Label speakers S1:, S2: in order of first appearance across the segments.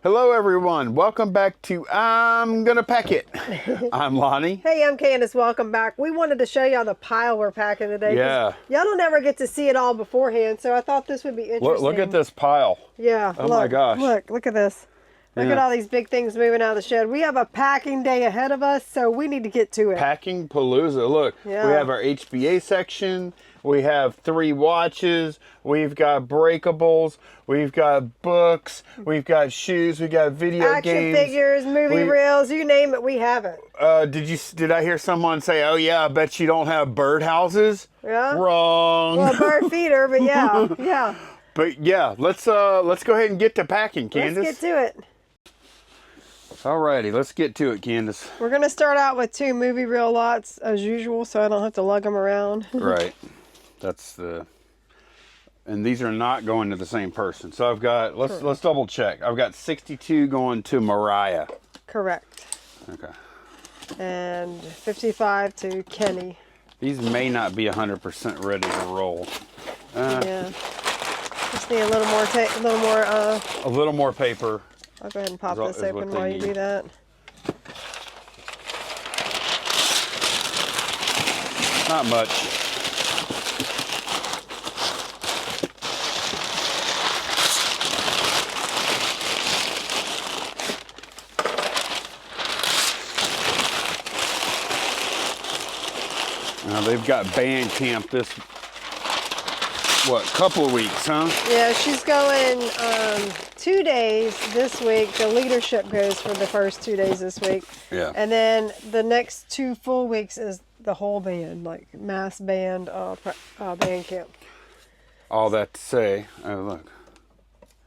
S1: Hello everyone, welcome back to I'm Gonna Pack It. I'm Lonnie.
S2: Hey, I'm Candice, welcome back. We wanted to show y'all the pile we're packing today.
S1: Yeah.
S2: Y'all don't ever get to see it all beforehand, so I thought this would be interesting.
S1: Look at this pile.
S2: Yeah.
S1: Oh my gosh.
S2: Look at this. Look at all these big things moving out of the shed. We have a packing day ahead of us, so we need to get to it.
S1: Packing Palooza. Look, we have our HBA section. We have 3 watches. We've got breakables. We've got books. We've got shoes. We've got video games.
S2: Action figures, movie reels, you name it, we have it.
S1: Did I hear someone say, "Oh yeah, I bet you don't have birdhouses"?
S2: Yeah.
S1: Wrong.
S2: Well, bird feeder, but yeah, yeah.
S1: But yeah, let's go ahead and get to packing, Candice.
S2: Let's get to it.
S1: Alrighty, let's get to it, Candice.
S2: We're gonna start out with 2 movie reel lots as usual, so I don't have to lug them around.
S1: Right. And these are not going to the same person. So I've got, let's double check. I've got 62 going to Mariah.
S2: Correct.
S1: Okay.
S2: And 55 to Kenny.
S1: These may not be 100% ready to roll.
S2: Yeah. Just need a little more
S1: paper.
S2: I'll go ahead and pop this open while you do that.
S1: Not much. Now they've got band camp this, couple of weeks, huh?
S2: Yeah, she's going 2 days this week. The leadership goes for the first 2 days this week.
S1: Yeah.
S2: And then the next 2 full weeks is the whole band, like mass band, band camp.
S1: All that to say, oh look.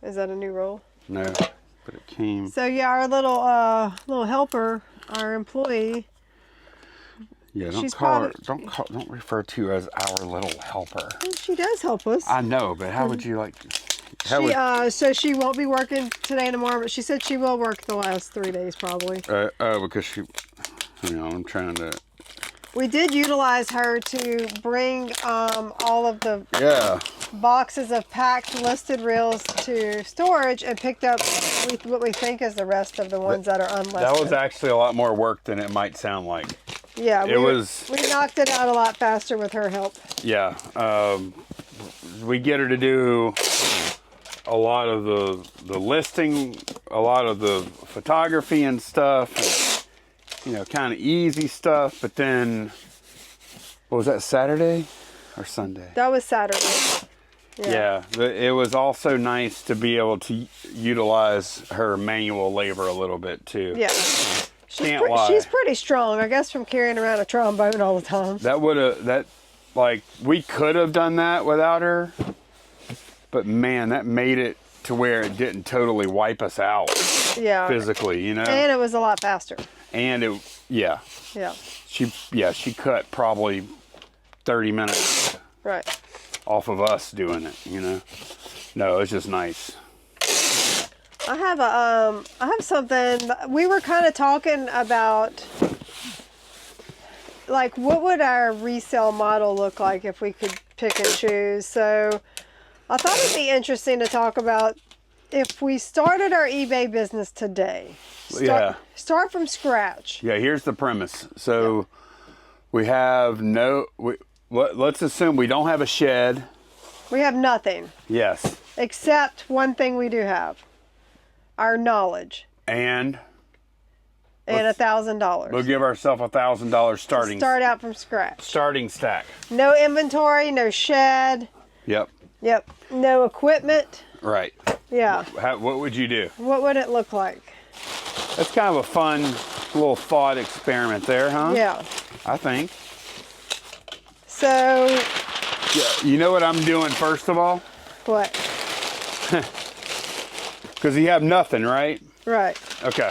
S2: Is that a new roll?
S1: No, but it came.
S2: So yeah, our little helper, our employee.
S1: Yeah, don't refer to her as our little helper.
S2: Well, she does help us.
S1: I know, but how would you like?
S2: So she won't be working today and tomorrow, but she said she will work the last 3 days probably.
S1: Because she, I'm trying to.
S2: We did utilize her to bring all of the boxes of packed listed reels to storage and picked up what we think is the rest of the ones that are unlisted.
S1: That was actually a lot more work than it might sound like.
S2: Yeah, we knocked it out a lot faster with her help.
S1: Yeah, we get her to do a lot of the listing, a lot of the photography and stuff, and, kind of easy stuff. But then, what was that, Saturday or Sunday?
S2: That was Saturday.
S1: Yeah, it was also nice to be able to utilize her manual labor a little bit too.
S2: Yeah. She's pretty strong, I guess, from carrying around a trombone all the time. We could have done that without her, but man, that made it to where it didn't totally wipe us out. Yeah.
S1: Physically, And
S2: it was a lot faster.
S1: And
S2: Yeah.
S1: She cut probably 30 minutes.
S2: Right.
S1: Off of us doing it, No, it's just nice.
S2: I have something. We were kind of talking about, like, what would our resale model look like if we could pick and choose. So I thought it'd be interesting to talk about if we started our eBay business today. Start from scratch.
S1: Yeah, here's the premise. So we have let's assume we don't have a shed.
S2: We have nothing.
S1: Yes.
S2: Except one thing we do have. Our knowledge.
S1: And
S2: $1,000.
S1: We'll give ourselves $1,000 starting.
S2: Start out from scratch.
S1: Starting stack.
S2: No inventory, no shed.
S1: Yep.
S2: No equipment.
S1: Right.
S2: Yeah.
S1: What would you do?
S2: What would it look like?
S1: That's kind of a fun little thought experiment there, huh?
S2: Yeah.
S1: I think.
S2: So.
S1: Yeah. You know what I'm doing first of all?
S2: What?
S1: Because you have nothing, right?
S2: Right.
S1: Okay.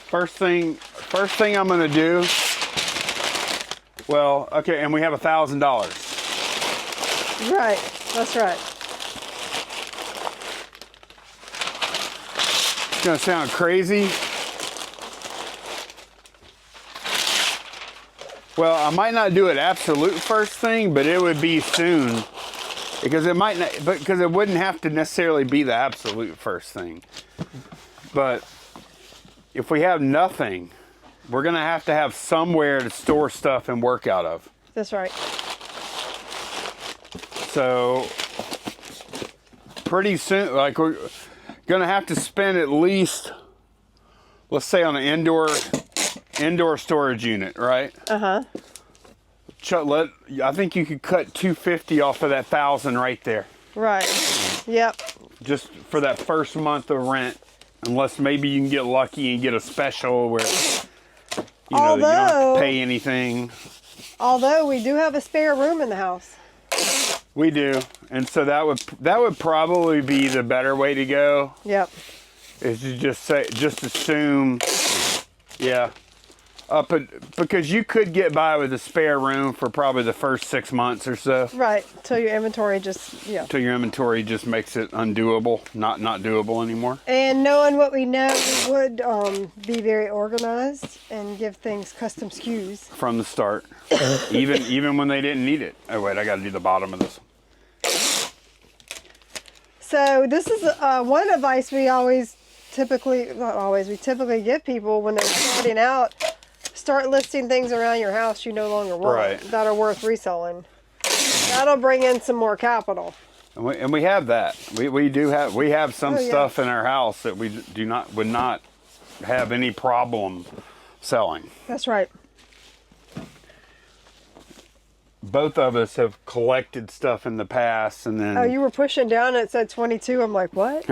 S1: First thing I'm gonna do. Well, okay, and we have $1,000.
S2: Right. That's right.
S1: It's gonna sound crazy. Well, I might not do it absolute first thing, but it would be soon. because it might not, because it wouldn't have to necessarily be the absolute first thing. But if we have nothing, we're gonna have to have somewhere to store stuff and work out of.
S2: That's right. So
S1: pretty soon, like we're gonna have to spend at least, let's say, on an indoor storage unit, right?
S2: Uh-huh.
S1: I think you could cut $250 off of that $1,000 right there.
S2: Right. Yep.
S1: Just for that first month of rent, unless maybe you can get lucky and get a special where you don't have to pay anything.
S2: Although we do have a spare room in the house.
S1: We do, and so that would probably be the better way to go.
S2: Yep.
S1: Is to just assume, yeah. Because you could get by with a spare room for probably the first 6 months or so.
S2: Right, till your inventory just
S1: makes it undoable, not doable anymore.
S2: And knowing what we know, we would be very organized and give things custom SKUs.
S1: From the start, even when they didn't need it. Oh wait, I got to do the bottom of this.
S2: So this is one advice we typically give people when they're starting out. Start listing things around your house you no longer want that are worth reselling. That'll bring in some more capital.
S1: And we have that. We have some stuff in our house that we would not have any problem selling.
S2: That's right.
S1: Both of us have collected stuff in the past, and then.
S2: Oh, you were pushing down and it said 22. I'm like, what?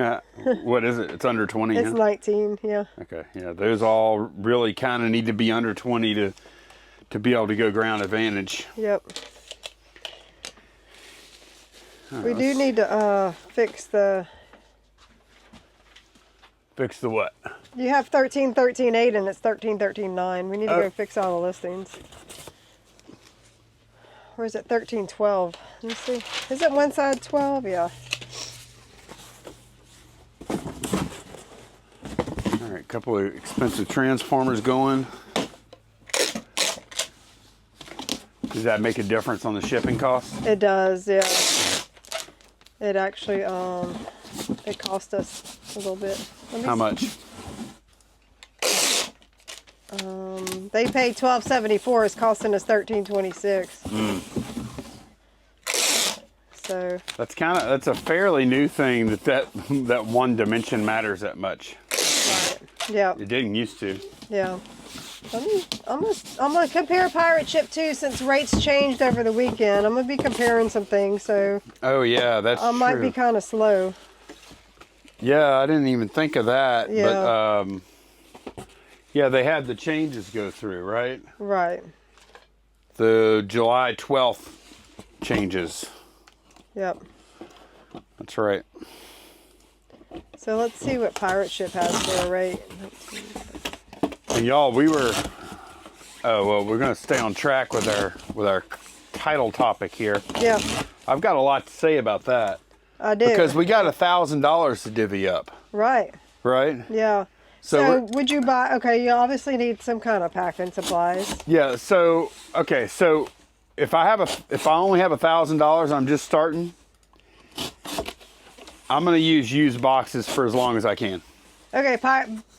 S1: What is it? It's under 20.
S2: It's 19. Yeah.
S1: Okay. Yeah, those all really kind of need to be under 20 to be able to go ground advantage.
S2: Yep. We do need to fix the.
S1: Fix the what?
S2: You have 13.13.8 and it's 13.13.9. We need to go fix all the listings. Or is it 13.12? Let me see. Is it one side 12? Yeah.
S1: All right, a couple of expensive transformers going. Does that make a difference on the shipping cost?
S2: It does, yeah. It actually, it cost us a little bit.
S1: How much?
S2: They paid $12.74. It's costing us $13.26. So
S1: that's a fairly new thing that one dimension matters that much.
S2: Right. Yeah.
S1: It didn't used to.
S2: Yeah. I'm gonna compare pirate ship too, since rates changed over the weekend. I'm gonna be comparing some things, so.
S1: Oh yeah, that's true.
S2: I might be kind of slow.
S1: Yeah, I didn't even think of that.
S2: Yeah.
S1: But yeah, they had the changes go through, right?
S2: Right.
S1: The July 12th changes.
S2: Yep.
S1: That's right.
S2: So let's see what pirate ship has for a rate.
S1: And y'all, we're gonna stay on track with our title topic here.
S2: Yeah.
S1: I've got a lot to say about that.
S2: I do.
S1: Because we got $1,000 to divvy up.
S2: Right.
S1: Right?
S2: Yeah. So would you buy, okay, you obviously need some kind of packing supplies.
S1: Yeah, so, okay, so if I only have $1,000, I'm just starting, I'm going to use used boxes for as long as I can.
S2: Okay,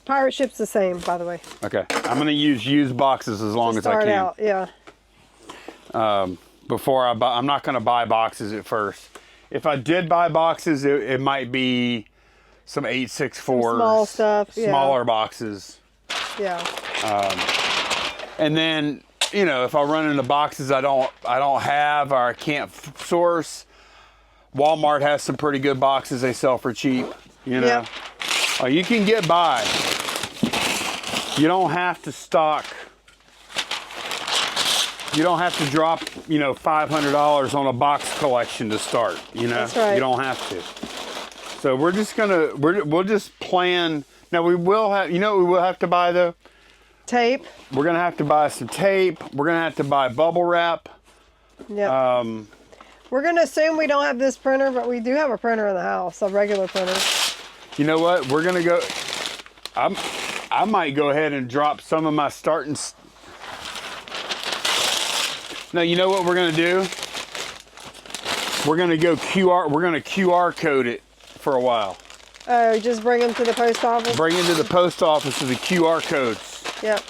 S2: pirate ship's the same, by the way.
S1: Okay, I'm going to use used boxes as long as I can.
S2: Start out, yeah.
S1: Before I'm not going to buy boxes at first. If I did buy boxes, it might be some 864s,
S2: small stuff,
S1: smaller boxes.
S2: Yeah.
S1: And then, if I run into boxes I don't have or I can't source, Walmart has some pretty good boxes they sell for cheap.
S2: Yep.
S1: You can get by. You don't have to stock. You don't have to drop, $500 on a box collection to start.
S2: That's right.
S1: You don't have to. So we'll just plan. Now we will have, what we will have to buy though?
S2: Tape.
S1: We're gonna have to buy some tape. We're gonna have to buy bubble wrap.
S2: Yeah. We're gonna assume we don't have this printer, but we do have a printer in the house, a regular printer.
S1: You know what? We're gonna go. I might go ahead and drop some of my starting. No, you know what we're gonna do? we're gonna go QR. We're gonna QR code it for a while.
S2: Oh, just bring them to the post office.
S1: Bring it to the post office with the QR codes.
S2: Yep.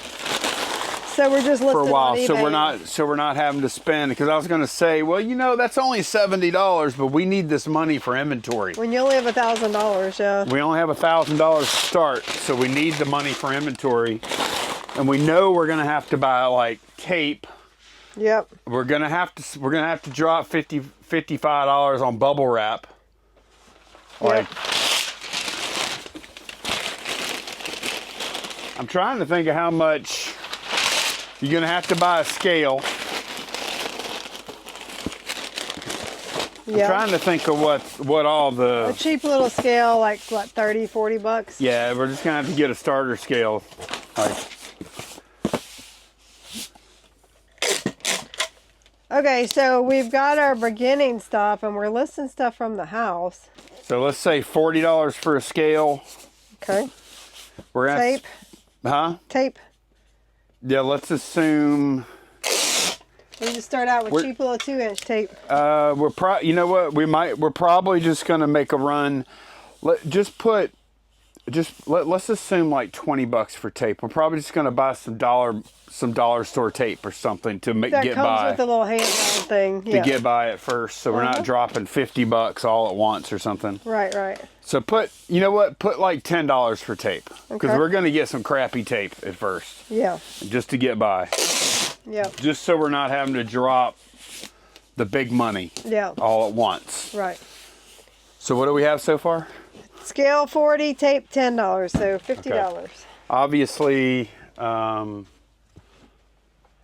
S2: So we're just listed
S1: for a while,
S2: on eBay.
S1: so we're not having to spend. Because I was gonna say, well, you know, that's only $70, but we need this money for inventory.
S2: When you only have $1,000, yeah.
S1: We only have $1,000 to start, so we need the money for inventory, and we know we're gonna have to buy like tape.
S2: Yep.
S1: We're gonna have to drop $55 on bubble wrap. Like,
S2: yep.
S1: I'm trying to think of how much. You're gonna have to buy a scale.
S2: Yeah.
S1: I'm trying to think of what all the...
S2: A cheap little scale, like what, 30, 40 bucks?
S1: Yeah, we're just gonna have to get a starter scale. Like...
S2: Okay, so we've got our beginning stuff and we're listing stuff from the house.
S1: So let's say $40 for a scale.
S2: Okay.
S1: We're gonna
S2: tape.
S1: Huh?
S2: Tape.
S1: Yeah, let's assume.
S2: We just start out with cheap little 2-inch tape.
S1: You know what? We're probably just gonna make a run. Let's assume like $20 for tape. We're probably just gonna buy some dollar store tape or something to get by.
S2: That comes with a little handheld thing.
S1: To get by at first, so we're not dropping $50 all at once or something.
S2: Right, right.
S1: So put like $10 for tape, because we're gonna get some crappy tape at first.
S2: Yeah.
S1: Just to get by.
S2: Yeah.
S1: Just so we're not having to drop the big money.
S2: Yeah.
S1: All at once.
S2: Right.
S1: So what do we have so far?
S2: Scale 40, tape $10, so $50.
S1: Okay. Obviously,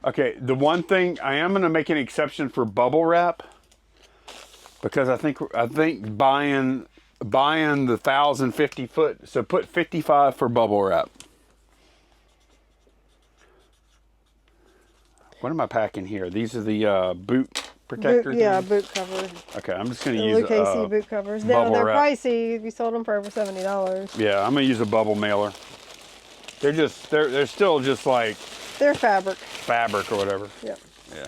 S1: okay, the one thing I am going to make an exception for bubble wrap, because I think buying the 1,050 foot, so put 55 for bubble wrap. What am I packing here? These are the boot protector things?
S2: Boot cover.
S1: Okay, I'm just going to use
S2: Lucchese boot covers. No, they're pricey. You sold them for over $70.
S1: Yeah, I'm going to use a bubble mailer. They're still just like...
S2: They're fabric.
S1: Fabric or whatever.
S2: Yep.
S1: Yeah.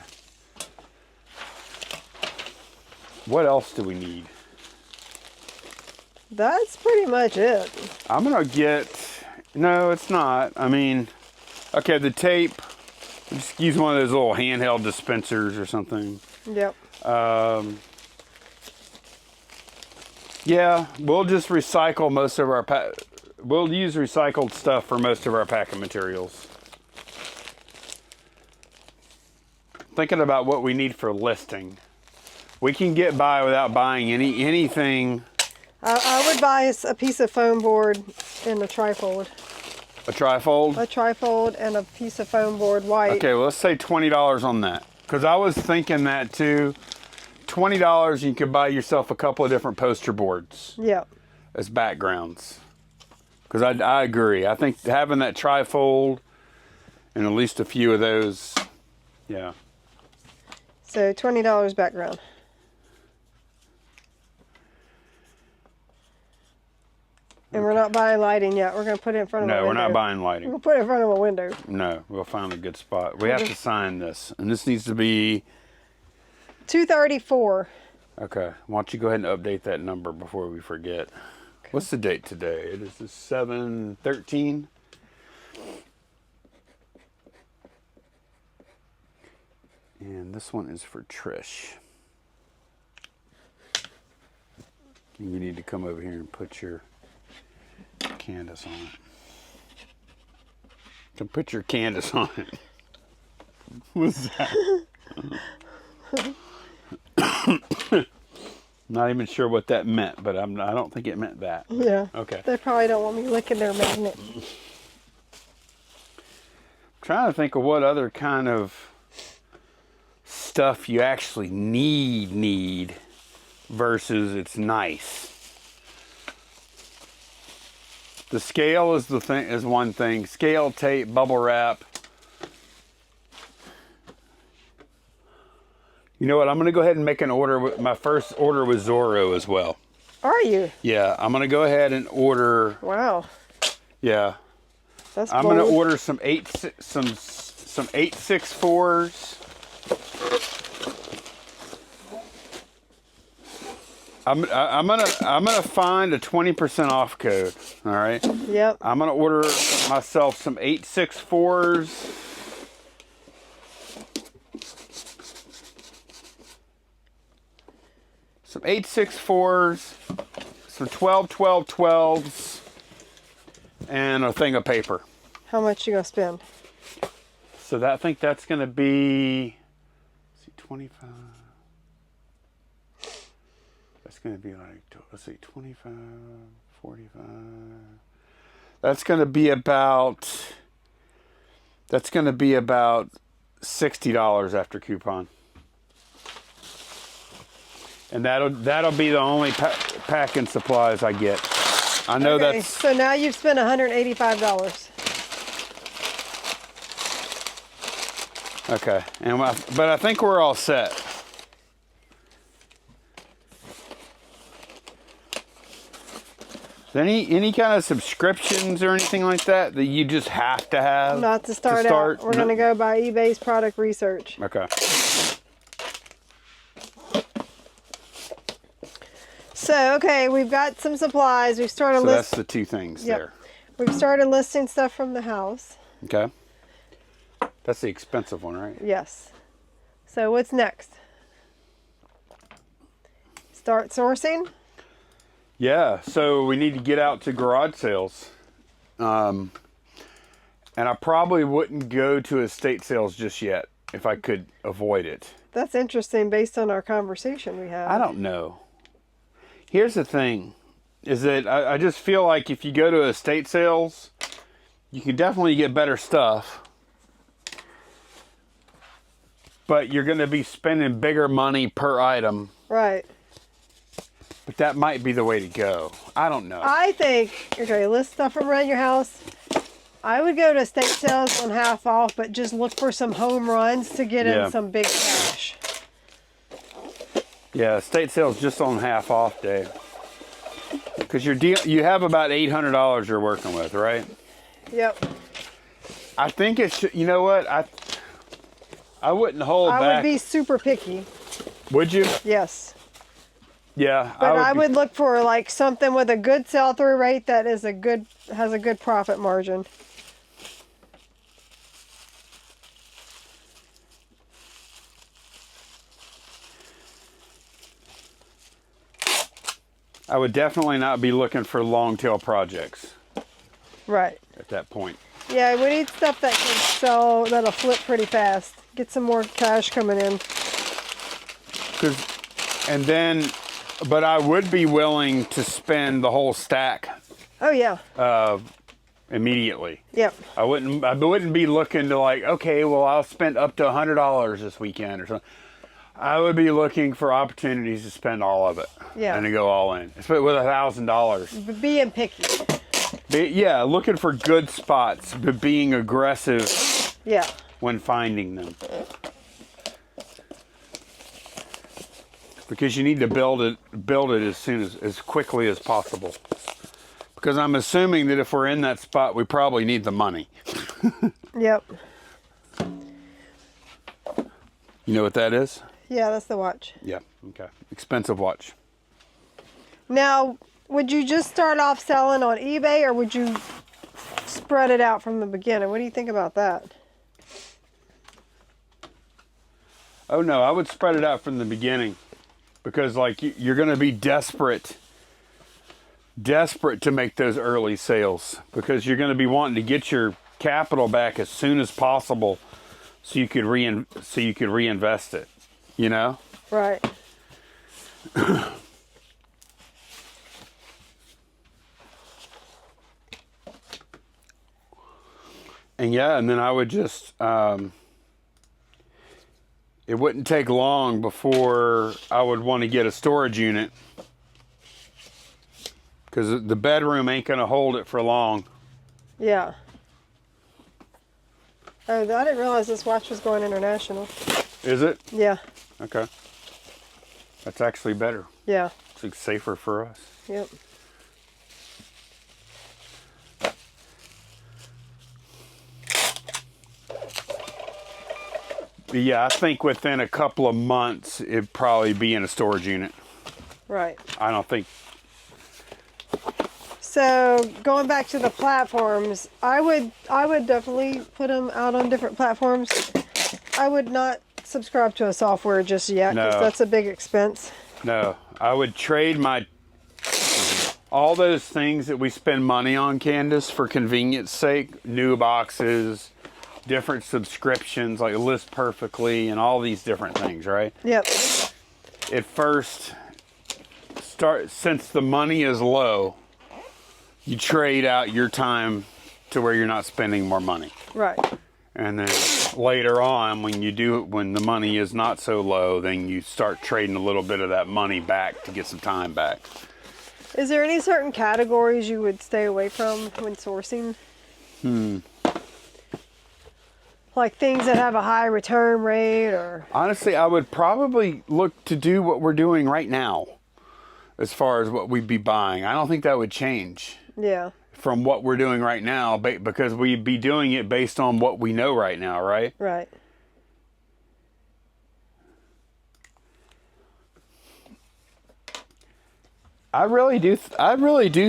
S1: What else do we need?
S2: That's pretty much it.
S1: I'm going to get... No, it's not. I mean... Okay, the tape... Just use one of those little handheld dispensers or something.
S2: Yep.
S1: Yeah, we'll just recycle most of our we'll use recycled stuff for most of our packing materials. Thinking about what we need for listing. We can get by without buying anything.
S2: I would buy a piece of foam board and a trifold.
S1: A trifold?
S2: A trifold and a piece of foam board white.
S1: Okay, well, let's say $20 on that. Because I was thinking that too. $20, you could buy yourself a couple of different poster boards.
S2: Yeah.
S1: As backgrounds. Because I agree. I think having that trifold and at least a few of those, yeah.
S2: So $20 background. And we're not buying lighting yet. We're going to put it in front of a window.
S1: No, we're not buying lighting.
S2: We'll put it in front of a window.
S1: No, we'll find a good spot. We have to sign this. And this needs to be...
S2: 234.
S1: Okay. Why don't you go ahead and update that number before we forget. Okay. What's the date today? It is the 7/13. And this one is for Trish. You need to come over here and put your Candice on it. Come put your Candice on it. What's that? Not even sure what that meant, but I don't think it meant that.
S2: Yeah.
S1: Okay.
S2: They probably don't want me licking their magnet.
S1: I'm trying to think of what other kind of stuff you actually need versus it's nice. The scale is one thing. Scale, tape, bubble wrap. You know what? I'm going to go ahead and make an order. My first order with Zoro as well.
S2: Are you?
S1: Yeah, I'm going to go ahead and order.
S2: Wow.
S1: Yeah.
S2: That's
S1: I'm going to order some 864s. I'm gonna find a 20% off code. All right.
S2: Yep.
S1: I'm gonna order myself some 864s. Some 864s, some 12s, and a thing of paper.
S2: How much you gonna spend?
S1: So I think that's gonna be, let's see, 25. That's gonna be like, let's see, 25, 45. That's gonna be about $60 after coupon. And that'll be the only packing supplies I get. I know
S2: okay,
S1: that's...
S2: So now you've spent $185.
S1: Okay, but I think we're all set. Any kind of subscriptions or anything like that you just have to have?
S2: Not to start out. We're going to go by eBay's product research.
S1: Okay.
S2: So, okay, we've got some supplies. We've started
S1: listing. That's the two things there.
S2: We've started listing stuff from the house.
S1: Okay. That's the expensive one, right?
S2: Yes. So, what's next? Start sourcing?
S1: Yeah, so we need to get out to garage sales. And I probably wouldn't go to estate sales just yet if I could avoid it.
S2: That's interesting based on our conversation we had.
S1: I don't know. Here's the thing, is that I just feel like if you go to estate sales, you can definitely get better stuff. But you're going to be spending bigger money per item.
S2: Right.
S1: But that might be the way to go. I don't know.
S2: I think, okay, list stuff from around your house. I would go to estate sales on half off, but just look for some home runs to get in some big cash. Yeah,
S1: estate sales just on half off day. Because you have about $800 you're working with, right?
S2: Yep.
S1: I think it should, you know what? I wouldn't hold back.
S2: I would be super picky.
S1: Would you?
S2: Yes.
S1: Yeah.
S2: But I would look for like something with a good sell-through rate that has a good profit margin.
S1: I would definitely not be looking for long-tail projects.
S2: Right.
S1: At that point.
S2: Yeah, we need stuff that can sell, that'll flip pretty fast. Get some more cash coming in.
S1: But I would be willing to spend the whole stack.
S2: Oh yeah.
S1: Immediately.
S2: Yep.
S1: I wouldn't be looking to like, okay, well I'll spend up to $100 this weekend or something. I would be looking for opportunities to spend all of it.
S2: Yeah.
S1: And to go all in. Especially with $1,000.
S2: Being picky.
S1: Yeah, looking for good spots, but being aggressive.
S2: Yeah.
S1: When finding them. Because you need to build it as quickly as possible. Because I'm assuming that if we're in that spot, we probably need the money.
S2: Yep.
S1: You know what that is?
S2: Yeah, that's the watch.
S1: Yeah, okay. Expensive watch.
S2: Now, would you just start off selling on eBay or would you spread it out from the beginning? What do you think about that?
S1: Oh no, I would spread it out from the beginning. Because like you're going to be desperate to make those early sales. Because you're going to be wanting to get your capital back as soon as possible so you could reinvest it. You know?
S2: Right.
S1: And then I would just, it wouldn't take long before I would want to get a storage unit. Because the bedroom ain't going to hold it for long.
S2: Yeah. Oh, I didn't realize this watch was going international.
S1: Is it?
S2: Yeah.
S1: Okay. That's actually better.
S2: Yeah.
S1: It's like safer for us.
S2: Yep.
S1: But yeah, I think within a couple of months, it'd probably be in a storage unit.
S2: Right.
S1: I don't think.
S2: So going back to the platforms, I would definitely put them out on different platforms. I would not subscribe to a software just yet because that's a big expense.
S1: No, I would trade all those things that we spend money on, Candice, for convenience sake, new boxes, different subscriptions like List Perfectly and all these different things, right?
S2: Yep.
S1: At first, since the money is low, you trade out your time to where you're not spending more money.
S2: Right.
S1: And then later on, when the money is not so low, then you start trading a little bit of that money back to get some time back.
S2: Is there any certain categories you would stay away from when sourcing? Like things that have a high return rate, or?
S1: Honestly, I would probably look to do what we're doing right now as far as what we'd be buying. I don't think that would change.
S2: Yeah.
S1: From what we're doing right now, because we'd be doing it based on what we know right now, right?
S2: Right.
S1: I really do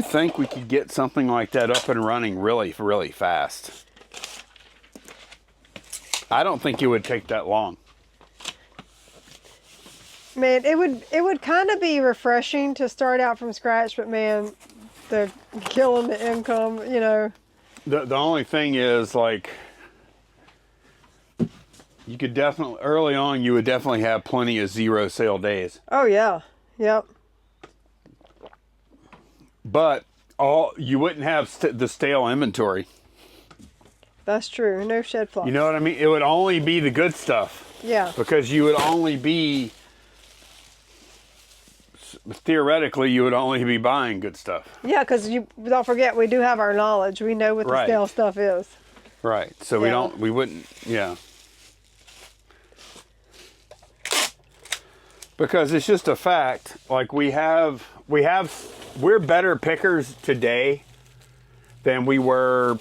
S1: think we could get something like that up and running really, really fast. I don't think it would take that long.
S2: Man, it would kind of be refreshing to start out from scratch, but man, the killing the income, you know.
S1: The only thing is, like, you could definitely, early on, you would definitely have plenty of zero sale days.
S2: Oh yeah, yep.
S1: But you wouldn't have the stale inventory.
S2: That's true. No shed plots.
S1: You know what I mean? It would only be the good stuff.
S2: Yeah.
S1: Because you would only be, theoretically, you would only be buying good stuff.
S2: Yeah, because you don't forget, we do have our knowledge. We know what the stale stuff is.
S1: Right. So we wouldn't, yeah. Because it's just a fact. Like we're better pickers today than we were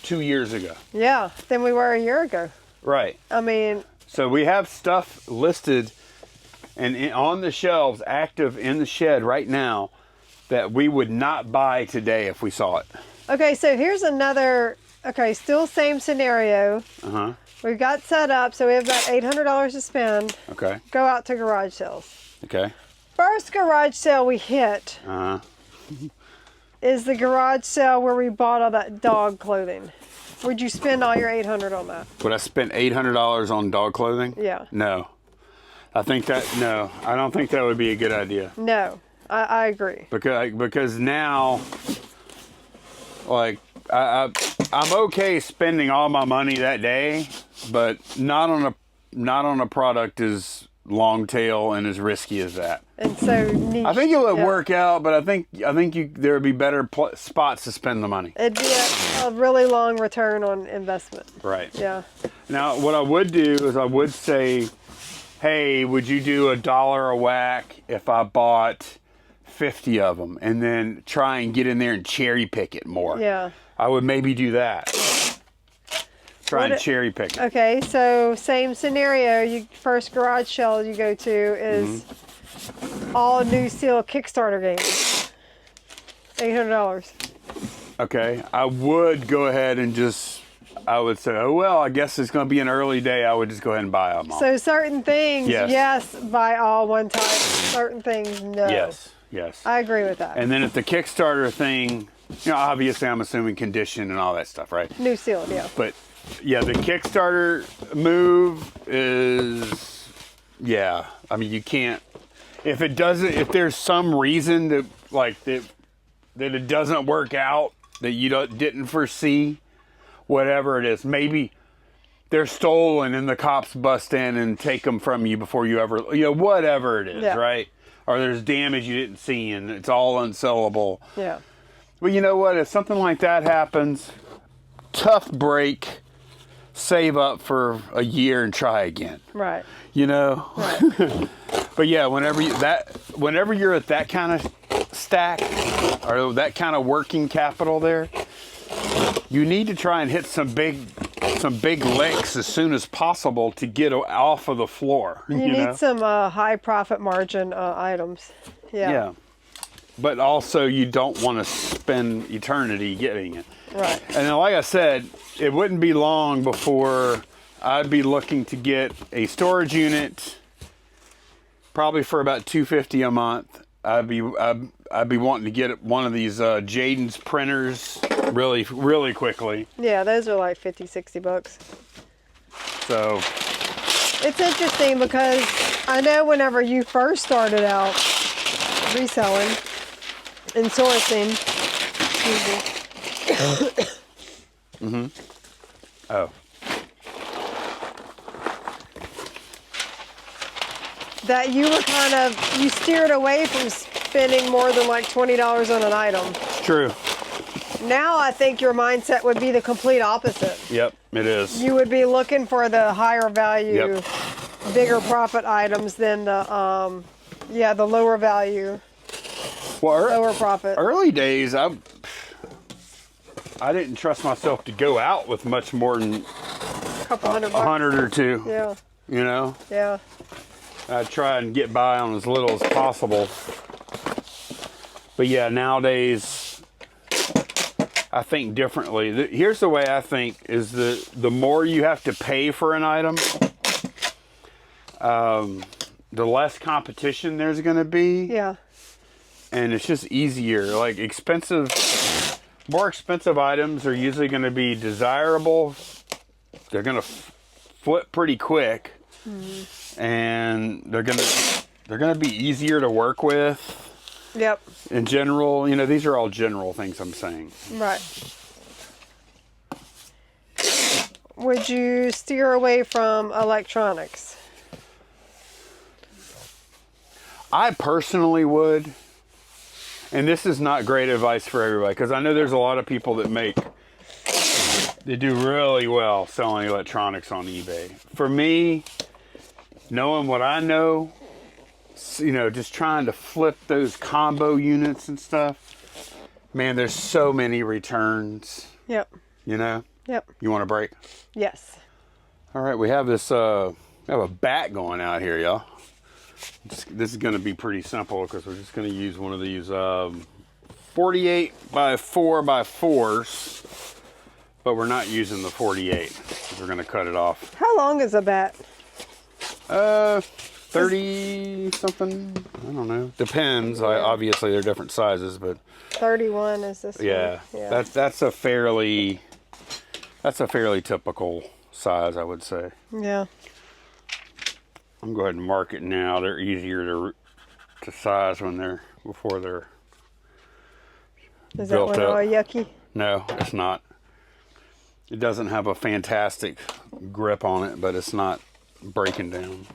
S1: 2 years ago.
S2: Yeah, than we were a year ago.
S1: Right.
S2: I mean.
S1: So we have stuff listed and on the shelves, active in the shed right now, that we would not buy today if we saw it.
S2: Okay, so here's another, still same scenario.
S1: Uh-huh.
S2: We've got set up, so we have about $800 to spend.
S1: Okay.
S2: Go out to garage sales.
S1: Okay.
S2: First garage sale we hit is the garage sale where we bought all that dog clothing. Would you spend all your $800 on that?
S1: Would I spend $800 on dog clothing?
S2: Yeah.
S1: No. I don't think that would be a good idea.
S2: No, I agree.
S1: Because now, like, I'm okay spending all my money that day, but not on a product as long tail and as risky as that.
S2: And so niche.
S1: I think it would work out, but I think there would be better spots to spend the money.
S2: It'd be a really long return on investment.
S1: Right.
S2: Yeah.
S1: Now, what I would do is I would say, hey, would you do $1 a whack if I bought 50 of them, and then try and get in there and cherry pick it more?
S2: Yeah.
S1: I would maybe do that. Try and cherry pick it.
S2: Okay, so same scenario. First garage sale you go to is all new seal Kickstarter games. $800.
S1: Okay, I would go ahead and I would say, oh, well, I guess it's going to be an early day. I would just go ahead and buy them all.
S2: So certain things, yes, buy all one time. Certain things, no.
S1: Yes.
S2: I agree with that.
S1: And then if the Kickstarter thing, obviously I'm assuming condition and all that stuff, right?
S2: New seal, yeah.
S1: But yeah, the Kickstarter move is, I mean, you can't, if there's some reason that it doesn't work out that you didn't foresee, whatever it is, maybe they're stolen and the cops bust in and take them from you before you ever, whatever it is, right? Or there's damage you didn't see and it's all unsellable. Yeah. Well, you know what? If something like that happens, tough break, save up for a year and try again. Right. Right. But yeah, whenever you're at that kind of stack or that kind of working capital there, you need to try and hit some big licks as soon as possible to get off of the floor.
S2: You need some high profit margin items. Yeah.
S1: But also, you don't want to spend eternity getting it.
S2: Right.
S1: And then, like I said, it wouldn't be long before I'd be looking to get a storage unit, probably for about $250 a month. I'd be wanting to get one of these Jaden's printers really quickly.
S2: Yeah, those are like $50-$60.
S1: So
S2: it's interesting because I know whenever you first started out reselling and sourcing,
S1: Oh.
S2: that you were you steered away from spending more than like $20 on an item.
S1: True.
S2: Now I think your mindset would be the complete opposite.
S1: Yep, it is.
S2: You would be looking for the higher value,
S1: Yep.
S2: bigger profit items than the lower value, lower profit.
S1: Early days, I didn't trust myself to go out with much more than
S2: A couple $100.
S1: 100 or two.
S2: Yeah.
S1: You know?
S2: Yeah.
S1: I'd try and get by on as little as possible. But yeah, nowadays, I think differently. Here's the way I think is the more you have to pay for an item, the less competition there's going to be.
S2: Yeah.
S1: And it's just easier. Like more expensive items are usually going to be desirable. They're going to flip pretty quick. Mm-hmm. And they're going to be easier to work with.
S2: Yep.
S1: In general, these are all general things I'm saying.
S2: Right. Would you steer away from electronics?
S1: I personally would. And this is not great advice for everybody, because I know there's a lot of people that do really well selling electronics on eBay. For me, knowing what I know, just trying to flip those combo units and stuff, man, there's so many returns.
S2: Yep. Yep.
S1: You want a break?
S2: Yes.
S1: All right, we have this, we have a bat going out here, y'all. This is going to be pretty simple because we're just going to use one of these 48 by 4x4s, but we're not using the 48 because we're going to cut it off.
S2: How long is a bat?
S1: 30 something. I don't know. Depends. Yeah. Obviously, they're different sizes, but
S2: 31 is this one.
S1: Yeah. That's a fairly typical size, I would say.
S2: Yeah.
S1: I'm going to go ahead and mark it now. They're easier to size before they're
S2: Is that one all yucky?
S1: No, it's not. It doesn't have a fantastic grip on it, but it's not breaking down.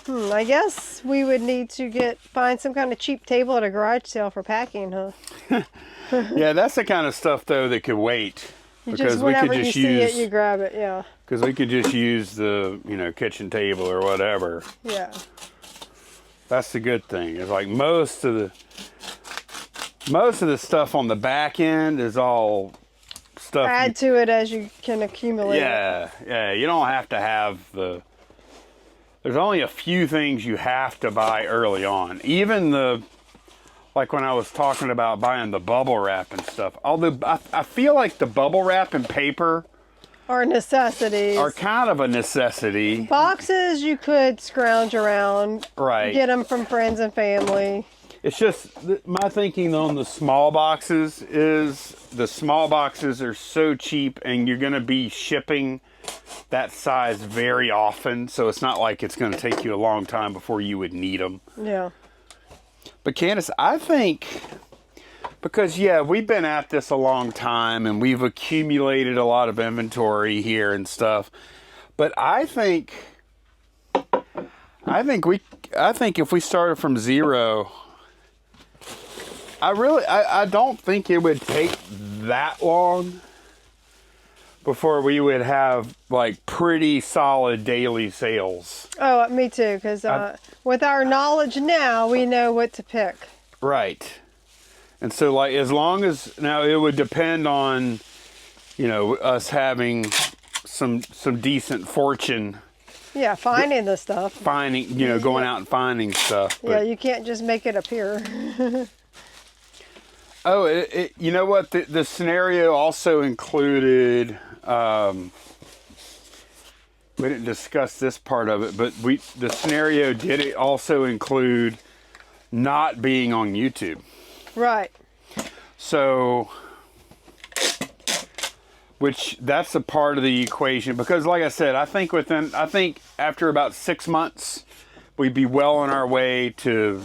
S2: I guess we would need to find some kind of cheap table at a garage sale for packing, huh?
S1: Yeah, that's the kind of stuff though that could wait.
S2: Whenever you see it, you grab it. Yeah.
S1: Because we could just use the kitchen table or whatever.
S2: Yeah.
S1: That's the good thing. It's like most of the stuff on the back end is all stuff.
S2: Add to it as you can accumulate.
S1: Yeah, yeah. You don't have to have There's only a few things you have to buy early on. Even like when I was talking about buying the bubble wrap and stuff. Although I feel like the bubble wrap and paper
S2: are necessities.
S1: Are kind of a necessity.
S2: Boxes you could scrounge around.
S1: Right.
S2: Get them from friends and family.
S1: It's just my thinking on the small boxes is the small boxes are so cheap and you're going to be shipping that size very often, so it's not like it's going to take you a long time before you would need them.
S2: Yeah.
S1: But Candice, I think, because we've been at this a long time and we've accumulated a lot of inventory here and stuff, but I think if we started from zero, I don't think it would take that long before we would have like pretty solid daily sales.
S2: Oh, me too, because with our knowledge now, we know what to pick.
S1: Right. And so like as long as, now it would depend on you know, us having some decent fortune.
S2: Yeah, finding the stuff.
S1: Finding, you know, going out and finding stuff.
S2: Yeah, you can't just make it appear.
S1: Oh, you know what? The scenario also included, we didn't discuss this part of it, but the scenario did also include not being on YouTube.
S2: Right.
S1: So, which that's a part of the equation, because like I said, I think after about 6 months, we'd be well on our way to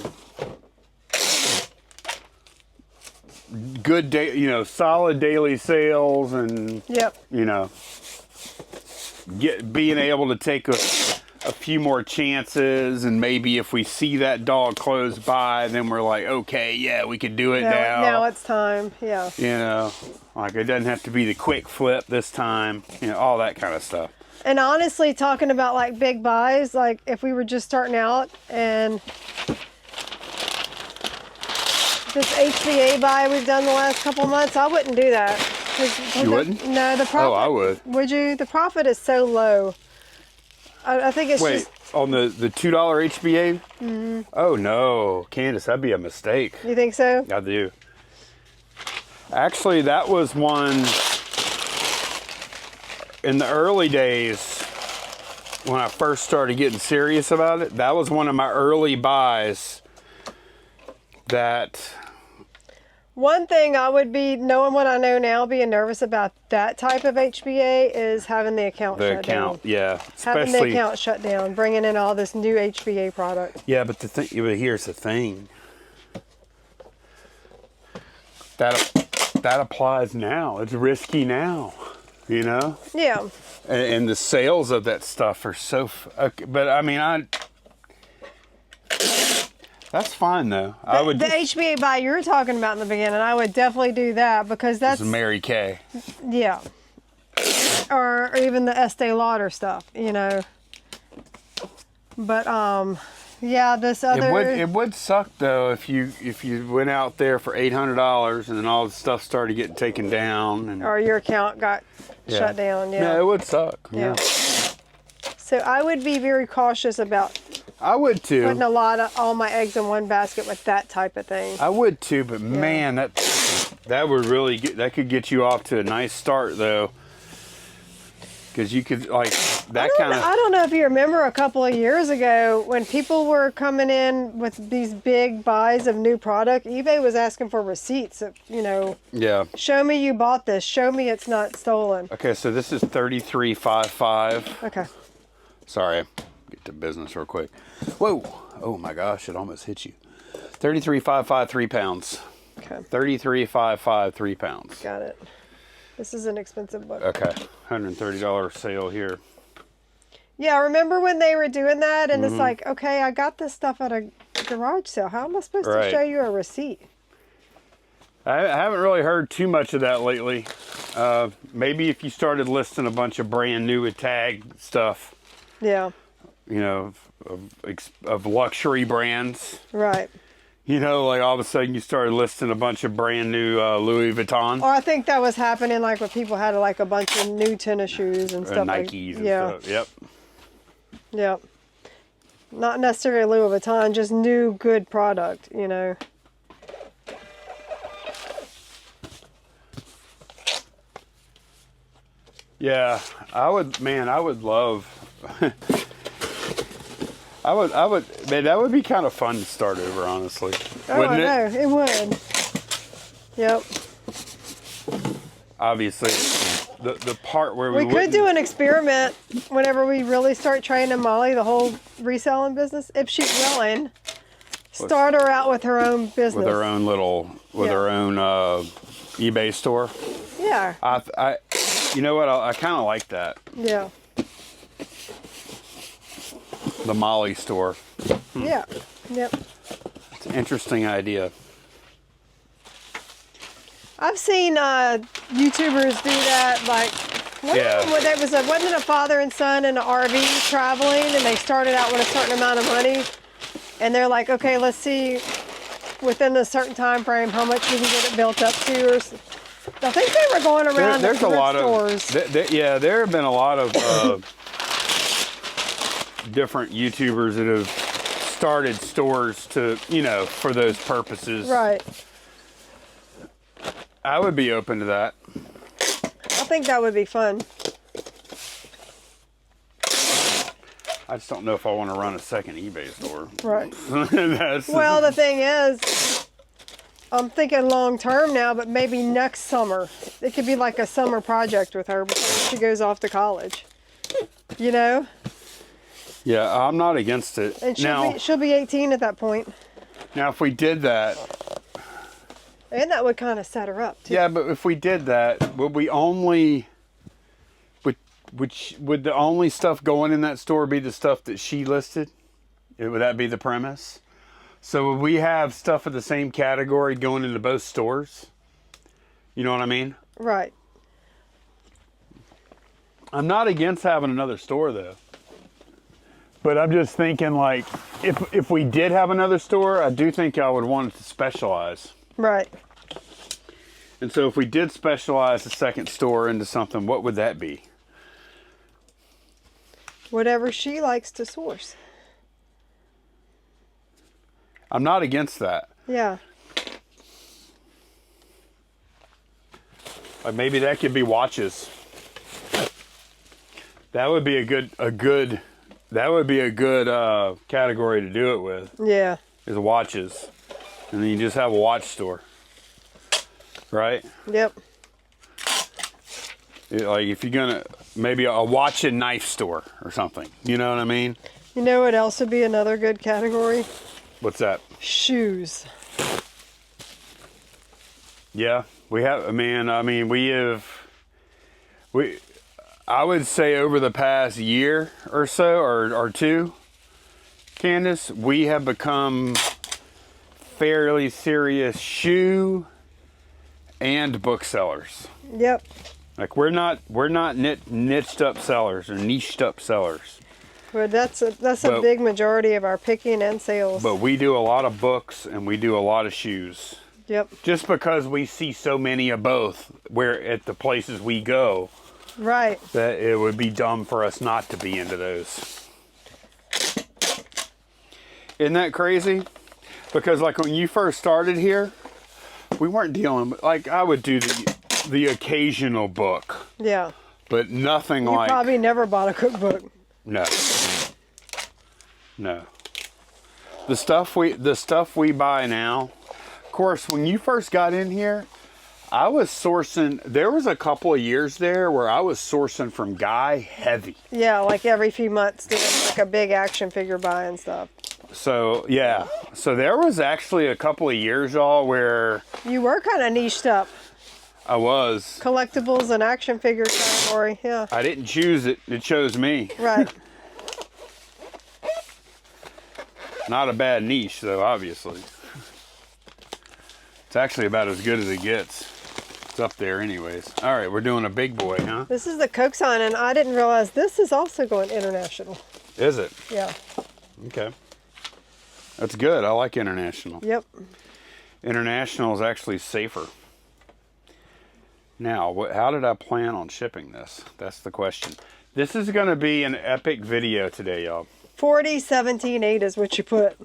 S1: good day, you know, solid daily sales, and
S2: yep,
S1: you know, being able to take a few more chances, and maybe if we see that dog close by, then we're like, okay, yeah, we can do it now.
S2: Now it's time, yeah.
S1: You know, like it doesn't have to be the quick flip this time, you know, all that kind of stuff.
S2: And honestly, talking about like big buys, like if we were just starting out and this HBA buy we've done the last couple months, I wouldn't do that.
S1: You wouldn't?
S2: No, the profit.
S1: Oh, I would.
S2: Would you? The profit is so low. I think it's
S1: Wait, on the $2 HBA? Mm-hmm. Oh no, Candice, that'd be a mistake.
S2: You think so?
S1: I do. Actually, that was one in the early days when I first started getting serious about it. That was one of my early buys that...
S2: One thing I would be, knowing what I know now, being nervous about that type of HBA is having the account shut down.
S1: Yeah.
S2: Having the account shut down, bringing in all this new HBA product.
S1: Yeah, but here's the thing. That applies now. It's risky now, you know?
S2: Yeah.
S1: And the sales of that stuff are so... but I mean, that's fine though.
S2: The HBA buy you were talking about in the beginning, I would definitely do that, because that's
S1: Mary Kay.
S2: Yeah. Or even the Estee Lauder stuff, you know. But yeah, this other...
S1: It would suck though if you went out there for $800 and then all the stuff started getting taken down,
S2: or your account got shut down. Yeah.
S1: No, it would suck. Yeah.
S2: So I would be very cautious about...
S1: I would too.
S2: Putting all my eggs in one basket with that type of thing. I
S1: would too, but man, that would really that could get you off to a nice start though, because you could like that kind of.
S2: I don't know if you remember a couple of years ago when people were coming in with these big buys of new product. eBay was asking for receipts. You know. Yeah. Show me you bought this. Show me it's not stolen.
S1: Okay, so this is 33.55.
S2: Okay.
S1: Sorry. Get to business real quick. Whoa! Oh my gosh! It almost hit you. 33.55, 3 pounds. Okay. 33.55, 3 pounds.
S2: Got it. This is an expensive book.
S1: Okay. $130 sale here.
S2: Yeah, remember when they were doing that, and it's like, okay, I got this stuff at a garage sale. How am I supposed to show you a receipt?
S1: I haven't really heard too much of that lately. Maybe if you started listing a bunch of brand new with tag stuff. Yeah. You know, of luxury brands. Right. You know, like all of a sudden you started listing a bunch of brand new Louis Vuitton.
S2: Or I think that was happening like when people had like a bunch of new tennis shoes and stuff.
S1: Nikes and stuff. Yep.
S2: Yep. Not necessarily Louis Vuitton, just new good product, you know.
S1: Yeah, I would love... man, that would be kind of fun to start over, honestly.
S2: Oh, wouldn't it? It would. Yep.
S1: Obviously, the part where
S2: we could do an experiment whenever we really start training Molly the whole reselling business, if she's willing. Start her out with her own business.
S1: With her own her own eBay store.
S2: Yeah.
S1: You know what? I kind of like that.
S2: Yeah.
S1: The Molly store.
S2: Yeah. Yep.
S1: It's an interesting idea.
S2: I've seen YouTubers do that. Like, wasn't it a father and son in an RV traveling, and they started out with a certain amount of money, and they're like, okay, let's see within a certain time frame how much we can get it built up to. I think they were going around
S1: there's
S2: to
S1: a lot
S2: stores.
S1: Yeah, there have been a lot of different YouTubers that have started stores to, you know, for those purposes.
S2: Right.
S1: I would be open to that.
S2: I think that would be fun.
S1: I just don't know if I want to run a second eBay store.
S2: Right. Well, the thing is, I'm thinking long term now, but maybe next summer. It could be like a summer project with her before she goes off to college. You know?
S1: Yeah, I'm not against it.
S2: And she'll be 18 at that point.
S1: Now, if we did that...
S2: And that would kind of set her up, too.
S1: Yeah, but if we did that, would we only... Would the only stuff going in that store be the stuff that she listed? Would that be the premise? So would we have stuff of the same category going into both stores? You know what I mean?
S2: Right.
S1: I'm not against having another store, though. But I'm just thinking, like, if we did have another store, I do think I would want it to specialize.
S2: Right.
S1: And so if we did specialize a second store into something, what would that be?
S2: Whatever she likes to source.
S1: I'm not against that.
S2: Yeah.
S1: Like maybe that could be watches. That would be a good category to do it with.
S2: Yeah.
S1: Is watches. And then you just have a watch store. Right?
S2: Yep.
S1: Like if you're gonna, maybe a watch and knife store or something. You know what I mean?
S2: You know what else would be another good category?
S1: What's that?
S2: Shoes.
S1: Yeah, we have, I would say over the past year or so, or two, Candice, we have become fairly serious shoe and booksellers.
S2: Yep.
S1: Like we're not niched up sellers or niched up sellers.
S2: But that's a big majority of our picking and sales.
S1: But we do a lot of books and we do a lot of shoes.
S2: Yep.
S1: Just because we see so many of both where at the places we go.
S2: Right.
S1: That it would be dumb for us not to be into those. Isn't that crazy? Because like when you first started here, we weren't dealing with, like I would do the occasional book.
S2: Yeah.
S1: But nothing
S2: you
S1: like...
S2: You probably never bought a cookbook.
S1: No. No. The stuff we buy now, of course, when you first got in here, I was sourcing, there was a couple of years there where I was sourcing from Guy heavy.
S2: Yeah, like every few months doing like a big action figure buy and stuff.
S1: So, yeah. So there was actually a couple of years, y'all, where...
S2: You were kind of niched up.
S1: I was.
S2: Collectibles and action figure category, yeah.
S1: I didn't choose it. It chose me.
S2: Right.
S1: Not a bad niche, though, obviously. It's actually about as good as it gets. It's up there anyways. All right, we're doing a big boy, huh?
S2: This is the Coke sign, and I didn't realize this is also going international.
S1: Is it?
S2: Yeah.
S1: Okay. That's good. I like international.
S2: Yep.
S1: International is actually safer. Now, how did I plan on shipping this? That's the question. This is going to be an epic video today, y'all.
S2: 4017.8 is what you put.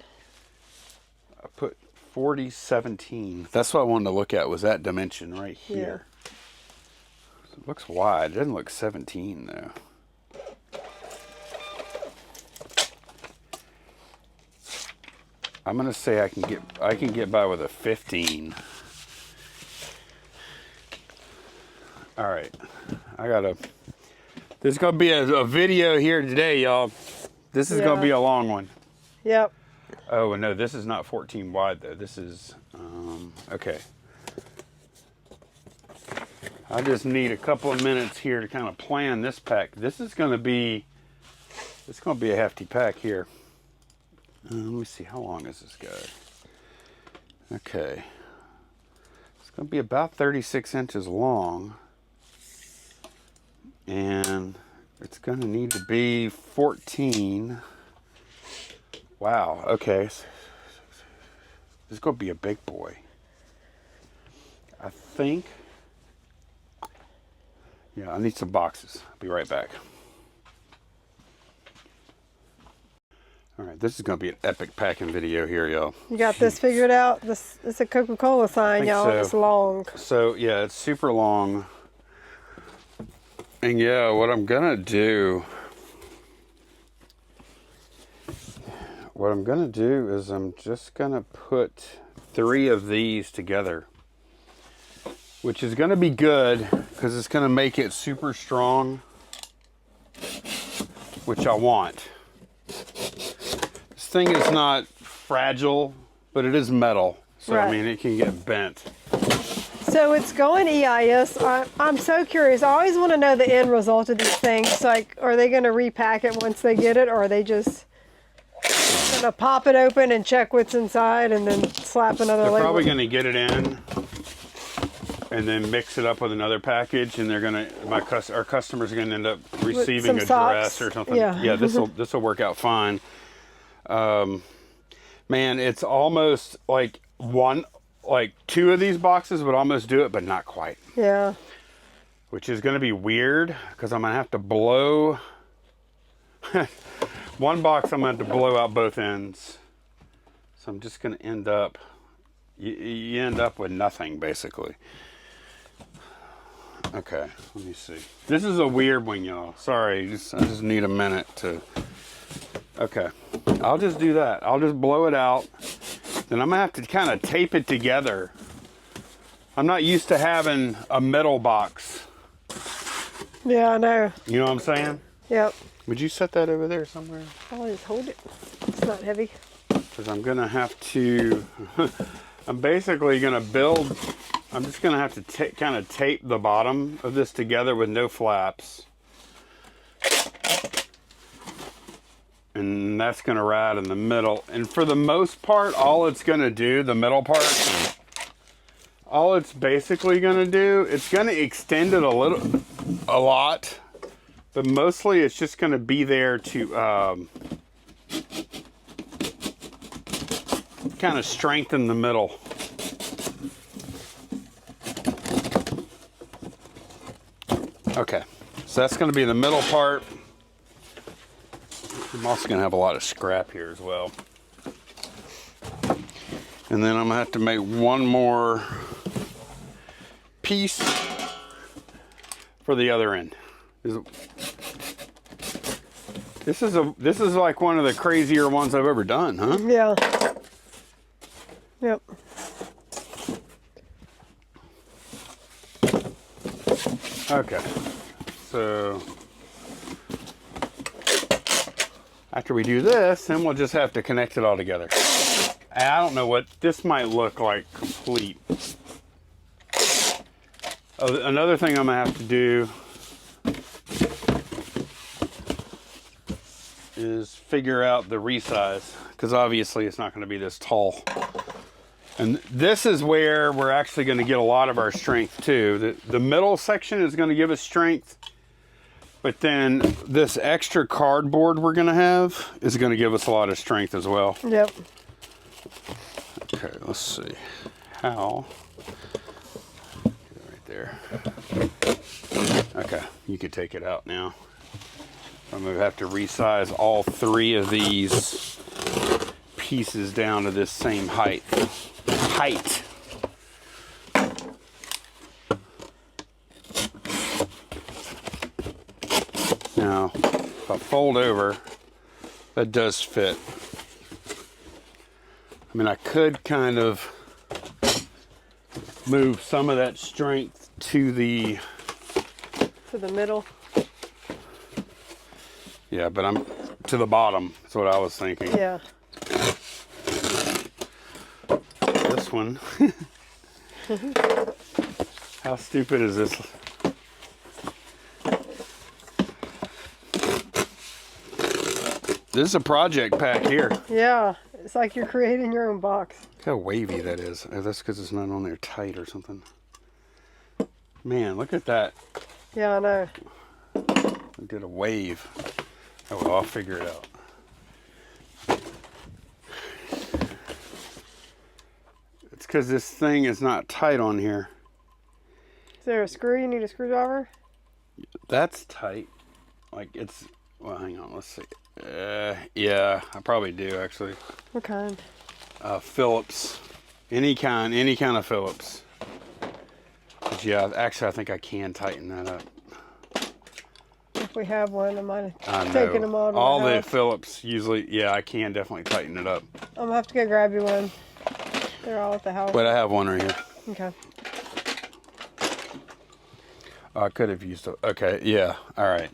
S1: I put 4017. That's what I wanted to look at, was that dimension right here. Yeah. It looks wide. It doesn't look 17 though. I'm gonna say I can get by with a 15. All right, there's gonna be a video here today, y'all. This is gonna be a long one.
S2: Yep.
S1: Oh no, this is not 14 wide though. This is okay. I just need a couple of minutes here to kind of plan this pack. This is gonna be a hefty pack here. Let me see, how long is this guy? Okay, it's gonna be about 36 inches long, and it's gonna need to be 14. Wow, okay. This is gonna be a big boy. I think Yeah, I need some boxes. I'll be right back. All right, this is going to be an epic packing video here, y'all.
S2: You got this figured out? This is a Coca-Cola sign, y'all. So. It's long.
S1: So, yeah, it's super long. And, yeah, what I'm going to do... is I'm just going to put 3 of these together. Which is going to be good, because it's going to make it super strong. Which I want. This thing is not fragile, but it is metal. So, right. I mean, it can get bent.
S2: So it's going EIS. I'm so curious. I always want to know the end result of these things. Like, are they going to repack it once they get it, or are they just going to pop it open and check what's inside and then slap another label?
S1: They're probably going to get it in and then mix it up with another package, and they're going to, our customers are going to end up receiving a dress or something. Yeah, this will work out fine. Man, it's almost like 2 of these boxes would almost do it, but not quite.
S2: Yeah.
S1: Which is going to be weird, because I'm going to have to blow... One box I'm going to have to blow out both ends. So I'm just going to end up... You end up with nothing, basically. Okay, let me see. This is a weird one, y'all. Sorry, I just need a minute to... Okay, I'll just do that. I'll just blow it out. Then I'm going to have to kind of tape it together. I'm not used to having a metal box.
S2: Yeah, I know.
S1: You know what I'm saying?
S2: Yep.
S1: Would you set that over there somewhere?
S2: I'll just hold it. It's not heavy.
S1: Because I'm going to have to... I'm basically going to build... I'm just going to have to kind of tape the bottom of this together with no flaps. And that's going to ride in the middle. And for the most part, all it's going to do, the middle part, all it's basically going to do, it's going to extend it a lot. But mostly it's just going to be there to kind of strengthen the middle. Okay, so that's going to be the middle part. I'm also going to have a lot of scrap here as well. And then I'm going to have to make one more piece for the other end. This is like one of the crazier ones I've ever done, huh?
S2: Yeah. Yep.
S1: Okay. So after we do this, then we'll just have to connect it all together. I don't know what this might look like complete. Oh, another thing I'm gonna have to do is figure out the resize, because obviously it's not going to be this tall. And this is where we're actually going to get a lot of our strength too. The middle section is going to give us strength, but then this extra cardboard we're going to have is going to give us a lot of strength as well.
S2: Yep.
S1: Okay, let's see how. Right there. Okay, you could take it out now. I'm going to have to resize all 3 of these pieces down to this same height. Now, if I fold over, that does fit. I mean, I could kind of move some of that strength to the
S2: middle.
S1: Yeah, but I'm to the bottom. That's what I was thinking.
S2: Yeah.
S1: This one. How stupid is this? This is a project pack here.
S2: Yeah, it's like you're creating your own box.
S1: Look how wavy that is. Oh, that's because it's not on there tight or something. Man, look at that.
S2: Yeah, I know.
S1: I did a wave. Oh, well, I'll figure it out. It's because this thing is not tight on here.
S2: Is there a screw? You need a screwdriver?
S1: That's tight. Like it's, well, hang on, let's see. Yeah, I probably do actually.
S2: What kind?
S1: Phillips. Any kind of Phillips. But yeah, actually I think I can tighten that up.
S2: If we have one, I might have taken them all to
S1: all
S2: the
S1: the
S2: house.
S1: Phillips usually, yeah, I can definitely tighten it up.
S2: I'm gonna have to go grab you one. They're all at the house.
S1: But I have one right here.
S2: Okay.
S1: I could have used it. Okay, yeah, all right.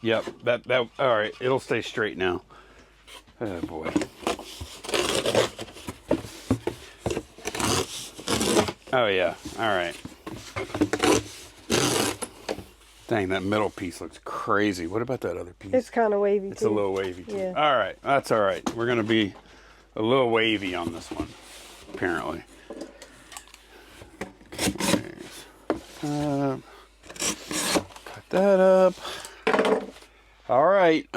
S1: Yep, that, all right, it'll stay straight now. Oh boy. Oh yeah, all right. Dang, that middle piece looks crazy. What about that other piece?
S2: It's kind of wavy,
S1: It's
S2: too.
S1: a little wavy, too.
S2: Yeah.
S1: All right, that's all right. We're going to be a little wavy on this one, apparently. Okay. Cut that up. All right.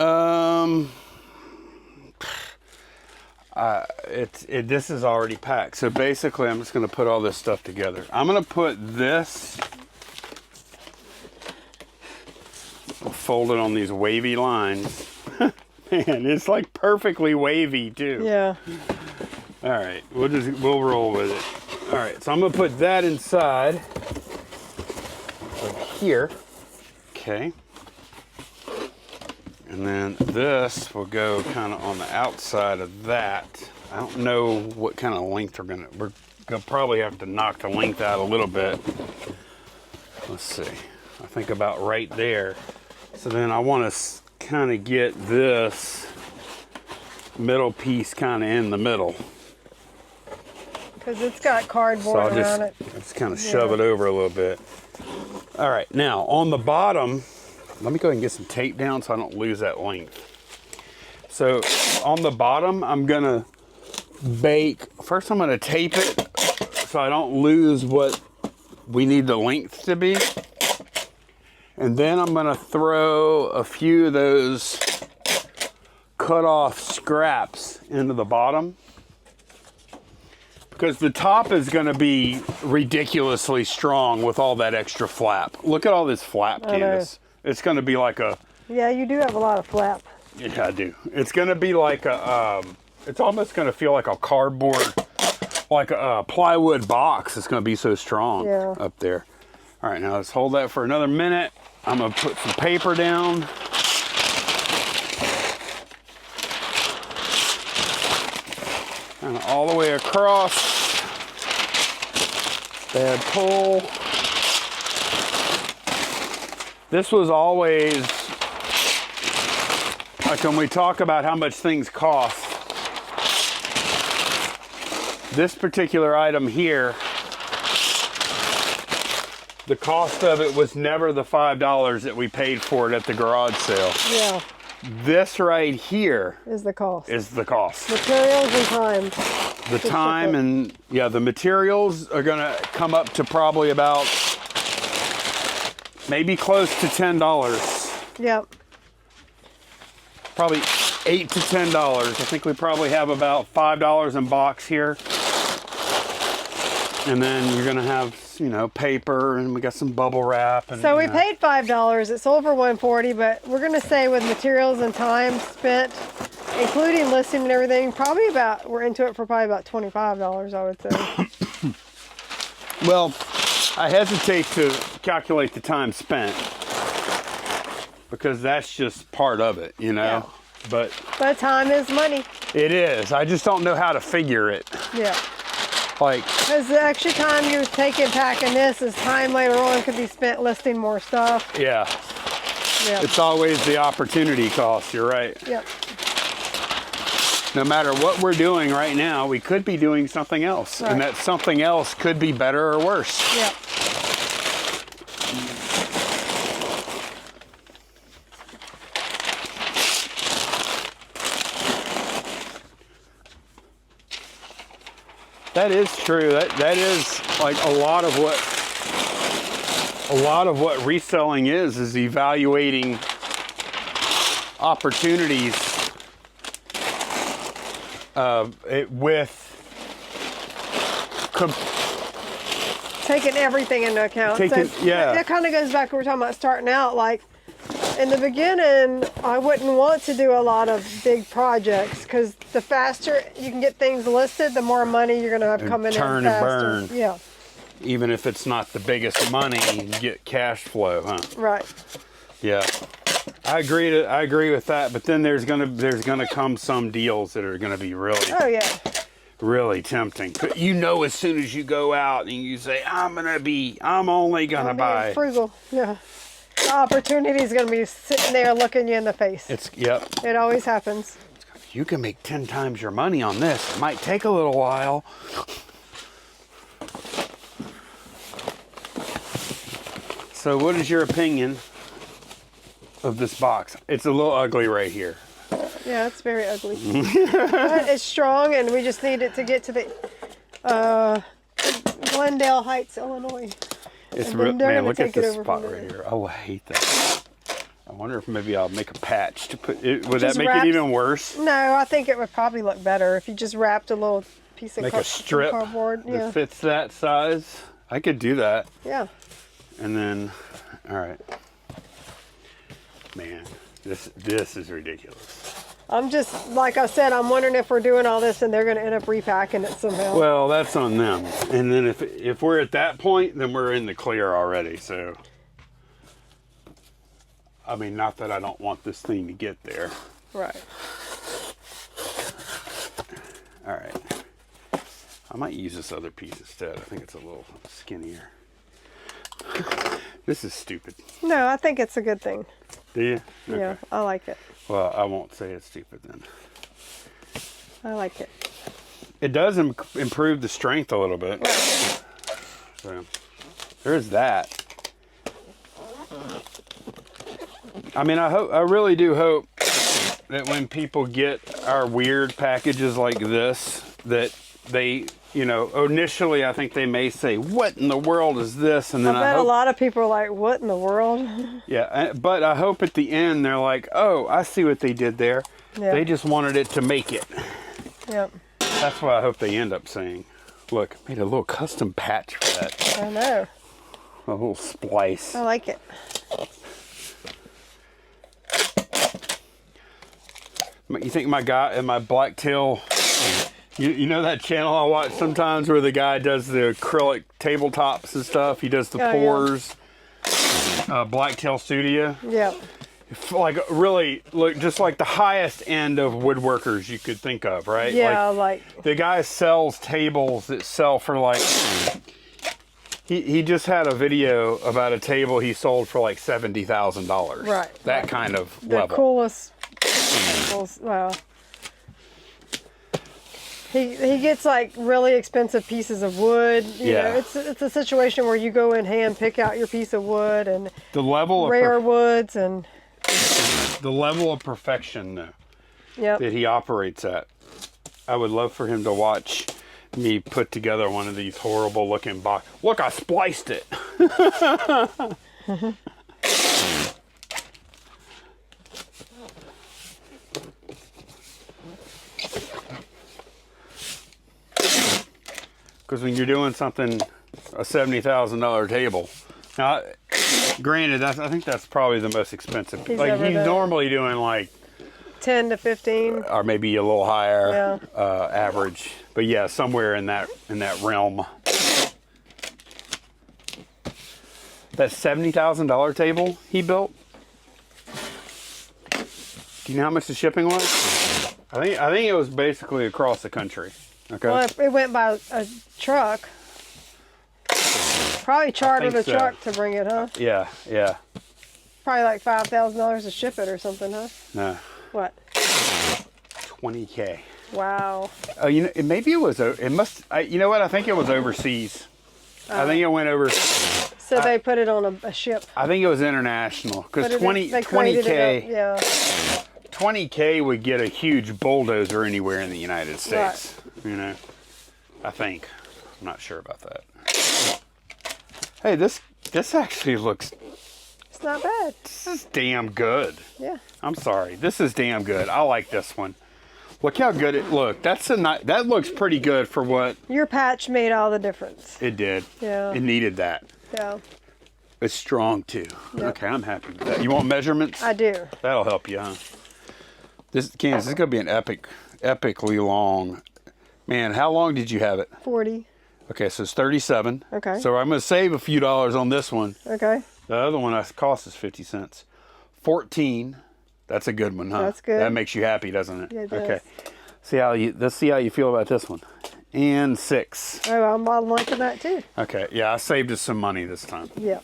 S1: This is already packed. So basically, I'm just going to put all this stuff together. I'm going to put this... fold it on these wavy lines. Man, it's like perfectly wavy too.
S2: Yeah.
S1: All right, we'll roll with it. All right, so I'm gonna put that inside of here. Okay. And then this will go kind of on the outside of that. I don't know what kind of length we're gonna probably have to knock the length out a little bit. Let's see. I think about right there. So then I want to kind of get this middle piece kind of in the middle.
S2: Because it's got cardboard around it.
S1: Just kind of shove it over a little bit. All right, now on the bottom, let me go ahead and get some tape down so I don't lose that length. So on the bottom, I'm going to bake. First, I'm going to tape it so I don't lose what we need the length to be. And then I'm gonna throw a few of those cut off scraps into the bottom. Because the top is gonna be ridiculously strong with all that extra flap. Look at all this flap, Candice. It's gonna be like a...
S2: Yeah, you do have a lot of flap.
S1: Yeah, I do. It's gonna be like a, it's almost gonna feel like a cardboard, like a plywood box. It's gonna be so strong up there. All right, now let's hold that for another minute. I'm gonna put some paper down. Kind of all the way across. Bad pull. This was always, like when we talk about how much things cost, this particular item here, the cost of it was never the $5 that we paid for it at the garage sale.
S2: Yeah.
S1: This right here
S2: is the cost. Materials and time.
S1: The time and, yeah, the materials are going to come up to probably about, maybe close to $10.
S2: Yep.
S1: Probably $8 to $10. I think we probably have about $5 in box here. And then you're gonna have, you know, paper, and we got some bubble wrap. And,
S2: so we paid $5. It sold for $140, but we're gonna say with materials and time spent, including listing and everything, probably about, we're into it for probably about $25, I would say.
S1: Well, I hesitate to calculate the time spent because that's just part of it, you know.
S2: Yeah.
S1: But
S2: time is money.
S1: It is. I just don't know how to figure it.
S2: Yeah.
S1: Like,
S2: because the extra time you're taking packing this is time later on could be spent listing more stuff.
S1: Yeah.
S2: Yep.
S1: It's always the opportunity cost. You're right.
S2: Yep.
S1: No matter what we're doing right now, we could be doing something else.
S2: Right.
S1: And that something else could be better or worse.
S2: Yep.
S1: That is true. That is like a lot of what reselling is evaluating opportunities
S2: taking everything into account.
S1: Yeah.
S2: That kind of goes back to what we're talking about starting out. Like, in the beginning, I wouldn't want to do a lot of big projects because the faster you can get things listed, the more money you're going to have coming in faster.
S1: Turn and burn.
S2: Yeah.
S1: Even if it's not the biggest money, you get cash flow, huh?
S2: Right.
S1: Yeah. I agree with that, but then there's gonna come some deals that are gonna be really really tempting. But you know, as soon as you go out and you say, I'm only gonna buy
S2: frugal. Yeah. The opportunity is gonna be sitting there looking you in the face. It always happens.
S1: You can make 10 times your money on this. It might take a little while. So what is your opinion of this box? It's a little ugly right here.
S2: Yeah, it's very ugly. But it's strong, and we just need it to get to the Glendale Heights, Illinois.
S1: It's real, man, look at this spot right here. Oh, I hate that. I wonder if maybe I'll make a patch to put it. Would that make it even worse?
S2: No, I think it would probably look better if you just wrapped a little piece of
S1: a strip
S2: cardboard
S1: that fits that size. I could do that.
S2: Yeah.
S1: And then, all right. Man, this is ridiculous.
S2: I'm just, like I said, I'm wondering if we're doing all this and they're going to end up repacking it somehow.
S1: Well, that's on them. And then if we're at that point, then we're in the clear already. So, I mean, not that I don't want this thing to get there.
S2: Right.
S1: All right. I might use this other piece instead. I think it's a little skinnier. This is stupid.
S2: No, I think it's a good thing.
S1: Do you? Okay.
S2: Yeah, I like it.
S1: Well, I won't say it's stupid then.
S2: I like it.
S1: It does improve the strength a little bit.
S2: Right.
S1: So, there's that. I mean, I really do hope that when people get our weird packages like this, that they, you know, initially I think they may say, what in the world is this? And then
S2: I bet a lot of people are like, what in the world?
S1: Yeah, but I hope at the end they're like, oh, I see what they did there. Yeah. They just wanted it to make it.
S2: Yep.
S1: That's what I hope they end up saying. Look, I made a little custom patch for that.
S2: I know.
S1: A little splice.
S2: I like it.
S1: You think my blacktail, you know that channel I watch sometimes where the guy does the acrylic tabletops and stuff? He does the pours, Blacktail Studio.
S2: Yeah.
S1: Like really, look, just like the highest end of woodworkers you could think of, right?
S2: Yeah, like
S1: the guy sells tables that sell for like, he just had a video about a table he sold for like $70,000.
S2: Right.
S1: That kind of level.
S2: The coolest tables. Wow. He gets like really expensive pieces of wood. You know, it's a situation where you go in hand pick out your piece of wood and
S1: the level of
S2: rare woods and
S1: the level of perfection that he operates at. I would love for him to watch me put together one of these horrible looking boxes. Look, I spliced it. Because when you're doing something, a $70,000 table. Now, granted, I think that's probably the most expensive. He's normally doing like
S2: 10 to 15,
S1: or maybe a little higher, average. But yeah, somewhere in that realm. That $70,000 table he built. Do you know how much the shipping was? I think it was basically across the country. Okay.
S2: Well, it went by a truck. Probably chartered a truck to bring it, huh?
S1: Yeah.
S2: Probably like $5,000 to ship it or something, huh?
S1: No.
S2: What?
S1: $20K.
S2: Wow.
S1: Oh, you know, maybe it was. It must. You know what? I think it was overseas. I think it went over.
S2: So they put it on a ship.
S1: I think it was international because 20K.
S2: Yeah.
S1: 20K would get a huge bulldozer anywhere in the United States. Right. You know, I think. I'm not sure about that. Hey, this actually looks.
S2: It's not bad.
S1: This is damn good.
S2: Yeah.
S1: I'm sorry. This is damn good. I like this one. Look how good it looked. That looks pretty good for what
S2: your patch made all the difference.
S1: it did.
S2: Yeah.
S1: It needed that.
S2: Yeah.
S1: It's strong too.
S2: Yep.
S1: Okay, I'm happy with that. You want measurements?
S2: I do.
S1: That'll help you, huh? Candice, this is gonna be an epically long. Man, how long did you have it?
S2: 40.
S1: Okay, so it's 37.
S2: Okay.
S1: So I'm gonna save a few dollars on this one.
S2: Okay.
S1: The other one cost us 50 cents. 14. That's a good one, huh?
S2: That's good.
S1: That makes you happy, doesn't it?
S2: Yeah, it does.
S1: Okay. Let's see how you feel about this one. And 6.
S2: Oh, I'm liking that too.
S1: Okay. Yeah, I saved us some money this time.
S2: Yep.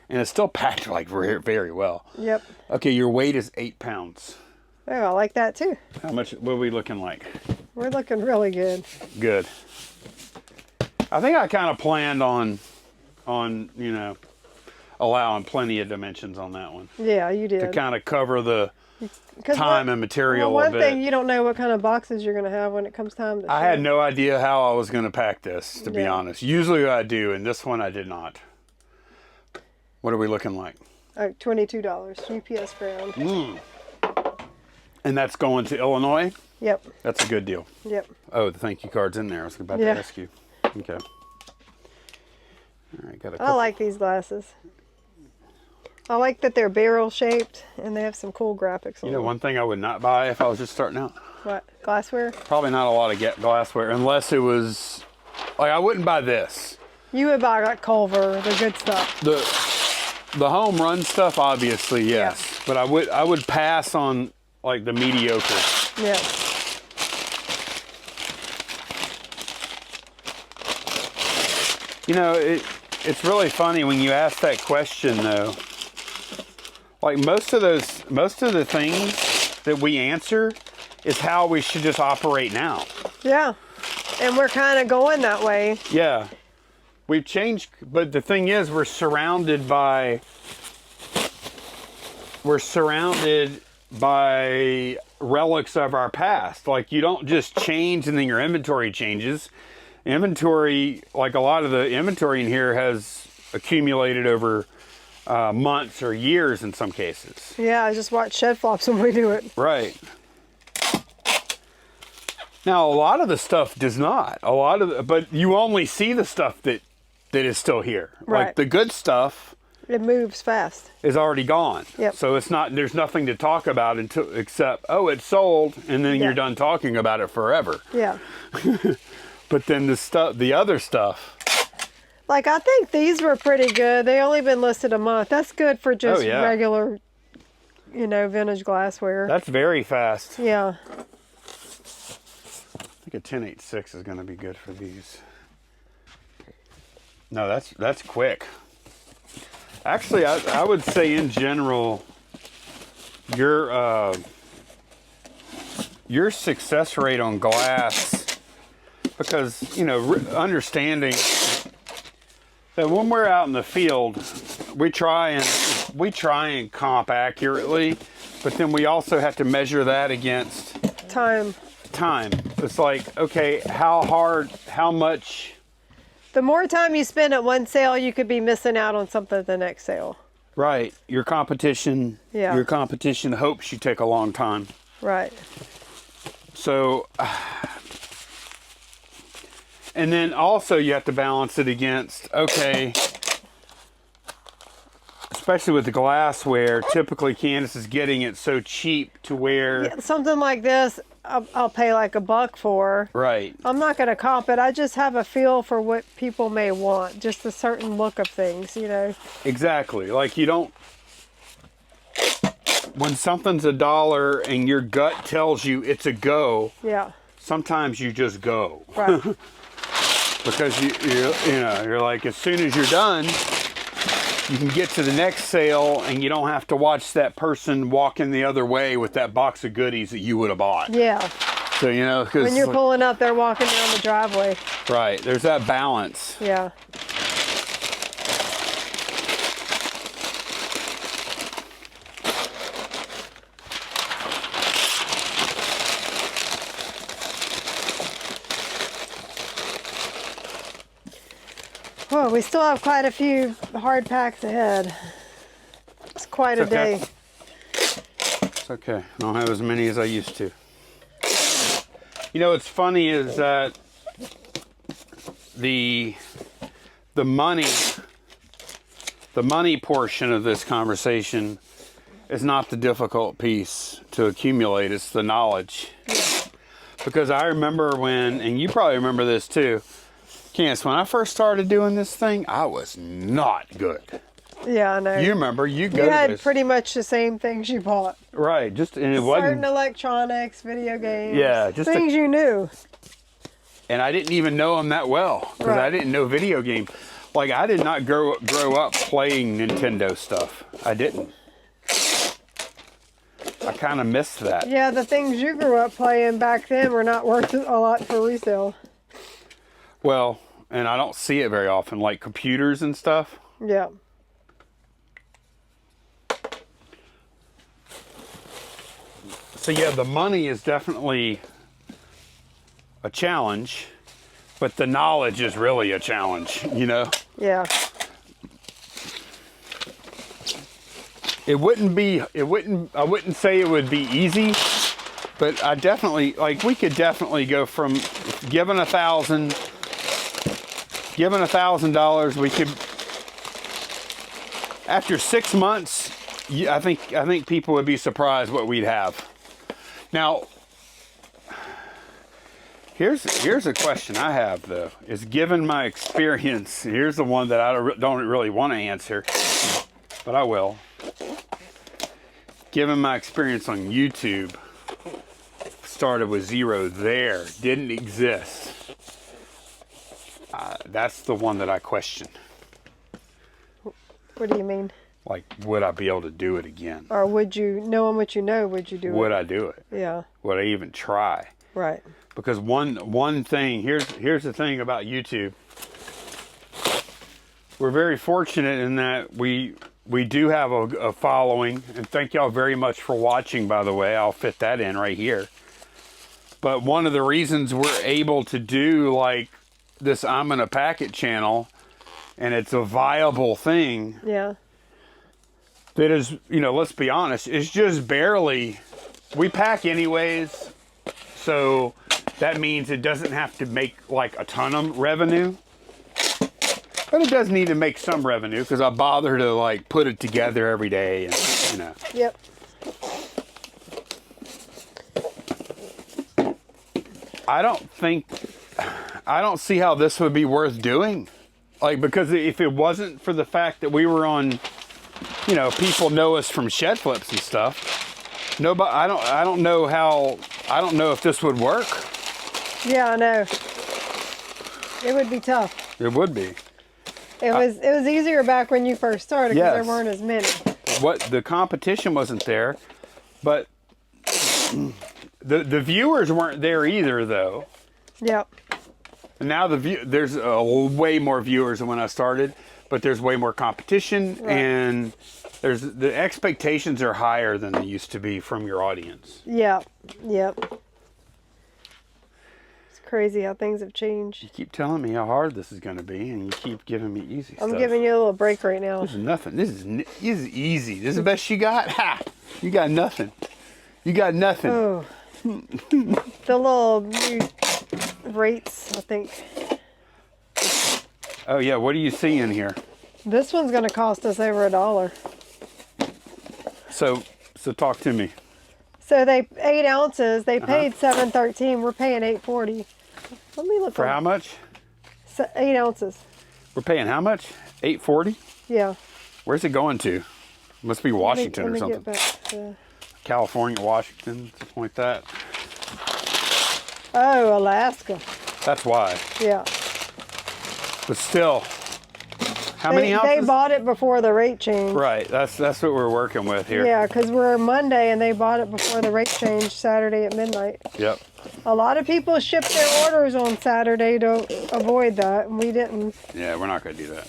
S1: And it's still packed like very well.
S2: Yep.
S1: Okay, your weight is 8 pounds.
S2: Oh, I like that too.
S1: How much? What are we looking like?
S2: We're looking really good.
S1: Good. I think I kind of planned on allowing plenty of dimensions on that one.
S2: Yeah, you did.
S1: To kind of cover the time and material
S2: well,
S1: a bit.
S2: one thing, you don't know what kind of boxes you're going to have when it comes time to
S1: I
S2: ship.
S1: had no idea how I was going to pack this, to be honest. Usually I do, and this one I did not. What are we looking like?
S2: Oh, $22, UPS ground.
S1: And that's going to Illinois?
S2: Yep.
S1: That's a good deal.
S2: Yep.
S1: Oh, the thank you card's in there. I was about to ask you. Okay. All right, got a couple.
S2: I like these glasses. I like that they're barrel shaped and they have some cool graphics on
S1: You know,
S2: them.
S1: one thing I would not buy if I was just starting out?
S2: What? Glassware?
S1: Probably not a lot of glassware, unless it was, like, I wouldn't buy this.
S2: You would buy like Culver, the good stuff.
S1: The home run stuff, obviously, yes.
S2: Yeah.
S1: But I would pass on, like, the mediocre.
S2: Yeah.
S1: You know, it's really funny when you ask that question, though. Like, most of the things that we answer is how we should just operate now.
S2: Yeah. And we're kind of going that way.
S1: Yeah. We've changed, but the thing is, we're surrounded by relics of our past. Like, you don't just change and then your inventory changes. Inventory, like a lot of the inventory in here has accumulated over months or years in some cases.
S2: Yeah, I just watch shed flops when we do it.
S1: Right. Now, a lot of the stuff does not. But you only see the stuff that is still here.
S2: Right.
S1: Like the good stuff,
S2: it moves fast.
S1: is already gone.
S2: Yep.
S1: So there's nothing to talk about except, oh, it's sold, and then you're done talking about it forever.
S2: Yeah.
S1: But then the other stuff.
S2: Like, I think these were pretty good. They only been listed a month. That's good for just regular, vintage glassware.
S1: That's very fast.
S2: Yeah.
S1: I think a 1086 is going to be good for these. No, that's quick. Actually, I would say in general, your success rate on glass, because understanding that when we're out in the field, we try and comp accurately, but then we also have to measure that against
S2: time.
S1: It's like, okay, how much.
S2: The more time you spend at one sale, you could be missing out on something at the next sale.
S1: Right. Your competition hopes you take a long time.
S2: Right.
S1: So, and then also you have to balance it against, okay, especially with the glassware, typically Candice is getting it so cheap to where...
S2: something like this, I'll pay like $1 for.
S1: Right.
S2: I'm not going to comp it. I just have a feel for what people may want. Just a certain look of things,
S1: Exactly. Like you don't... When something's $1 and your gut tells you it's a go, sometimes you just go.
S2: Right.
S1: Because you're like, as soon as you're done, you can get to the next sale and you don't have to watch that person walking the other way with that box of goodies that you would have bought.
S2: Yeah.
S1: So, because
S2: when you're pulling up, they're walking down the driveway.
S1: Right. There's that balance.
S2: Yeah. Well, we still have quite a few hard packs ahead. It's quite a day.
S1: It's okay. I don't have as many as I used to. You know, what's funny is that the money portion of this conversation is not the difficult piece to accumulate. It's the knowledge. Because I remember when, and you probably remember this too, Candice, when I first started doing this thing, I was not good.
S2: Yeah, I know.
S1: You remember, you
S2: had pretty much the same things you bought.
S1: Right, and it wasn't
S2: certain electronics, video games.
S1: Yeah, just
S2: things you knew.
S1: And I didn't even know them that well because I didn't know video games. Like, I did not grow up playing Nintendo stuff. I didn't. I kind of missed that.
S2: Yeah, the things you grew up playing back then were not worth a lot for resale.
S1: Well, and I don't see it very often, like computers and stuff.
S2: Yeah.
S1: So yeah, the money is definitely a challenge, but the knowledge is really a challenge, you know?
S2: Yeah.
S1: I wouldn't say it would be easy, but I definitely, like, we could definitely go from giving $1,000, we could, after 6 months, I think people would be surprised what we'd have. Now, here's a question I have, though, is given my experience, here's the one that I don't really want to answer, but I will. Given my experience on YouTube, started with zero there, didn't exist. That's the one that I question.
S2: What do you mean?
S1: Like, would I be able to do it again?
S2: Or would you, knowing what you know, would you do it?
S1: Would I do it?
S2: Yeah.
S1: Would I even try?
S2: Right.
S1: Because one thing, here's the thing about YouTube. We're very fortunate in that we do have a following, and thank y'all very much for watching, by the way. I'll fit that in right here. But one of the reasons we're able to do like this I'm in a Packet channel, and it's a viable thing.
S2: Yeah.
S1: That is, you know, let's be honest, it's just barely, we pack anyways, so that means it doesn't have to make like a ton of revenue, but it does need to make some revenue because I bother to like put it together every day, and you know.
S2: Yep.
S1: I don't see how this would be worth doing, like, because if it wasn't for the fact that we were on, you know, people know us from shed flips and stuff. Nobody, I don't know if this would work.
S2: Yeah, I know. It would be tough.
S1: It would be.
S2: It was easier back when you first started because
S1: Yes.
S2: there weren't as many.
S1: The competition wasn't there, but the viewers weren't there either, though.
S2: Yep.
S1: And now there's way more viewers than when I started, but there's way more competition,
S2: Right.
S1: and the expectations are higher than they used to be from your audience.
S2: Yep. Yep. It's crazy how things have changed.
S1: You keep telling me how hard this is going to be, and you keep giving me easy stuff.
S2: I'm giving you a little break right now.
S1: This is nothing. This is easy. This is the best you got? Ha! You got nothing. You got nothing.
S2: Oh. The little new rates, I think.
S1: Oh, yeah. What are you seeing here?
S2: This one's going to cost us over $1.
S1: So talk to me.
S2: So they 8 ounces. They paid $7.13. We're paying $8.40. Let me look.
S1: For how much?
S2: 8 ounces.
S1: We're paying how much? $8.40?
S2: Yeah.
S1: Where's it going to? Must be Washington or something.
S2: Get back to...
S1: California, Washington, something like that.
S2: Oh, Alaska.
S1: That's why.
S2: Yeah.
S1: But still, how many ounces?
S2: They bought it before the rate change.
S1: Right. That's what we're working with here.
S2: Yeah, because we're Monday and they bought it before the rate change Saturday at midnight.
S1: Yep.
S2: A lot of people ship their orders on Saturday to avoid that, and we didn't.
S1: Yeah, we're not going to do that.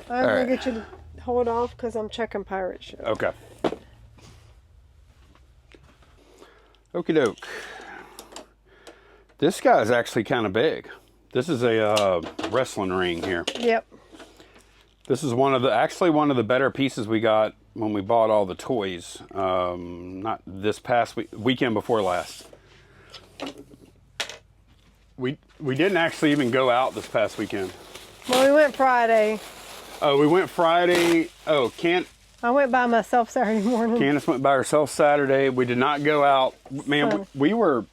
S2: I'm going to get you to hold off because I'm checking pirate ship.
S1: Okay. Okie doke. This guy is actually kind of big. This is a wrestling ring here.
S2: Yep.
S1: This is one of the better pieces we got when we bought all the toys. Not this past weekend before last. we didn't actually even go out this past weekend.
S2: Well, we went Friday.
S1: Oh, we went Friday. Oh,
S2: I went by myself Saturday morning.
S1: Candice went by herself Saturday. We did not go out. Man, we were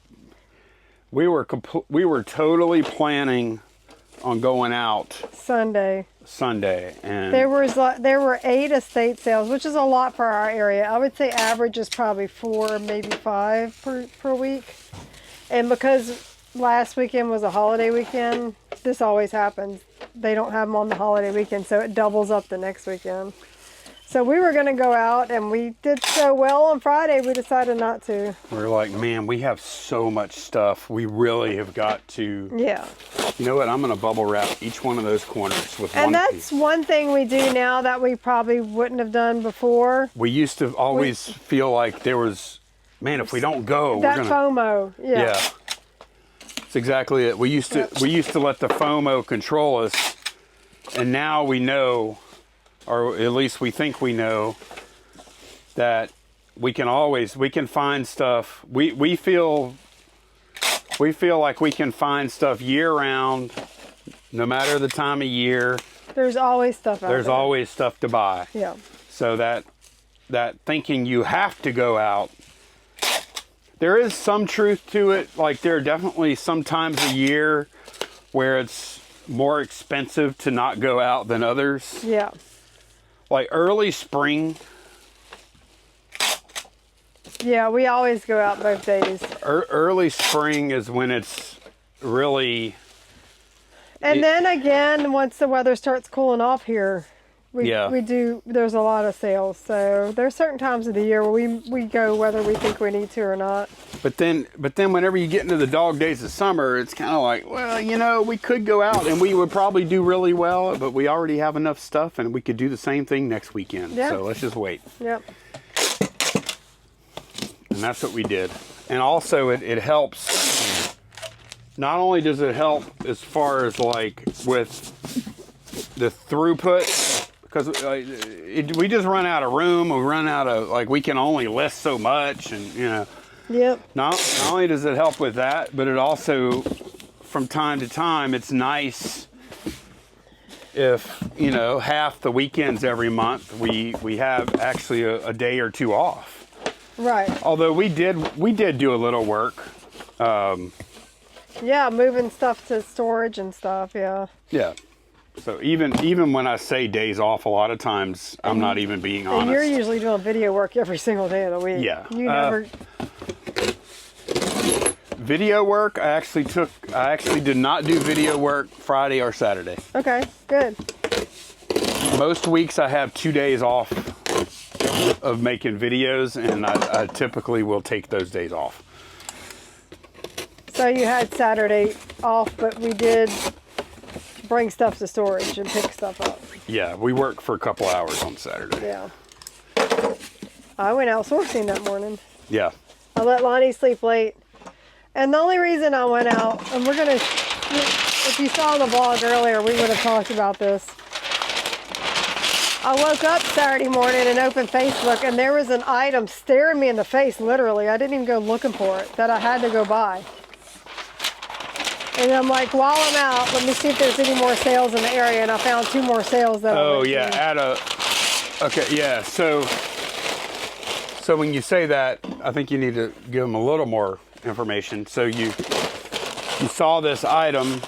S1: totally planning on going out
S2: Sunday,
S1: and
S2: there were 8 estate sales, which is a lot for our area. I would say average is probably 4, maybe 5 per week. And because last weekend was a holiday weekend, this always happens. They don't have them on the holiday weekend, so it doubles up the next weekend. So we were going to go out, and we did so well on Friday, we decided not to.
S1: We're like, man, we have so much stuff. We really have got to.
S2: Yeah.
S1: You know what? I'm going to bubble wrap each one of those corners with
S2: and
S1: one
S2: that's
S1: piece.
S2: one thing we do now that we probably wouldn't have done before.
S1: We used to always feel like there was, man, if we don't go,
S2: that
S1: we're going to.
S2: FOMO. Yeah.
S1: That's exactly it. We used to let the FOMO control us, and now we know, or at least we think we know, that we can find stuff. We feel like we can find stuff year round, no matter the time of year.
S2: There's always stuff out there.
S1: There's always stuff to buy.
S2: Yeah.
S1: So that thinking you have to go out, there is some truth to it. Like, there are definitely some times a year where it's more expensive to not go out than others.
S2: Yeah.
S1: Like early spring.
S2: Yeah, we always go out both days.
S1: Early spring is when it's really.
S2: And then again, once the weather starts cooling off here, there's a lot of sales. So there's certain times of the year where we go whether we think we need to or not.
S1: But then whenever you get into the dog days of summer, it's kind of like, well, we could go out and we would probably do really well, but we already have enough stuff and we could do the same thing next weekend.
S2: Yep.
S1: So let's just wait.
S2: Yep.
S1: And that's what we did. And also it helps. Not only does it help as far as like with the throughput, because we just run out of room. We run out of, like, we can only list so much, and
S2: Yep.
S1: Not only does it help with that, but it also, from time to time, it's nice if half the weekends every month we have actually a day or two off.
S2: Right.
S1: Although we did do a little work.
S2: Yeah, moving stuff to storage and stuff. Yeah.
S1: Yeah. So even when I say days off, a lot of times I'm not even being honest.
S2: And you're usually doing video work every single day of the week.
S1: Yeah.
S2: You never.
S1: Video work, I actually did not do video work Friday or Saturday.
S2: Okay, good.
S1: Most weeks I have 2 days off of making videos, and I typically will take those days off.
S2: So you had Saturday off, but we did bring stuff to storage and pick stuff up.
S1: Yeah, we worked for a couple hours on Saturday.
S2: Yeah. I went out sourcing that morning.
S1: Yeah.
S2: I let Lonnie sleep late. And the only reason I went out, and if you saw the vlog earlier, we would have talked about this. I woke up Saturday morning and opened Facebook, and there was an item staring me in the face, literally. I didn't even go looking for it, that I had to go buy. And I'm like, while I'm out, let me see if there's any more sales in the area, and I found 2 more sales that
S1: okay, yeah, so when you say that, I think you need to give them a little more information. So you saw this item.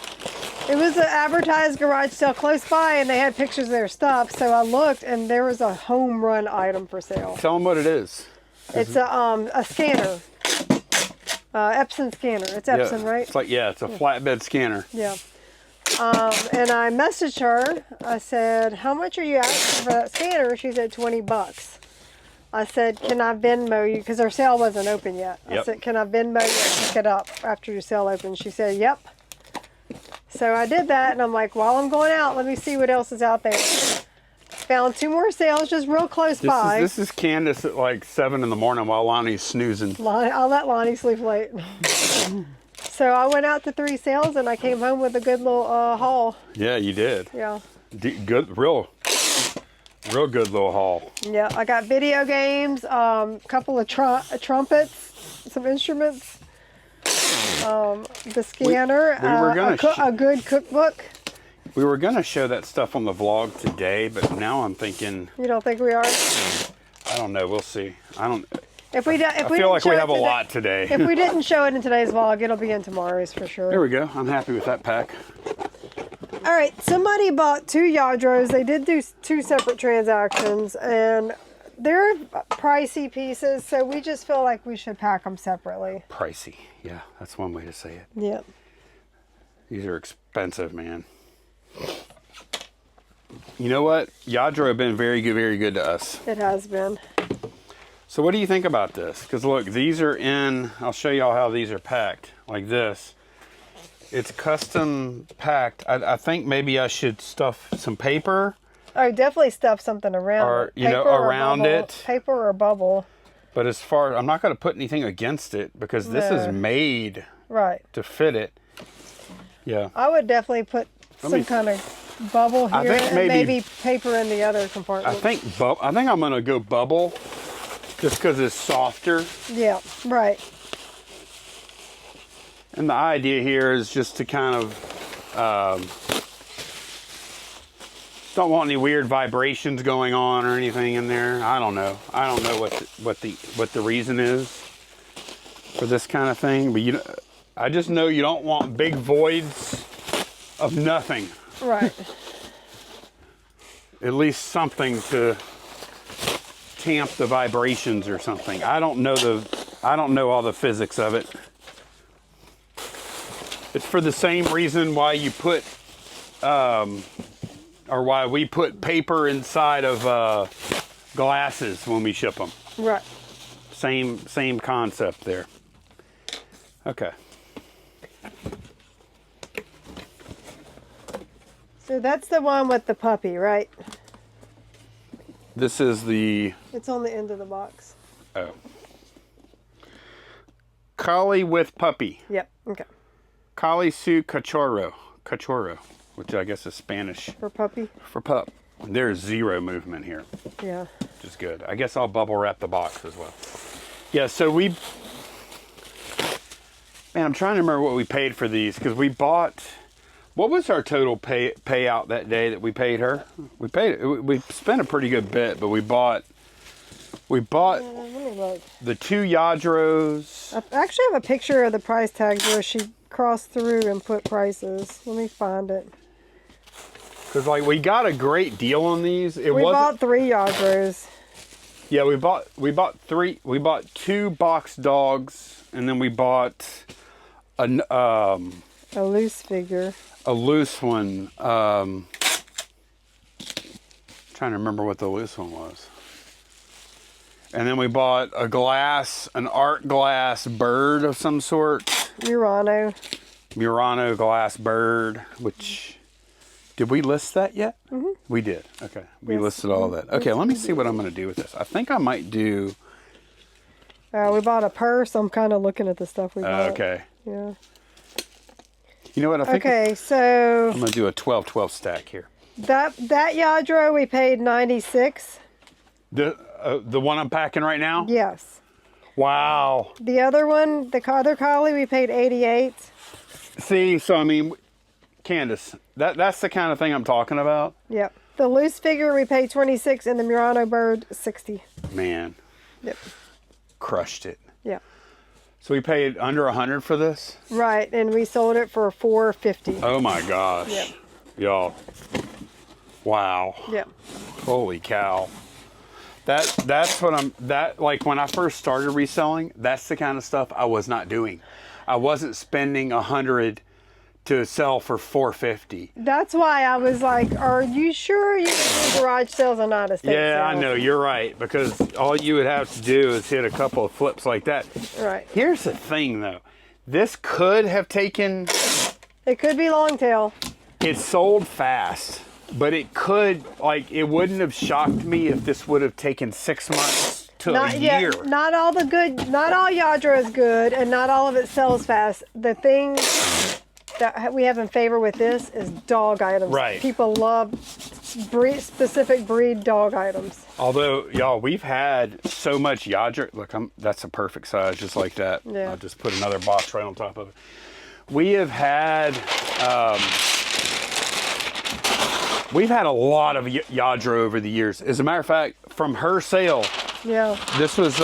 S2: It was an advertised garage sale close by, and they had pictures of their stuff. So I looked, and there was a home run item for sale.
S1: Tell them what it is.
S2: It's a scanner, Epson scanner. It's Epson, right?
S1: It's it's a flatbed scanner.
S2: Yeah. And I messaged her. I said, "How much are you asking for that scanner?" She said, $20. I said, "Can I Venmo you?" Because our sale wasn't open yet. I said, "Can I Venmo you and pick it up after your sale opens?" She said, "Yep." So I did that, and I'm like, while I'm going out, let me see what else is out there. Found 2 more sales just real close by.
S1: This is Candice at like 7 in the morning while Lonnie's snoozing.
S2: I'll let Lonnie sleep late. So I went out to 3 sales, and I came home with a good little haul.
S1: Yeah, you did.
S2: Yeah.
S1: Good, real good little haul.
S2: Yeah, I got video games, a couple of trumpets, some instruments. the scanner, a good cookbook.
S1: We were gonna show that stuff on the vlog today, but now I'm thinking.
S2: You don't think we are?
S1: I don't know. We'll see. I don't.
S2: If we
S1: I feel like we have a lot today.
S2: If we didn't show it in today's vlog, it'll be in tomorrow's for sure.
S1: There we go. I'm happy with that pack.
S2: All right, somebody bought 2 Lladros. They did do 2 separate transactions, and they're pricey pieces, so we just feel like we should pack them separately.
S1: Pricey. Yeah, that's one way to say it.
S2: Yeah.
S1: These are expensive, man. You know what? Lladro have been very good to us.
S2: It has been.
S1: So what do you think about this? Because look, these are in, I'll show y'all how these are packed, like this. It's custom packed. I think maybe I should stuff some paper.
S2: Oh, definitely stuff something around
S1: or,
S2: it.
S1: You know, around it.
S2: Paper or bubble.
S1: But as far, I'm not going to put anything against it because this is made to fit it. Yeah.
S2: I would definitely put some kind of bubble here and maybe paper in the other compartment.
S1: I think I'm going to go bubble just because it's softer.
S2: Yeah, right.
S1: And the idea here is just to kind of don't want any weird vibrations going on or anything in there. I don't know. I don't know what the reason is for this kind of thing, but I just know you don't want big voids of nothing.
S2: Right.
S1: At least something to tamp the vibrations or something. I don't know all the physics of it. It's for the same reason why you put, or why we put paper inside of glasses when we ship them.
S2: Right.
S1: Same concept there. Okay.
S2: So that's the one with the puppy, right?
S1: This is the...
S2: It's on the end of the box.
S1: Oh. Collie with puppy.
S2: Yep, okay.
S1: Collie su cachorro, which I guess is Spanish.
S2: For puppy?
S1: For pup. There's zero movement here.
S2: Yeah.
S1: Which is good. I guess I'll bubble wrap the box as well. Yeah, so man, I'm trying to remember what we paid for these because we bought, what was our total payout that day that we paid her? We spent a pretty good bit, but we bought the 2 Lladros.
S2: I actually have a picture of the price tags where she crossed through and put prices. Let me find it.
S1: Because like we got a great deal on these.
S2: We bought 3 Lladros.
S1: Yeah, we bought 3. We bought 2 box dogs, and then we bought a
S2: loose figure. A
S1: loose one. Trying to remember what the loose one was. And then we bought an art glass bird of some sort. Murano glass bird, which, did we list that yet? Mm-hmm. We did. Okay. We listed all that. Okay, let me see what I'm going to do with this. I think I might do...
S2: we bought a purse. I'm kind of looking at the stuff we bought.
S1: Okay.
S2: Yeah.
S1: You know what I think?
S2: Okay, so...
S1: I'm going to do a 12-12 stack here.
S2: That Lladro we paid $96.
S1: The one I'm packing right now?
S2: Yes.
S1: Wow.
S2: The other one, the other collie, we paid $88.
S1: See, so I mean, Candice, that's the kind of thing I'm talking about.
S2: Yep. The loose figure we paid $26 and the Murano bird $60.
S1: Man.
S2: Yep.
S1: Crushed it.
S2: Yeah.
S1: So we paid under $100 for this?
S2: Right, and we sold it for $450.
S1: Oh my gosh.
S2: Yep.
S1: Y'all. Wow.
S2: Yep.
S1: Holy cow. That's what like when I first started reselling, that's the kind of stuff I was not doing. I wasn't spending $100 to sell for $450.
S2: That's why I was like, are you sure you can do garage sales and not estate sales?
S1: Yeah, I know, you're right, because all you would have to do is hit a couple of flips like that.
S2: Right.
S1: Here's the thing though. This could have taken...
S2: It could be longtail.
S1: It sold fast. But it could, like, it wouldn't have shocked me if this would have taken 6 months to a year.
S2: Not all Lladro is good, and not all of it sells fast. The thing that we have in favor with this is dog items.
S1: Right.
S2: People love specific breed dog items.
S1: Although, y'all, we've had so much Lladro. Look, that's a perfect size, just like that.
S2: Yeah.
S1: I'll just put another box right on top of it. We have had, we've had a lot of Lladro over the years. As a matter of fact, from her sale,
S2: yeah,
S1: this was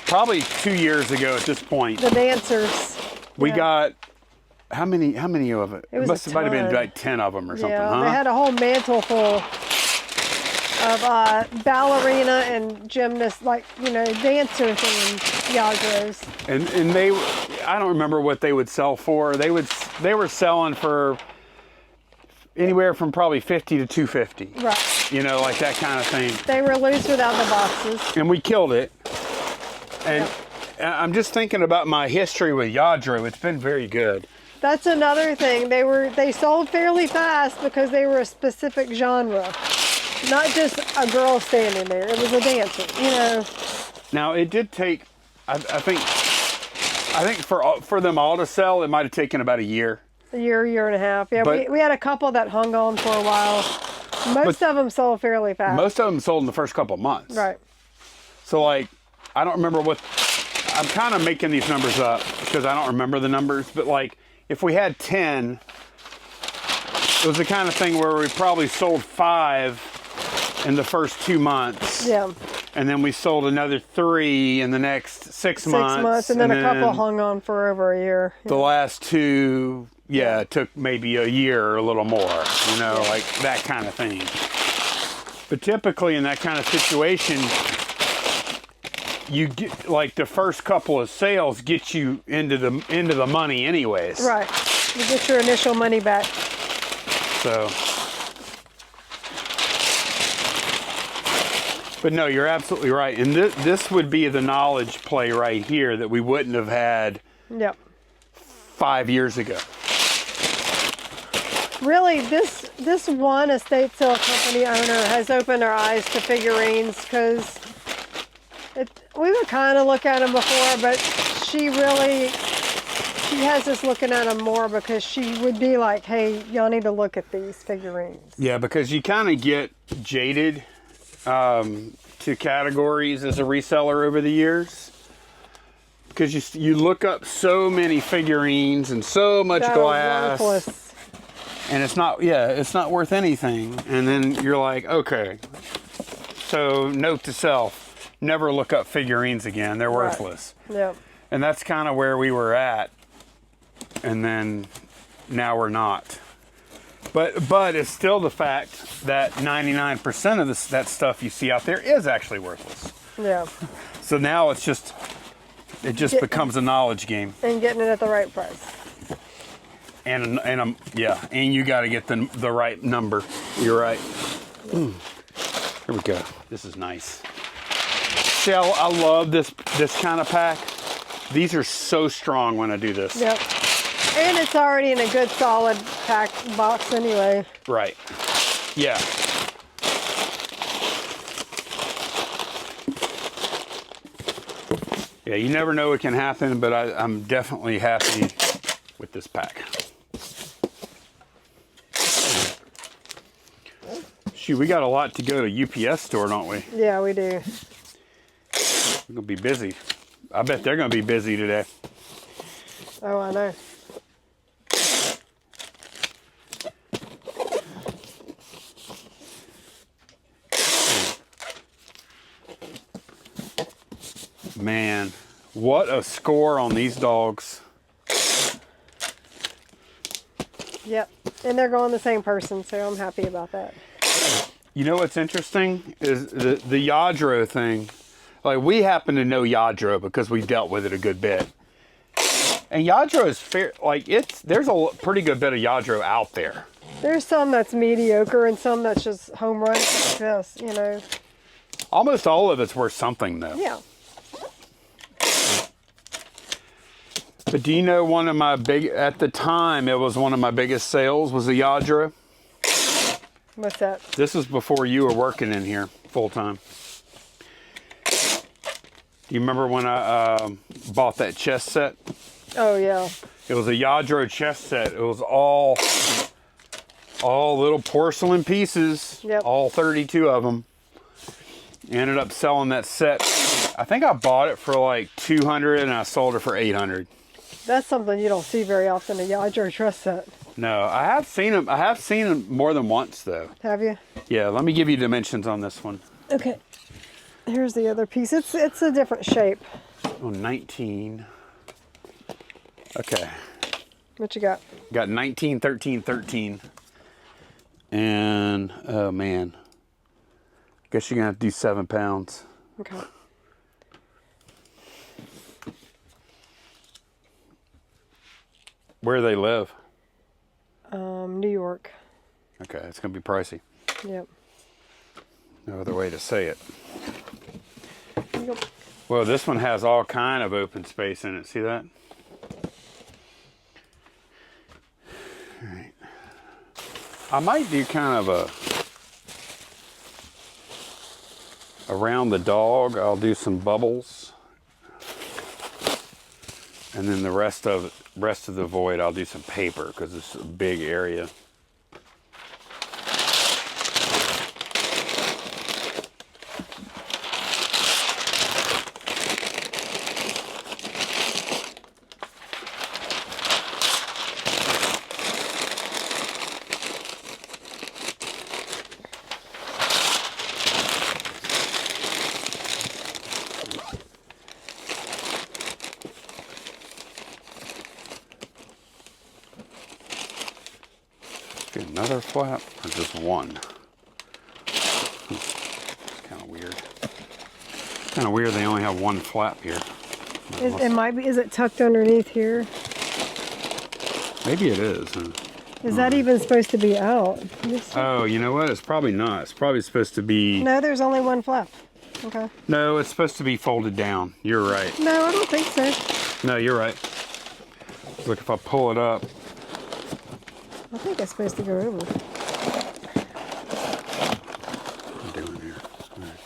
S1: probably 2 years ago at this point.
S2: The dancers.
S1: We got, how many of it?
S2: It
S1: might have been like 10 of them or something, huh?
S2: They had a whole mantle full of ballerina and gymnast, like, dancer themed Lladros.
S1: And they, I don't remember what they would sell for. They were selling for anywhere from probably $50 to $250.
S2: Right.
S1: Like that kind of thing.
S2: They were loose without the boxes.
S1: And we killed it. And I'm just thinking about my history with Lladro. It's been very good.
S2: That's another thing. They sold fairly fast because they were a specific genre. Not just a girl standing there. It was a dancer,
S1: Now it did take, I think for them all to sell, it might have taken about a year.
S2: A year and a half. Yeah,
S1: but,
S2: we had a couple that hung on for a while. Most of them sold fairly fast.
S1: Most of them sold in the first couple of months.
S2: Right.
S1: So like, I don't remember what, I'm kind of making these numbers up because I don't remember the numbers, but like if we had 10, it was the kind of thing where we probably sold 5 in the first 2 months.
S2: Yeah.
S1: And then we sold another 3 in the next 6 months.
S2: 6 months, and then a couple hung on for over a year.
S1: The last 2, it took maybe a year or a little more, like that kind of thing. But typically in that kind of situation, you get like the first couple of sales get you into the money anyways.
S2: Right. You get your initial money back.
S1: So, but no, you're absolutely right. And this would be the knowledge play right here that we wouldn't have had 5 years ago.
S2: Really, this one estate sale company owner has opened our eyes to figurines because we would kind of look at them before, but she has us looking at them more because she would be like, hey, y'all need to look at these figurines.
S1: Yeah, because you kind of get jaded to categories as a reseller over the years. Because you look up so many figurines and so much glass.
S2: Worthless.
S1: And it's not worth anything. And then you're like, okay. So note to self, never look up figurines again. They're worthless.
S2: Yep.
S1: And that's kind of where we were at. And then now we're not. But it's still the fact that 99% of that stuff you see out there is actually worthless.
S2: Yeah.
S1: So now it just becomes a knowledge game.
S2: And getting it at the right price.
S1: And you got to get the right number. You're right. Here we go. This is nice. See, I love this kind of pack. These are so strong when I do this.
S2: Yep. And it's already in a good solid packed box anyway.
S1: Right. Yeah. Yeah, you never know what can happen, but I'm definitely happy with this pack. Shoot, we got a lot to go to UPS store, don't we?
S2: Yeah, we do.
S1: We're going to be busy. I bet they're going to be busy today.
S2: Oh, I know.
S1: Man, what a score on these dogs.
S2: Yep. And they're going the same person, so I'm happy about that.
S1: You know what's interesting is the Lladro thing. Like, we happen to know Lladro because we've dealt with it a good bit. And Lladro is fair. Like, there's a pretty good bit of Lladro out there.
S2: There's some that's mediocre and some that's just home run success,
S1: Almost all of it's worth something, though.
S2: Yeah.
S1: But do you know at the time, it was one of my biggest sales was a Lladro?
S2: What's that?
S1: This was before you were working in here full time. Do you remember when I bought that chess set?
S2: Oh, yeah.
S1: It was a Lladro chess set. It was all all little porcelain pieces.
S2: Yep.
S1: All 32 of them. Ended up selling that set. I think I bought it for like 200 and I sold it for 800.
S2: That's something you don't see very often, a Lladro truss set.
S1: No, I have seen them. I have seen them more than once though.
S2: Have you?
S1: Yeah, let me give you dimensions on this one.
S2: Okay. Here's the other piece. It's a different shape.
S1: Oh, 19. Okay.
S2: What you got?
S1: Got 19, 13, 13. And, oh man. Guess you're going to have to do 7 pounds.
S2: Okay.
S1: Where do they live?
S2: New York.
S1: Okay, it's going to be pricey.
S2: Yep.
S1: No other way to say it.
S2: Yep.
S1: Well, this one has all kind of open space in it. See that? All right. I might do kind of around the dog. I'll do some bubbles, and then the rest of the void I'll do some paper because it's a big area. Get another flap or just one? It's kind of weird. Kind of weird they only have one flap here.
S2: It might be. Is it tucked underneath here?
S1: Maybe it is. Huh?
S2: Is that even supposed to be out?
S1: Oh, you know what? It's probably not. It's probably supposed to be...
S2: No, there's only one flap. Okay.
S1: No, it's supposed to be folded down. You're right.
S2: No, I don't think so.
S1: No, you're right. Look, if I pull it up.
S2: I think it's supposed to go over.
S1: What am I doing here? All right.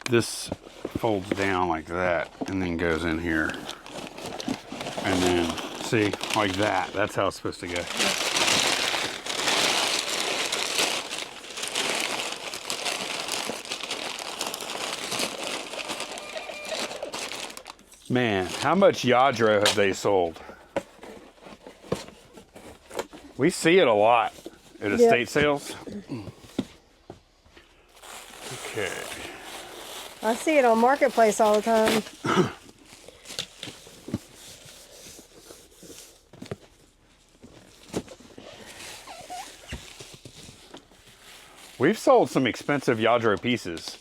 S1: This folds down like that and then goes in here. And then, see, like that. That's how it's supposed to go. Man, how much Lladro have they sold? We see it a lot at estate sales. Okay.
S2: I see it on Marketplace all the time.
S1: We've sold some expensive Lladro pieces.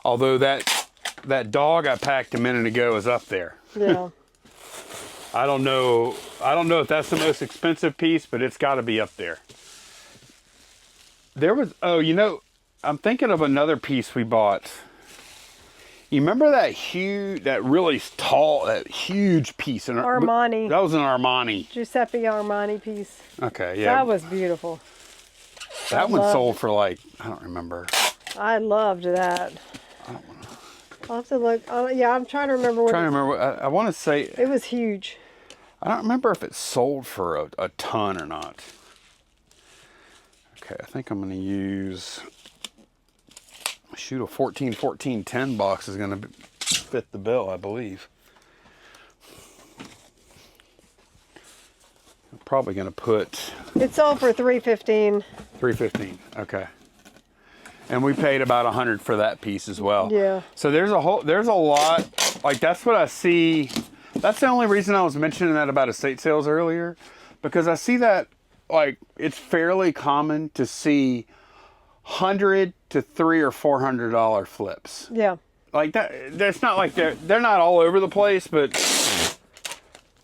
S1: Although that dog I packed a minute ago is up there.
S2: Yeah.
S1: I don't know if that's the most expensive piece, but it's got to be up there. There was, oh, you know, I'm thinking of another piece we bought. You remember that really tall, that huge piece?
S2: Armani.
S1: That was an Armani.
S2: Giuseppe Armani piece.
S1: Okay, yeah.
S2: That was beautiful.
S1: That one sold for like, I don't remember.
S2: I loved that.
S1: I don't want to.
S2: I'll have to look. Yeah, I'm trying to remember what.
S1: I want to say.
S2: It was huge.
S1: I don't remember if it sold for a ton or not. Okay, I think I'm going to use. Shoot, a 14-14-10 box is going to fit the bill, I believe. I'm probably going to put.
S2: It sold for $315.
S1: $315. Okay. And we paid about $100 for that piece as well.
S2: Yeah.
S1: So there's a lot, like that's what I see. That's the only reason I was mentioning that about estate sales earlier, because I see that like it's fairly common to see $100 to $300 or $400 flips.
S2: Yeah.
S1: Like that. That's not like they're not all over the place, but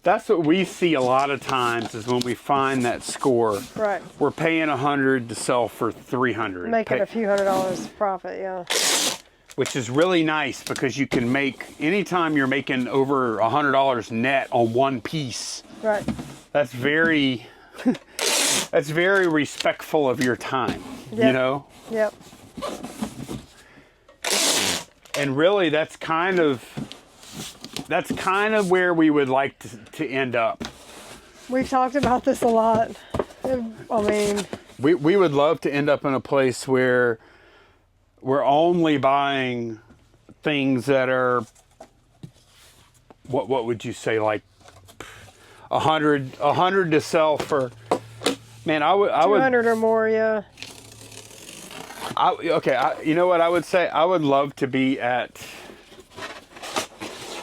S1: that's what we see a lot of times is when we find that score.
S2: Right.
S1: We're paying $100 to sell for $300.
S2: Making a few $100 profit, yeah.
S1: Which is really nice because you can make, anytime you're making over $100 net on one piece.
S2: Right.
S1: That's very, that's very respectful of your time, you know?
S2: Yep.
S1: And really that's kind of where we would like to end up.
S2: We've talked about this a lot. I mean,
S1: We would love to end up in a place where we're only buying things that are, what would you say, like 100 to sell for, man, I would
S2: 200 or more, yeah.
S1: You know what I would say? I would love to be at,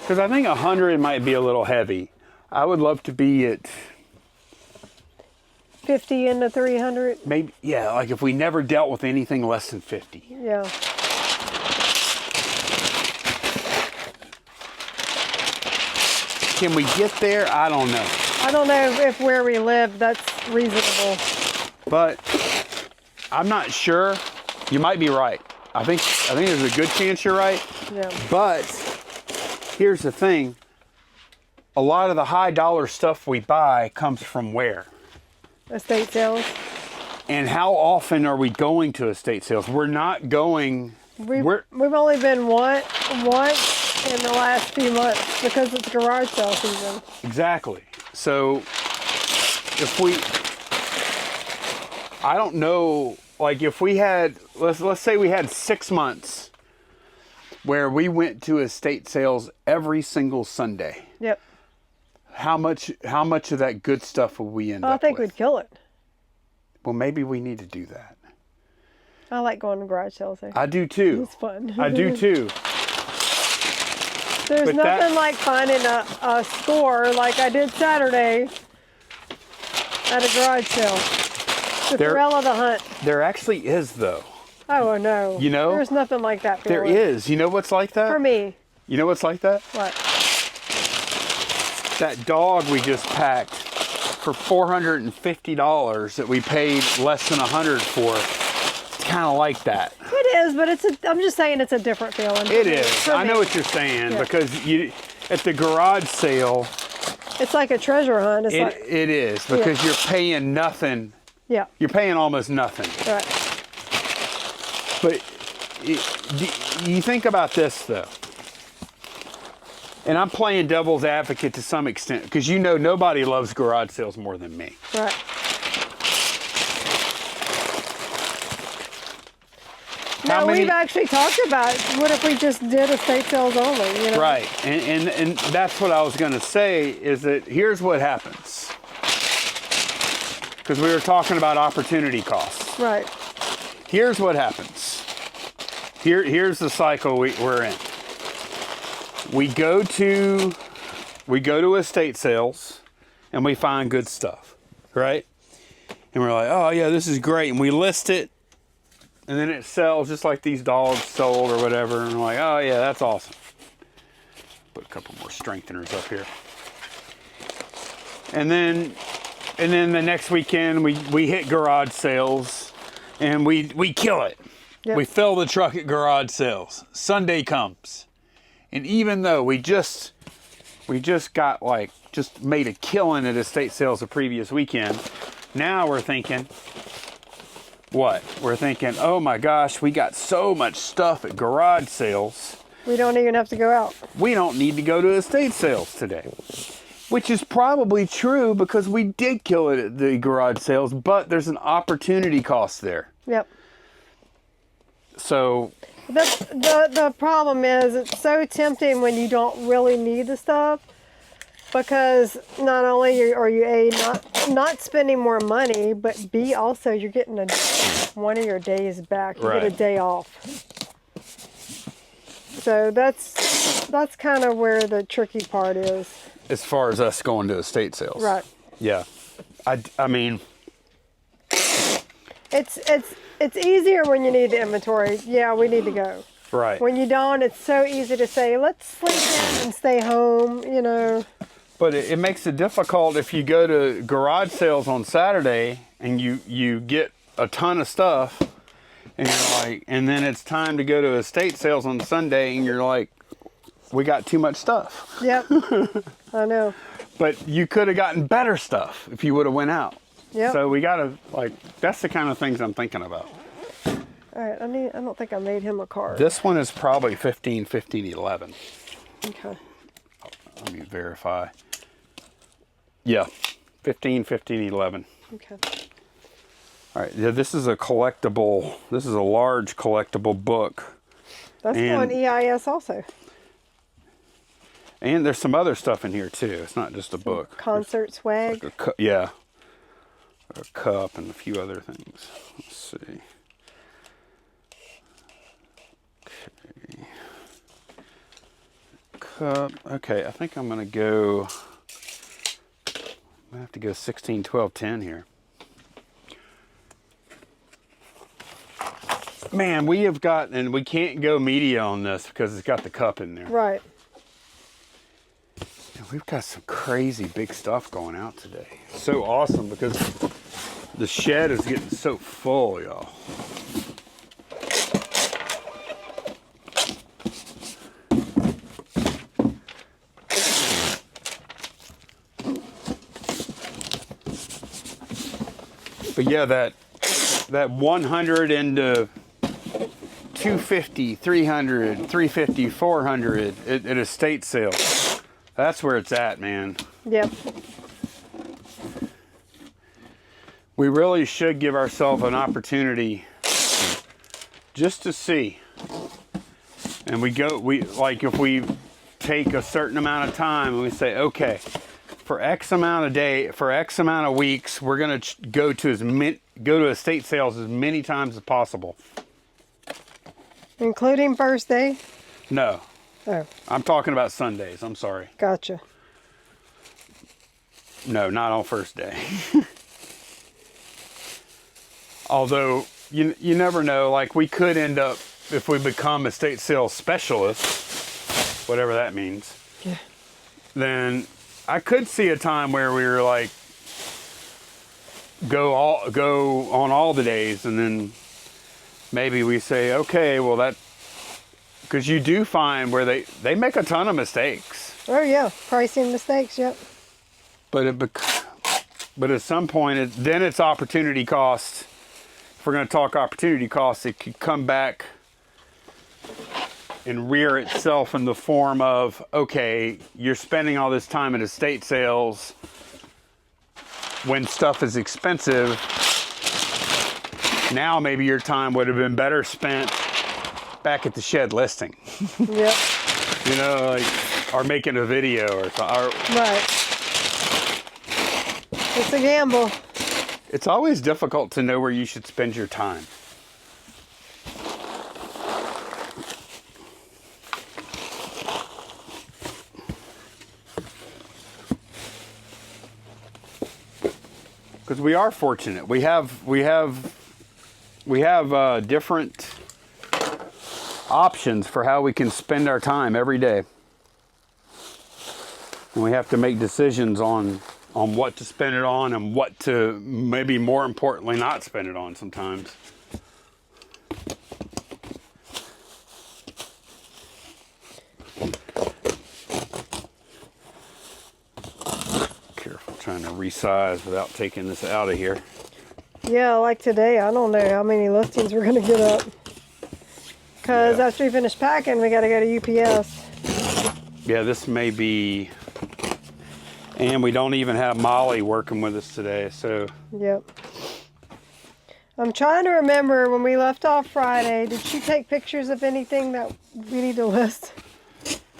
S1: because I think 100 might be a little heavy. I would love to be at
S2: 50 into 300.
S1: Maybe, yeah, like if we never dealt with anything less than 50.
S2: Yeah.
S1: Can we get there? I don't know.
S2: I don't know if where we live that's reasonable.
S1: But I'm not sure. You might be right. I think there's a good chance you're right.
S2: Yeah.
S1: But here's the thing. A lot of the high dollar stuff we buy comes from where?
S2: Estate sales.
S1: And how often are we going to estate sales? We're not going.
S2: We've only been once in the last few months because it's garage sale season.
S1: Exactly. So I don't know, like if we had, let's say we had 6 months where we went to estate sales every single Sunday.
S2: Yep.
S1: How much of that good stuff will we end up with?
S2: I think we'd kill it.
S1: Well, maybe we need to do that.
S2: I like going to garage sales.
S1: I do too.
S2: It's fun.
S1: I do too.
S2: There's nothing like finding a store like I did Saturday at a garage sale. The thrill of the hunt.
S1: There actually is, though.
S2: Oh, no.
S1: You know?
S2: There's nothing like that
S1: feeling. There is. You know what's like that?
S2: For me.
S1: You know what's like that?
S2: What?
S1: That dog we just packed for $450 that we paid less than $100 for. It's kind of like that.
S2: It is, but I'm just saying it's a different feeling.
S1: It is. I know what you're saying, because at the garage sale,
S2: it's like a treasure hunt.
S1: It is, because you're paying nothing.
S2: Yeah.
S1: You're paying almost nothing.
S2: Right.
S1: But you think about this, though. And I'm playing devil's advocate to some extent, because nobody loves garage sales more than me.
S2: Right. We've actually talked about what if we just did estate sales only, you know?
S1: Right. And that's what I was going to say, is that here's what happens. Because we were talking about opportunity costs.
S2: Right.
S1: Here's what happens. Here's the cycle we're in. We go to estate sales and we find good stuff, right? And we're like, oh yeah, this is great. And we list it, and then it sells just like these dogs sold or whatever. And we're like, oh yeah, that's awesome. Put a couple more strengtheners up here. And then the next weekend we hit garage sales and we kill it. Yep. We fill the truck at garage sales. Sunday comes. And even though we just got just made a killing at estate sales the previous weekend, now we're thinking, what? We're thinking, oh my gosh, we got so much stuff at garage sales.
S2: We don't even have to go out.
S1: We don't need to go to estate sales today. Which is probably true, because we did kill it at the garage sales, but there's an opportunity cost there.
S2: Yep.
S1: So
S2: the problem is it's so tempting when you don't really need the stuff, because not only are you A, not spending more money, but B, also you're getting one of your days back. You get a day off. So that's kind of where the tricky part is.
S1: As far as us going to estate sales.
S2: Right.
S1: Yeah. I mean,
S2: it's easier when you need the inventory. Yeah, we need to go.
S1: Right.
S2: When you don't, it's so easy to say, let's sleep in and stay home, you know.
S1: But it makes it difficult if you go to garage sales on Saturday and you get a ton of stuff, and you're like, and then it's time to go to estate sales on Sunday, and you're like, we got too much stuff.
S2: Yep. I know.
S1: But you could have gotten better stuff if you would have went out.
S2: Yep.
S1: So we got to, that's the kind of things I'm thinking about.
S2: All right, I don't think I made him a card.
S1: This one is probably 15, 15, 11.
S2: Okay.
S1: Let me verify. Yeah, 15, 15, 11.
S2: Okay.
S1: All right, yeah, this is a collectible. This is a large collectible book.
S2: That's on EIS also.
S1: And there's some other stuff in here too. It's not just a book.
S2: Concert swag.
S1: Like yeah. A cup and a few other things. Let's see. Okay. Cup. Okay, I think I'm gonna go. I'm gonna have to go 16, 12, 10 here. Man, we have got, and we can't go media on this because it's got the cup in there.
S2: Right.
S1: And we've got some crazy big stuff going out today. So awesome because the shed is getting so full, y'all. But yeah, that 100 into 250, 300, 350, 400 at estate sale. That's where it's at, man.
S2: Yep.
S1: We really should give ourselves an opportunity just to see. And like if we take a certain amount of time and we say, okay, for X amount of weeks, we're gonna go to estate sales as many times as possible.
S2: Including first day?
S1: No.
S2: Oh.
S1: I'm talking about Sundays. I'm sorry.
S2: Gotcha.
S1: No, not on first day. Although, you never know. Like, we could end up, if we become estate sales specialists, whatever that means,
S2: yeah.
S1: Then I could see a time where we were like, go on all the days, and then maybe we say, okay, well because you do find where they make a ton of mistakes.
S2: Oh yeah, pricing mistakes, yep.
S1: But at some point, then it's opportunity cost. If we're going to talk opportunity costs, it could come back and rear itself in the form of, okay, you're spending all this time at estate sales when stuff is expensive. Now maybe your time would have been better spent back at the shed listing.
S2: Yep.
S1: Or making a video or something.
S2: Right. It's a gamble.
S1: It's always difficult to know where you should spend your time. Because we are fortunate. We have different options for how we can spend our time every day. And we have to make decisions on what to spend it on and what to, maybe more importantly, not spend it on sometimes. Careful trying to resize without taking this out of here.
S2: Yeah, like today, I don't know how many listings we're going to get up. Because after we finish packing, we got to go to UPS.
S1: Yeah, this may be... And we don't even have Molly working with us today, so... Yep.
S2: I'm trying to remember when we left off Friday, did she take pictures of anything that we need to list?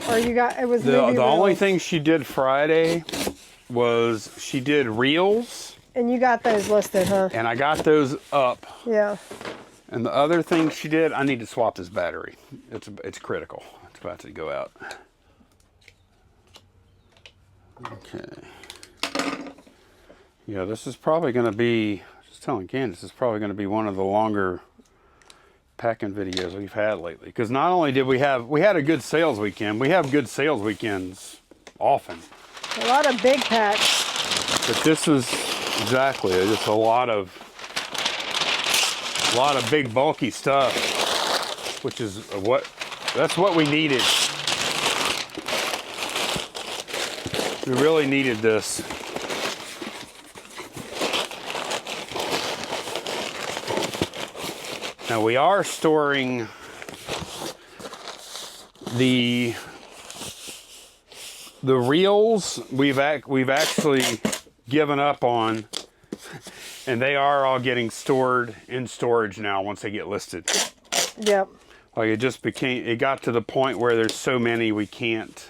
S2: Or it was
S1: the only thing she did Friday was she did reels.
S2: And you got those listed, huh?
S1: And I got those up.
S2: Yeah.
S1: And the other thing she did, I need to swap this battery. It's critical. It's about to go out. Okay. Yeah, this is probably going to be, just telling Candice, this is probably going to be one of the longer packing videos we've had lately. Because not only did we had a good sales weekend, we have good sales weekends often.
S2: A lot of big packs.
S1: But this was exactly, just a lot of big bulky stuff, which is that's what we needed. We really needed this. Now we are storing the reels. We've actually given up on. And they are all getting stored in storage now once they get listed.
S2: Yep.
S1: Like it got to the point where there's so many we can't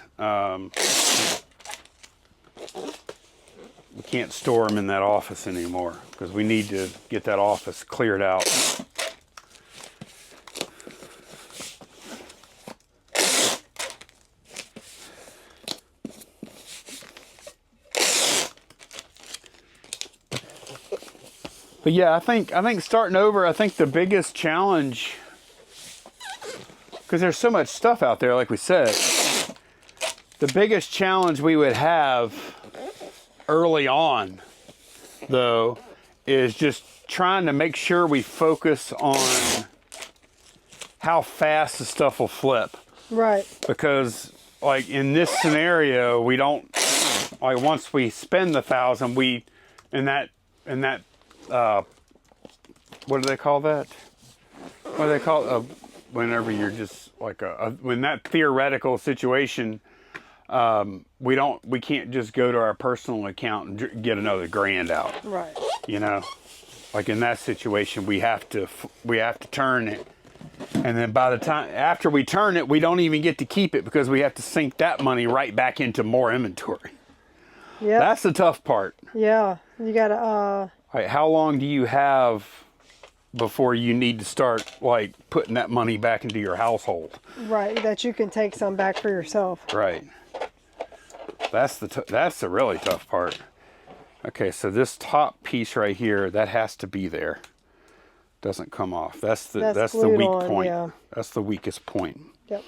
S1: store them in that office anymore because we need to get that office cleared out. But yeah, I think starting over, I think the biggest challenge, because there's so much stuff out there, like we said, the biggest challenge we would have early on, though, is just trying to make sure we focus on how fast the stuff will flip. Right. Because, like, in this scenario, we don't, like, once we spend the $1,000, we, in that, what do they call that? What do they call it? Whenever you're just like when that theoretical situation, we can't just go to our personal account and get another $1,000 out. Right. You know, like in that situation, we have to turn it, and then by the time after we turn it, we don't even get to keep it because we have to sink that money right back into more inventory. Yeah. That's the tough part.
S2: Yeah, you gotta.
S1: Like, how long do you have before you need to start like putting that money back into your household?
S2: Right, that you can take some back for yourself.
S1: Right. That's the really tough part. Okay, so this top piece right here, that has to be there. Doesn't come off. That's the weak point. Yeah. That's the weakest point. Yep.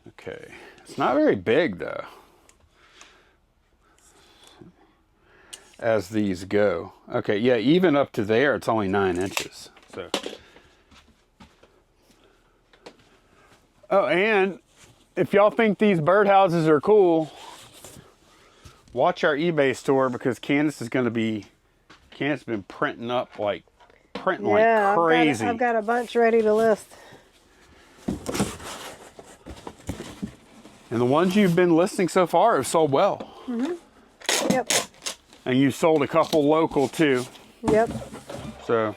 S1: Okay. It's not very big though, as these go. Okay, yeah, even up to there, it's only 9 inches. So. Oh, and if y'all think these birdhouses are cool, watch our eBay store because Candice has been printing like crazy.
S2: I've got a bunch ready to list.
S1: And the ones you've been listing so far have sold well. Mm-hmm. Yep. And you sold a couple local too. Yep. So.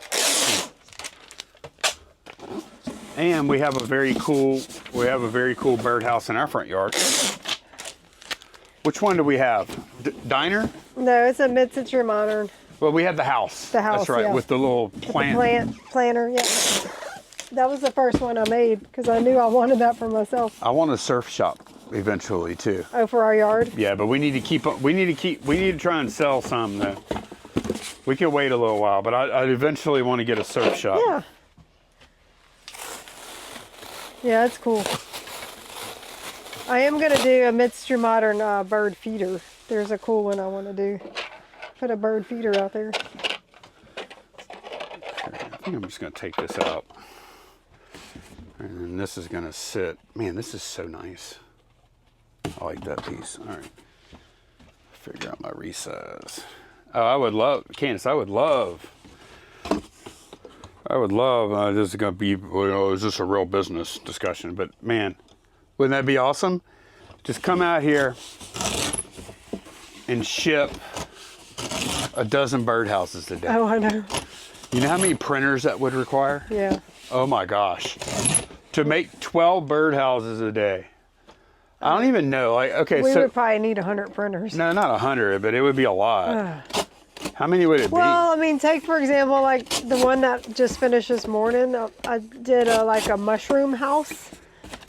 S1: And we have a very cool birdhouse in our front yard. Which one do we have? Diner?
S2: No, it's a mid-century modern.
S1: Well, we have the house.
S2: The house,
S1: that's right,
S2: yeah.
S1: with the little plant.
S2: Planter, yeah. That was the first one I made because I knew I wanted that for myself.
S1: I want a surf shop eventually too.
S2: Oh, for our yard?
S1: Yeah, but we need to try and sell some though. We can wait a little while, but I eventually want to get a surf shop.
S2: Yeah. Yeah, it's cool. I am going to do a mid-century modern bird feeder. There's a cool one I want to do. Put a bird feeder out there.
S1: I think I'm just going to take this out. And then this is going to sit. Man, this is so nice. I like that piece. All right. Figure out my resize. Oh, I would love, Candice, this is going to be, is this a real business discussion? But man, wouldn't that be awesome? Just come out here and ship a dozen birdhouses a day.
S2: Oh, I know.
S1: You know how many printers that would require?
S2: Yeah.
S1: Oh my gosh. To make 12 birdhouses a day. I don't even know. Like, okay,
S2: we would probably need 100 printers.
S1: No, not 100, but it would be a lot. How many would it be?
S2: Well, I mean, take for example, like the one that just finished this morning. I did like a mushroom house.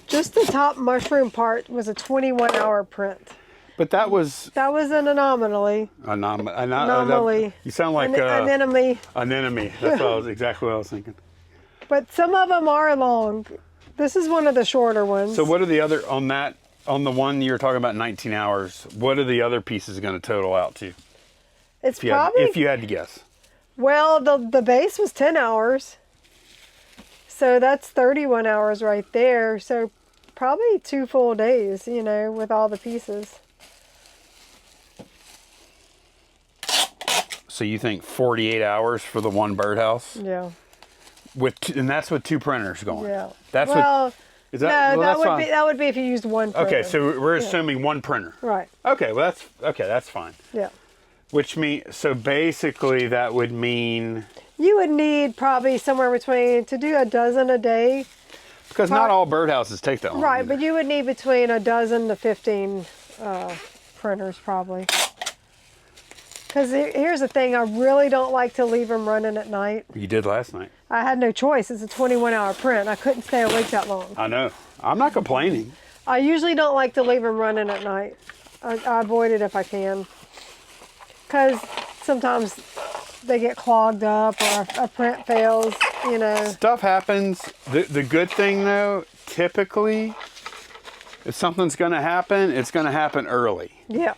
S2: Just the top mushroom part was a 21-hour print.
S1: But that was
S2: an anomaly.
S1: Anomaly. You sound like
S2: anemone.
S1: Anemone. That's exactly what I was thinking.
S2: But some of them are long. This is one of the shorter ones.
S1: So what are the other on the one you were talking about 19 hours? What are the other pieces going to total out to?
S2: It's
S1: if you had to guess.
S2: Well, the base was 10 hours. So that's 31 hours right there. So probably 2 full days, with all the pieces.
S1: So you think 48 hours for the one birdhouse?
S2: Yeah.
S1: And that's with 2 printers going.
S2: Yeah.
S1: That's
S2: that would be if you used one printer.
S1: Okay, so we're assuming one printer.
S2: Right.
S1: Okay, well that's fine.
S2: Yeah.
S1: Which means, so basically that would mean...
S2: You would need probably somewhere between, to do a dozen a day.
S1: Because not all birdhouses take that long.
S2: Right,
S1: either.
S2: but you would need between a dozen to 15 printers probably. Because here's the thing, I really don't like to leave them running at night.
S1: You did last night.
S2: I had no choice. It's a 21-hour print. I couldn't stay awake that long.
S1: I know. I'm not complaining.
S2: I usually don't like to leave them running at night. I avoid it if I can. Because sometimes they get clogged up or a print fails, you know.
S1: Stuff happens. The good thing, though, typically, if something's going to happen, it's going to happen early.
S2: Yeah.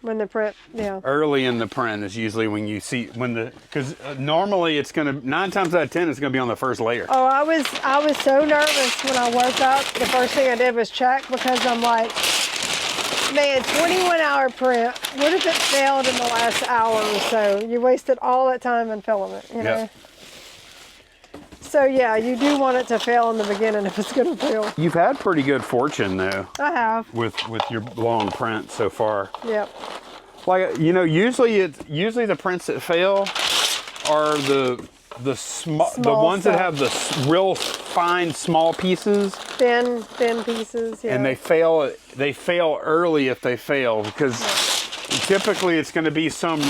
S2: When the print, yeah.
S1: Early in the print is usually when you see, because normally it's going to, 9 times out of 10, it's going to be on the first layer.
S2: Oh, I was so nervous when I woke up. The first thing I did was check because I'm like, man, 21-hour print. What if it failed in the last hour or so? You wasted all that time in filament, you know?
S1: Yep.
S2: So yeah, you do want it to fail in the beginning if it's going to fail.
S1: You've had pretty good fortune, though.
S2: I have.
S1: With your long print so far.
S2: Yep.
S1: Like, you know, usually the prints that fail are the ones that have the real fine small pieces.
S2: Thin pieces, yeah.
S1: And they fail early if they fail, because typically it's going to be some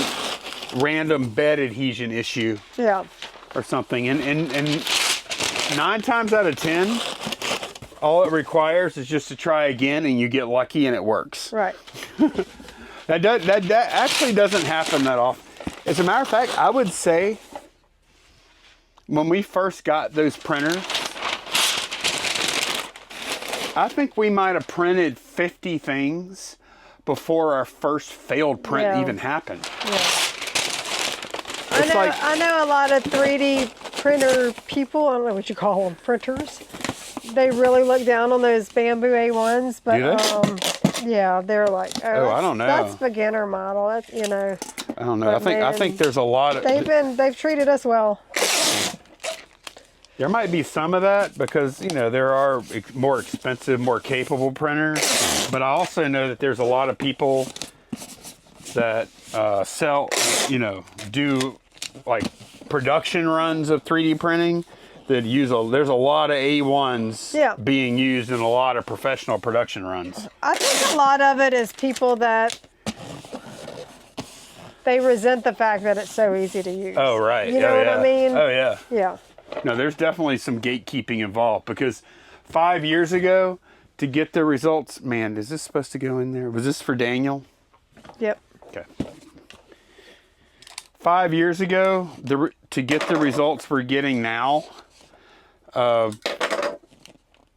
S1: random bed adhesion issue.
S2: Yeah. Or
S1: something. And 9 times out of 10, all it requires is just to try again, and you get lucky and it works.
S2: Right.
S1: That actually doesn't happen that often. As a matter of fact, I would say when we first got those printers, I think we might have printed 50 things before our first failed print even happened.
S2: Yeah. I know a lot of 3D printer people, I don't know what you call them, printers. They really look down on those bamboo A1s, but yeah, they're like, oh,
S1: I don't know.
S2: That's beginner model. That's, you know.
S1: I don't know. I think there's a lot of
S2: they've treated us well.
S1: There might be some of that because, you know, there are more expensive, more capable printers, but I also know that there's a lot of people that sell, you know, do like production runs of 3D printing that there's a lot of A1s being used in a lot of professional production runs.
S2: I think a lot of it is people that they resent the fact that it's so easy to use.
S1: Oh, right.
S2: You know what I mean?
S1: Oh, yeah.
S2: Yeah.
S1: No, there's definitely some gatekeeping involved because 5 years ago to get the results, man, is this supposed to go in there? Was this for Daniel?
S2: Yep.
S1: Okay. 5 years ago, to get the results we're getting now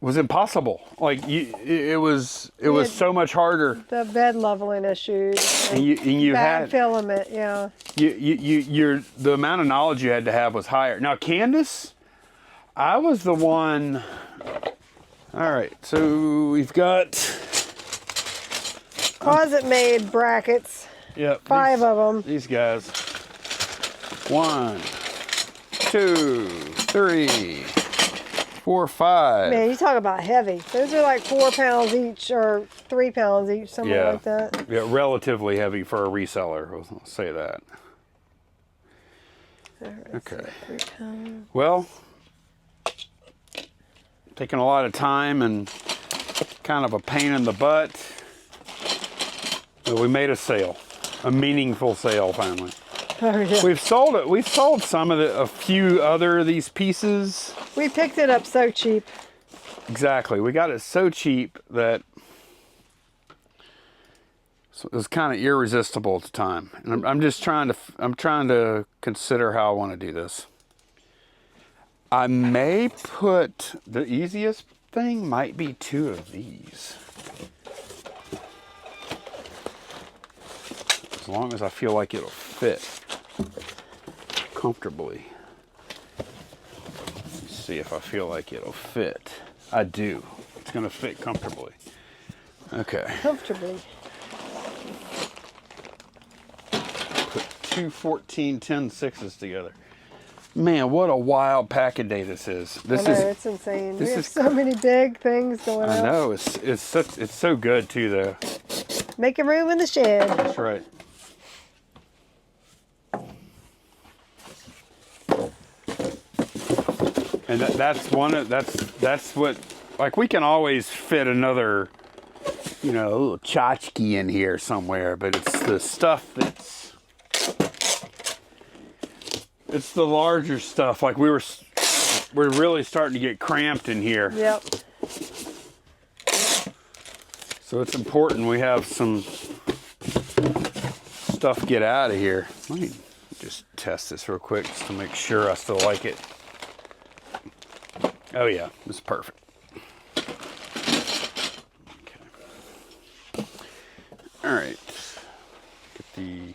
S1: was impossible. Like it was so much harder.
S2: The bed leveling issues.
S1: And you
S2: bad
S1: had
S2: filament, yeah.
S1: The amount of knowledge you had to have was higher. Now, Candice, I was the one. All right, so we've got
S2: closet-made brackets.
S1: Yep.
S2: 5 of them.
S1: These guys. 1, 2, 3, 4, 5.
S2: Man, you talk about heavy. Those are like 4 pounds each or 3 pounds each, something like that.
S1: Yeah, relatively heavy for a reseller. I'll say that. Okay. Well, taking a lot of time and kind of a pain in the butt. But we made a sale, a meaningful sale finally.
S2: Oh, yeah.
S1: We've sold it. We've sold a few other of these pieces.
S2: We picked it up so cheap.
S1: Exactly. We got it so cheap that it was kind of irresistible at the time. And I'm trying to consider how I want to do this. I may put the easiest thing might be 2 of these. As long as I feel like it'll fit comfortably. Let's see if I feel like it'll fit. I do. It's going to fit comfortably. Okay.
S2: Comfortably.
S1: Put 2 14-10-6s together. Man, what a wild pack a day this is.
S2: It's insane. We have so many big things going on.
S1: I know. It's so good too, though.
S2: Making room in the shed.
S1: That's right. And that's what, like, we can always fit another, you know, a little tchotchke in here somewhere, but it's the stuff it's the larger stuff. Like we're really starting to get cramped in here.
S2: Yep.
S1: So it's important we have some stuff get out of here. Let me just test this real quick just to make sure I still like it. Oh yeah, it's perfect. Okay. All right. Get the.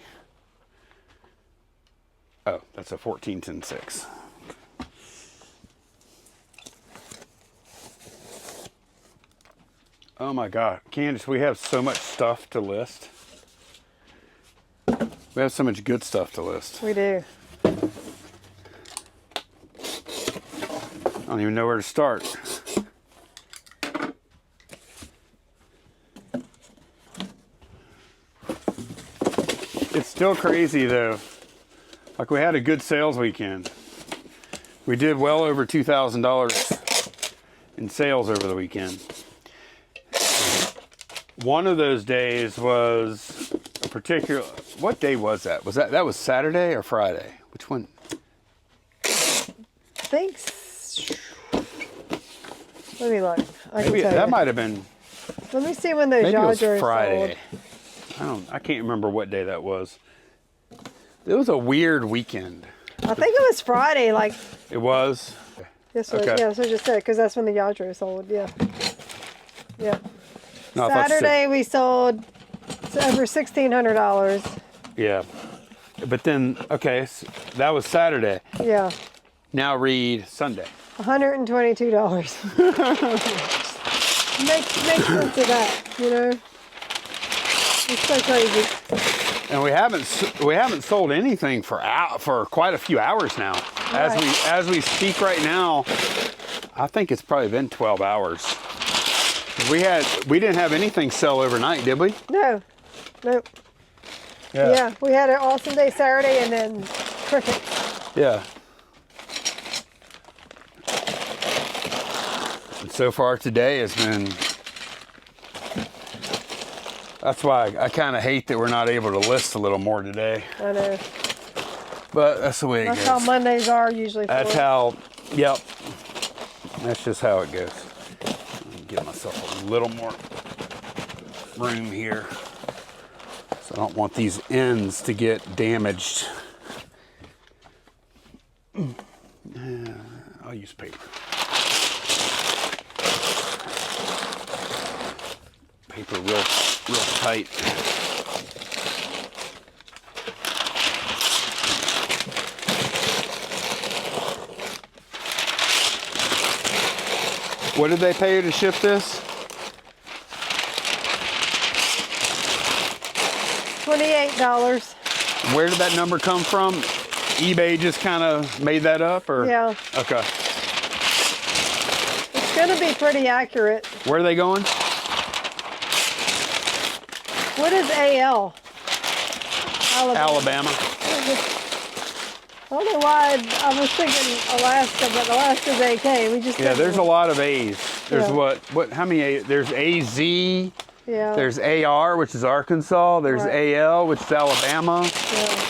S1: Oh, that's a 14-10-6. Oh my God, Candice, we have so much stuff to list. We have so much good stuff to list.
S2: We do.
S1: I don't even know where to start. It's still crazy though. Like we had a good sales weekend. We did well over $2,000 in sales over the weekend. One of those days was a particular, what day was that? That was Saturday or Friday? Which one?
S2: Thanks. Let me look.
S1: Maybe that might have been.
S2: Let me see when those
S1: maybe it was
S2: Lladros
S1: Friday.
S2: sold.
S1: I can't remember what day that was. It was a weird weekend.
S2: I think it was Friday. Like
S1: it was.
S2: Yes, okay. Yeah. So I just said because that's when the Lladro sold. Yeah. Yeah.
S1: No,
S2: Saturday we sold over $1,600.
S1: Yeah, but then so that was Saturday.
S2: Yeah.
S1: Now read Sunday.
S2: $122. Makes sense of that, you know. It's so crazy.
S1: And we haven't sold anything for quite a few hours now. Right. As we speak right now, I think it's probably been 12 hours. We didn't have anything sell overnight, did we?
S2: No. Nope. Yeah, we had an awesome day Saturday and then cricket.
S1: Yeah. And so far today has been. That's why I kind of hate that we're not able to list a little more today.
S2: I know.
S1: But that's the way it goes.
S2: That's how Mondays are usually.
S1: That's how. Yep. That's just how it goes. Give myself a little more room here. So I don't want these ends to get damaged. I'll use paper. Paper real tight. What did they pay you to ship this?
S2: $28.
S1: Where did that number come from? eBay just kind of made that up, or?
S2: Yeah.
S1: Okay.
S2: It's going to be pretty accurate.
S1: Where are they going?
S2: What is AL?
S1: Alabama.
S2: I don't know why I was thinking Alaska, but Alaska's AK. We just
S1: there's a lot of A's. There's what? How many A's? There's AZ.
S2: Yeah.
S1: There's AR, which is Arkansas. There's AL, which is Alabama.
S2: Yeah.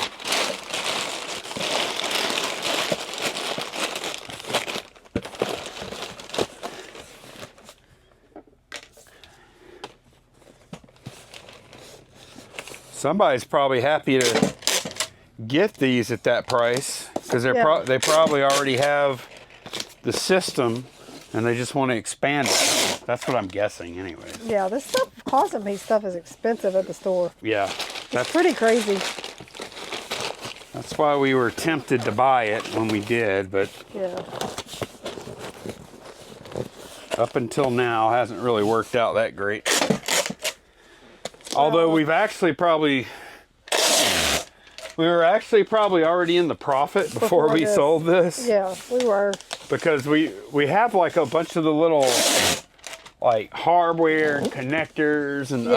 S1: Somebody's probably happy to get these at that price because they probably already have the system and they just want to expand it. That's what I'm guessing anyways.
S2: Yeah, this stuff, closet-made stuff is expensive at the store.
S1: Yeah.
S2: That's pretty crazy.
S1: That's why we were tempted to buy it when we did, but
S2: yeah.
S1: Up until now hasn't really worked out that great. Although we were actually probably already in the profit before we sold this.
S2: Yeah, we were.
S1: Because we have like a bunch of the little like hardware and connectors and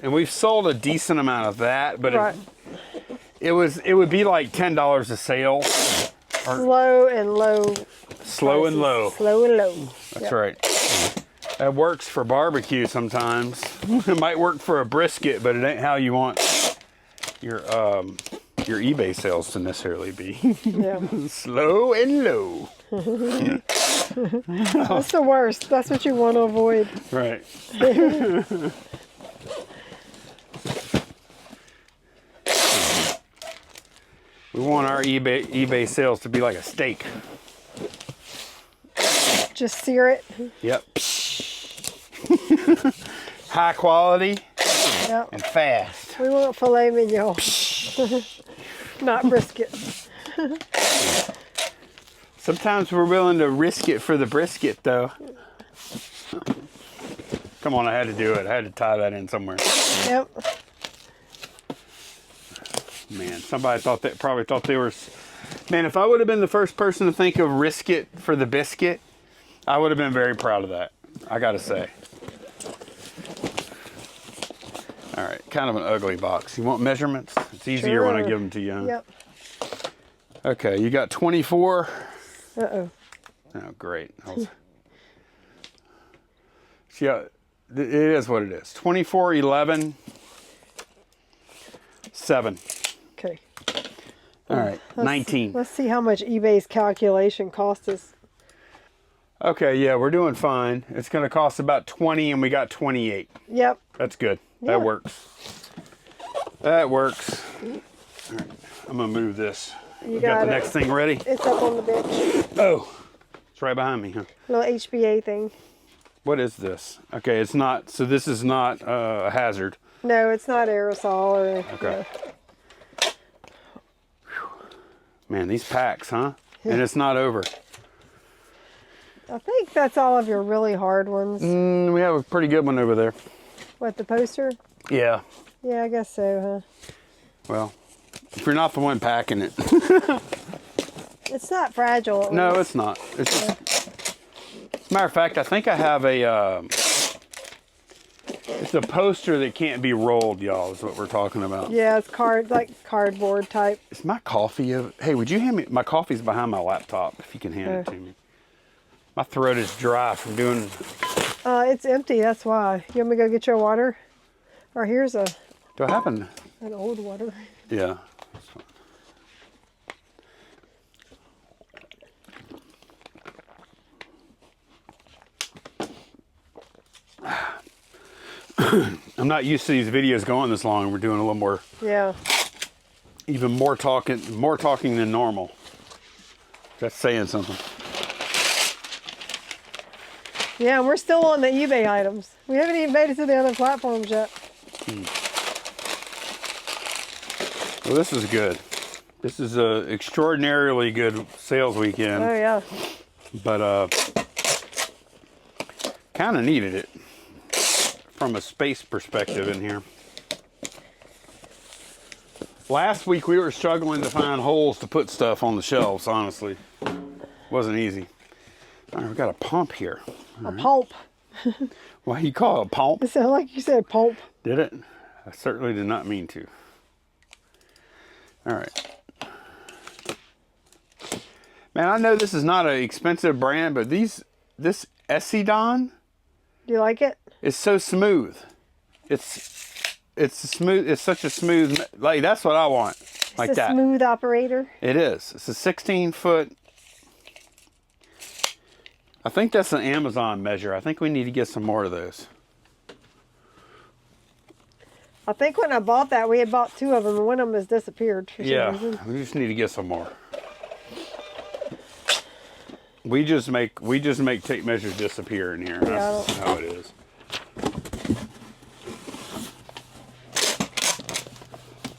S1: and we've sold a decent amount of that, but it would be like $10 a sale.
S2: Slow and low
S1: Slow and low.
S2: Slow and low.
S1: That's right. That works for barbecue sometimes. It might work for a brisket, but it ain't how you want your eBay sales to necessarily be.
S2: Yeah.
S1: Slow and low.
S2: That's the worst. That's what you want to avoid.
S1: Right. We want our eBay sales to be like a steak.
S2: Just sear it.
S1: Yep. High quality
S2: Yep.
S1: and fast.
S2: We want filet mignon. Not brisket.
S1: Sometimes we're willing to risk it for the brisket, though. Come on, I had to do it. I had to tie that in somewhere.
S2: Yep.
S1: Man, somebody probably thought they were. Man, if I would have been the first person to think of risk it for the biscuit, I would have been very proud of that. I gotta say. All right, kind of an ugly box. You want measurements? It's easier when I give them to you. Huh?
S2: Yep.
S1: Okay, you got 24.
S2: Uh-oh.
S1: Oh, great. Yeah, it is what it is. 24, 11, 7.
S2: Okay.
S1: All right, 19.
S2: Let's see how much eBay's calculation cost us.
S1: Okay, yeah, we're doing fine. It's going to cost about 20, and we got 28.
S2: Yep.
S1: That's good.
S2: Yeah.
S1: That works. That works. All right, I'm going to move this.
S2: You
S1: got the
S2: it.
S1: next thing ready?
S2: It's up on the bench.
S1: Oh, it's right behind me, huh?
S2: Little HBA thing.
S1: What is this? Okay, it's not, so this is not a hazard.
S2: No, it's not aerosol or anything.
S1: Okay. Man, these packs, huh? And it's not over.
S2: I think that's all of your really hard ones.
S1: We have a pretty good one over there.
S2: What, the poster?
S1: Yeah.
S2: Yeah, I guess so, huh?
S1: Well, if you're not the one packing it.
S2: It's not fragile.
S1: No, it's not. It's just, matter of fact, I think I have a, it's a poster that can't be rolled, y'all, is what we're talking about.
S2: Yeah, it's like cardboard type.
S1: Is my coffee, hey, would you hand me, my coffee's behind my laptop, if you can hand it to me. My throat is dry from doing...
S2: It's empty, that's why. You want me to go get your water? Or here's
S1: Do I have an
S2: old water.
S1: Yeah. I'm not used to these videos going this long. We're doing a little more.
S2: Yeah.
S1: Even more talking than normal. That's saying something.
S2: Yeah, and we're still on the eBay items. We haven't even made it to the other platforms yet.
S1: Well, this is good. This is a extraordinarily good sales weekend.
S2: Oh yeah.
S1: But kind of needed it from a space perspective in here. Last week we were struggling to find holes to put stuff on the shelves, honestly. Wasn't easy. All right, we got a pump here.
S2: A pulp.
S1: Why you call it a pump?
S2: It sounded like you said pulp.
S1: Did it? I certainly did not mean to. All right. Man, I know this is not an expensive brand, but this Essidon
S2: Do you like it?
S1: is so smooth. It's smooth. It's such a smooth, like that's what I want. Like
S2: It's a
S1: that.
S2: smooth operator.
S1: It is. It's a 16-foot. I think that's an Amazon measure. I think we need to get some more of those.
S2: I think when I bought that, we had bought 2 of them, and one of them has disappeared for some reason.
S1: We just need to get some more. We just make tape measures disappear in here.
S2: Yeah,
S1: That's how it is.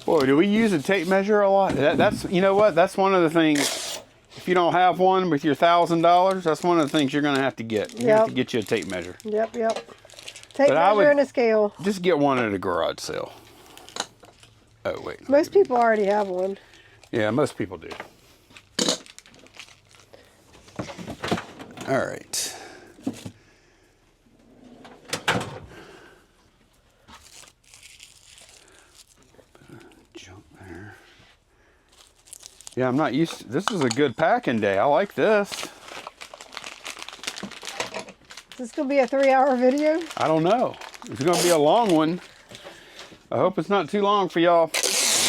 S1: Boy, do we use a tape measure a lot? That's you know what? That's one of the things. If you don't have one with your $1,000, that's one of the things you're going to have to get. You have to get you a tape measure.
S2: Yep. Tape measure and a scale.
S1: Just get one at a garage sale. Oh, wait.
S2: Most people already have one.
S1: Yeah, most people do. All right. Jump there. Yeah, I'm not used to, this is a good packing day. I like this.
S2: this going to be a 3-hour video?
S1: I don't know. It's going to be a long one. I hope it's not too long for y'all.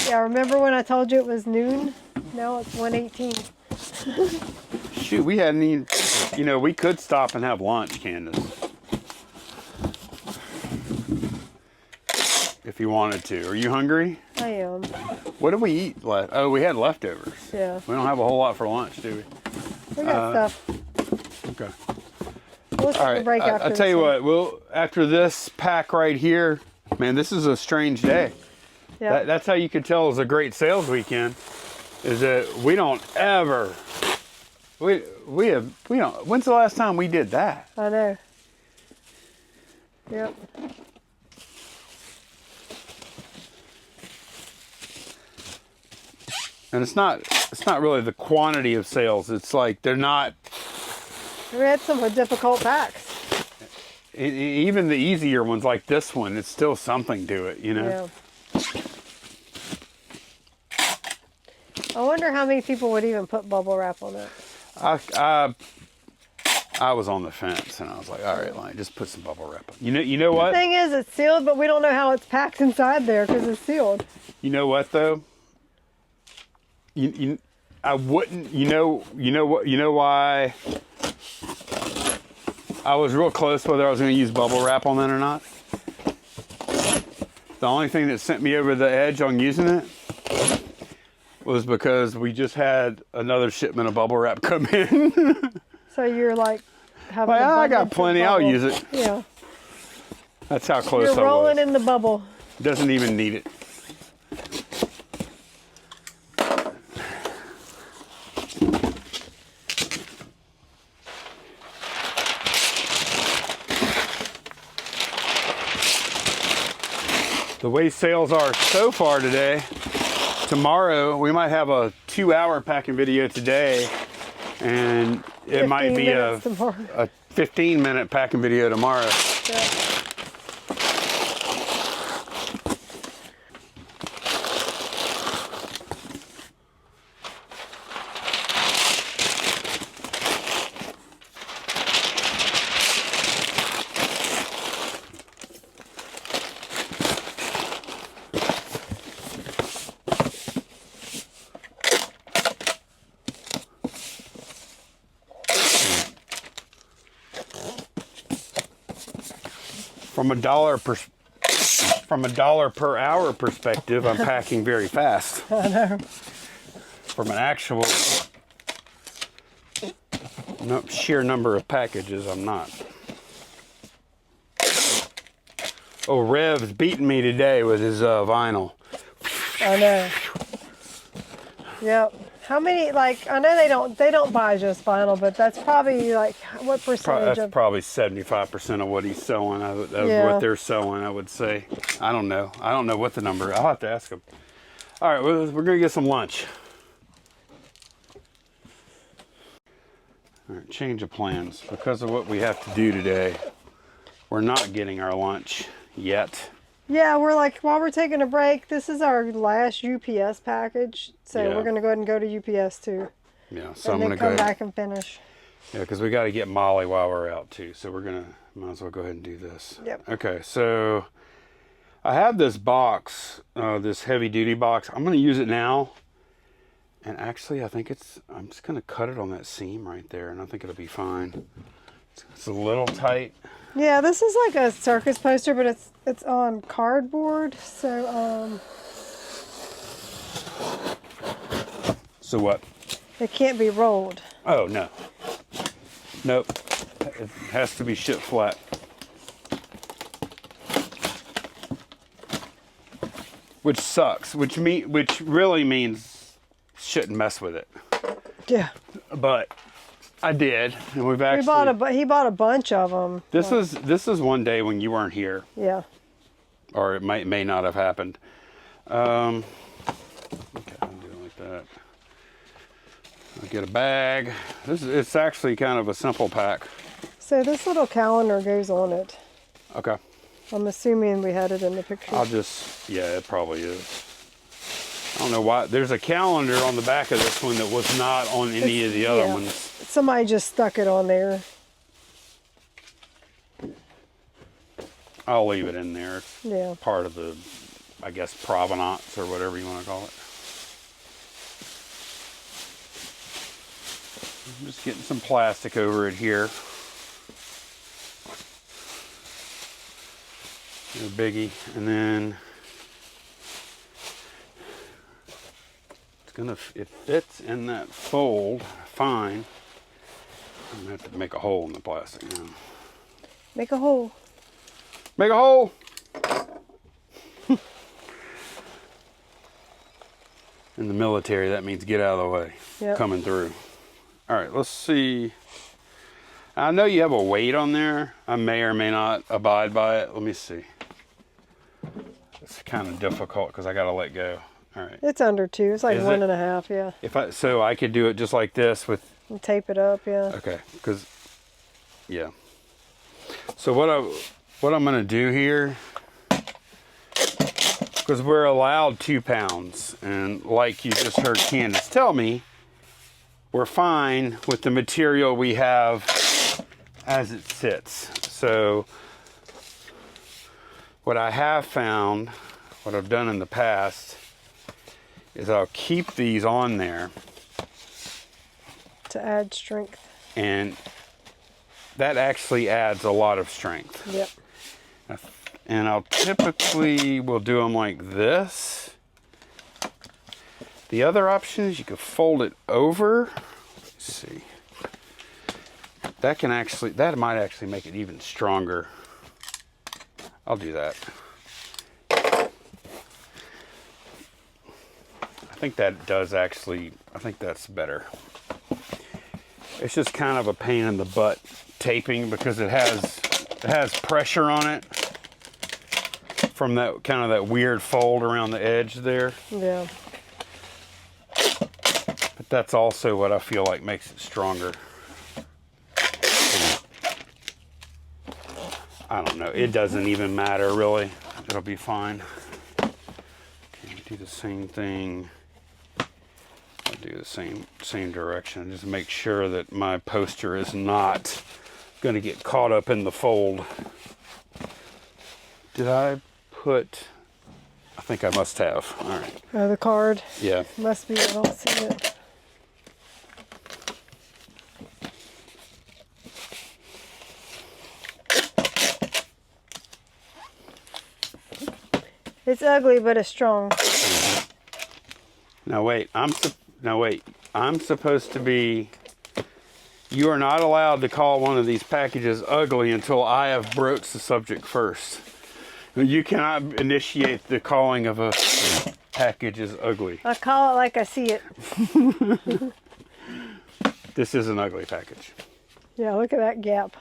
S2: Yeah, remember when I told you it was noon? Now it's 1:18.
S1: Shoot, we hadn't even, you know, we could stop and have lunch, Candice. If you wanted to. Are you hungry?
S2: I am.
S1: What did we eat? Oh, we had leftovers.
S2: Yeah.
S1: We don't have a whole lot for lunch, do we?
S2: We got stuff.
S1: Okay.
S2: We'll take a break after
S1: I'll tell you what, we'll, after this pack right here, man, this is a strange day.
S2: Yeah.
S1: That's how you can tell it's a great sales weekend, is that we don't ever, we don't, when's the last time we did that?
S2: I know. Yep.
S1: And it's not really the quantity of sales. It's like they're not.
S2: We had some difficult packs.
S1: Even the easier ones like this one, it's still something to it, you know?
S2: Yeah. I wonder how many people would even put bubble wrap on it.
S1: I was on the fence, and I was like, all right, Lonnie, just put some bubble wrap on. You know what?
S2: The thing is, it's sealed, but we don't know how it's packed inside there because it's sealed.
S1: You know what though? I wouldn't. You know why? I was real close whether I was going to use bubble wrap on that or not. The only thing that sent me over the edge on using it was because we just had another shipment of bubble wrap come in.
S2: So you're like having.
S1: Well, I got plenty. I'll use it.
S2: Yeah.
S1: That's how close I was.
S2: You're rolling in the bubble.
S1: Doesn't even need it. The way sales are so far today, tomorrow we might have a 2-hour packing video today, and it might be a 15-minute packing video tomorrow.
S2: Yeah.
S1: From a dollar per hour perspective, I'm packing very fast.
S2: I know.
S1: From an actual sheer number of packages, I'm not. Oh, Rev's beating me today with his vinyl.
S2: I know. Yep. How many, like, I know they don't buy just vinyl, but that's probably like what percentage
S1: That's probably 75% of what he's selling, what they're selling, I would say. I don't know what the number, I'll have to ask him. All right, we're gonna get some lunch. All right, change of plans. Because of what we have to do today, we're not getting our lunch yet.
S2: Yeah, we're like, while we're taking a break, this is our last UPS package. So we're going to go ahead and go to UPS too.
S1: Yeah, so
S2: and
S1: I'm going to go
S2: come back and finish.
S1: Yeah, because we got to get Molly while we're out too. So might as well go ahead and do this.
S2: Yep.
S1: Okay, so I have this box, this heavy duty box. I'm going to use it now. And actually, I'm just going to cut it on that seam right there, and I think it'll be fine. It's a little tight.
S2: Yeah, this is like a circus poster, but it's on cardboard. So
S1: So what?
S2: It can't be rolled.
S1: Oh no. Nope. It has to be shipped flat. Which sucks. Which really means shouldn't mess with it.
S2: Yeah.
S1: But I did, and we've actually.
S2: He bought a bunch of them.
S1: This is one day when you weren't here.
S2: Yeah.
S1: Or it may not have happened. Okay, I'll do it like that. I'll get a bag. It's actually kind of a simple pack.
S2: So this little calendar goes on it.
S1: Okay.
S2: I'm assuming we had it in the picture.
S1: Yeah, it probably is. I don't know why. There's a calendar on the back of this one that was not on any of the other ones.
S2: Somebody just stuck it on there.
S1: I'll leave it in there. It's
S2: yeah.
S1: part of the, I guess, provenance or whatever you want to call it. I'm just getting some plastic over it here. No biggie. And then it fits in that fold fine. I'm gonna have to make a hole in the plastic now.
S2: Make a hole.
S1: Make a hole. In the military, that means get out of the way.
S2: Yep.
S1: Coming through. All right, let's see. I know you have a weight on there. I may or may not abide by it. Let me see. It's kind of difficult because I got to let go. All right.
S2: It's under 2. It's like 1.5, yeah.
S1: So I could do it just like this with.
S2: And tape it up, yeah.
S1: Okay, because, yeah. So what I'm going to do here, because we're allowed 2 pounds, and like you just heard Candice tell me, we're fine with the material we have as it sits. So what I have found, what I've done in the past, is I'll keep these on there.
S2: To add strength.
S1: And that actually adds a lot of strength.
S2: Yep.
S1: And I'll typically will do them like this. The other option is you could fold it over. Let's see. That might actually make it even stronger. I'll do that. I think that does actually, I think that's better. It's just kind of a pain in the butt taping because it has pressure on it from that kind of that weird fold around the edge there.
S2: Yeah.
S1: But that's also what I feel like makes it stronger. I don't know. It doesn't even matter really. It'll be fine. Okay, do the same thing. I'll do the same direction. Just make sure that my poster is not going to get caught up in the fold. Did I put? I think I must have. All right.
S2: Oh, the card.
S1: Yeah.
S2: Must be. I don't see it. It's ugly, but it's strong.
S1: Now wait. I'm supposed to be. You are not allowed to call one of these packages ugly until I have broached the subject first. You cannot initiate the calling of a package as ugly.
S2: I call it like I see it.
S1: This is an ugly package.
S2: Yeah, look at that gap.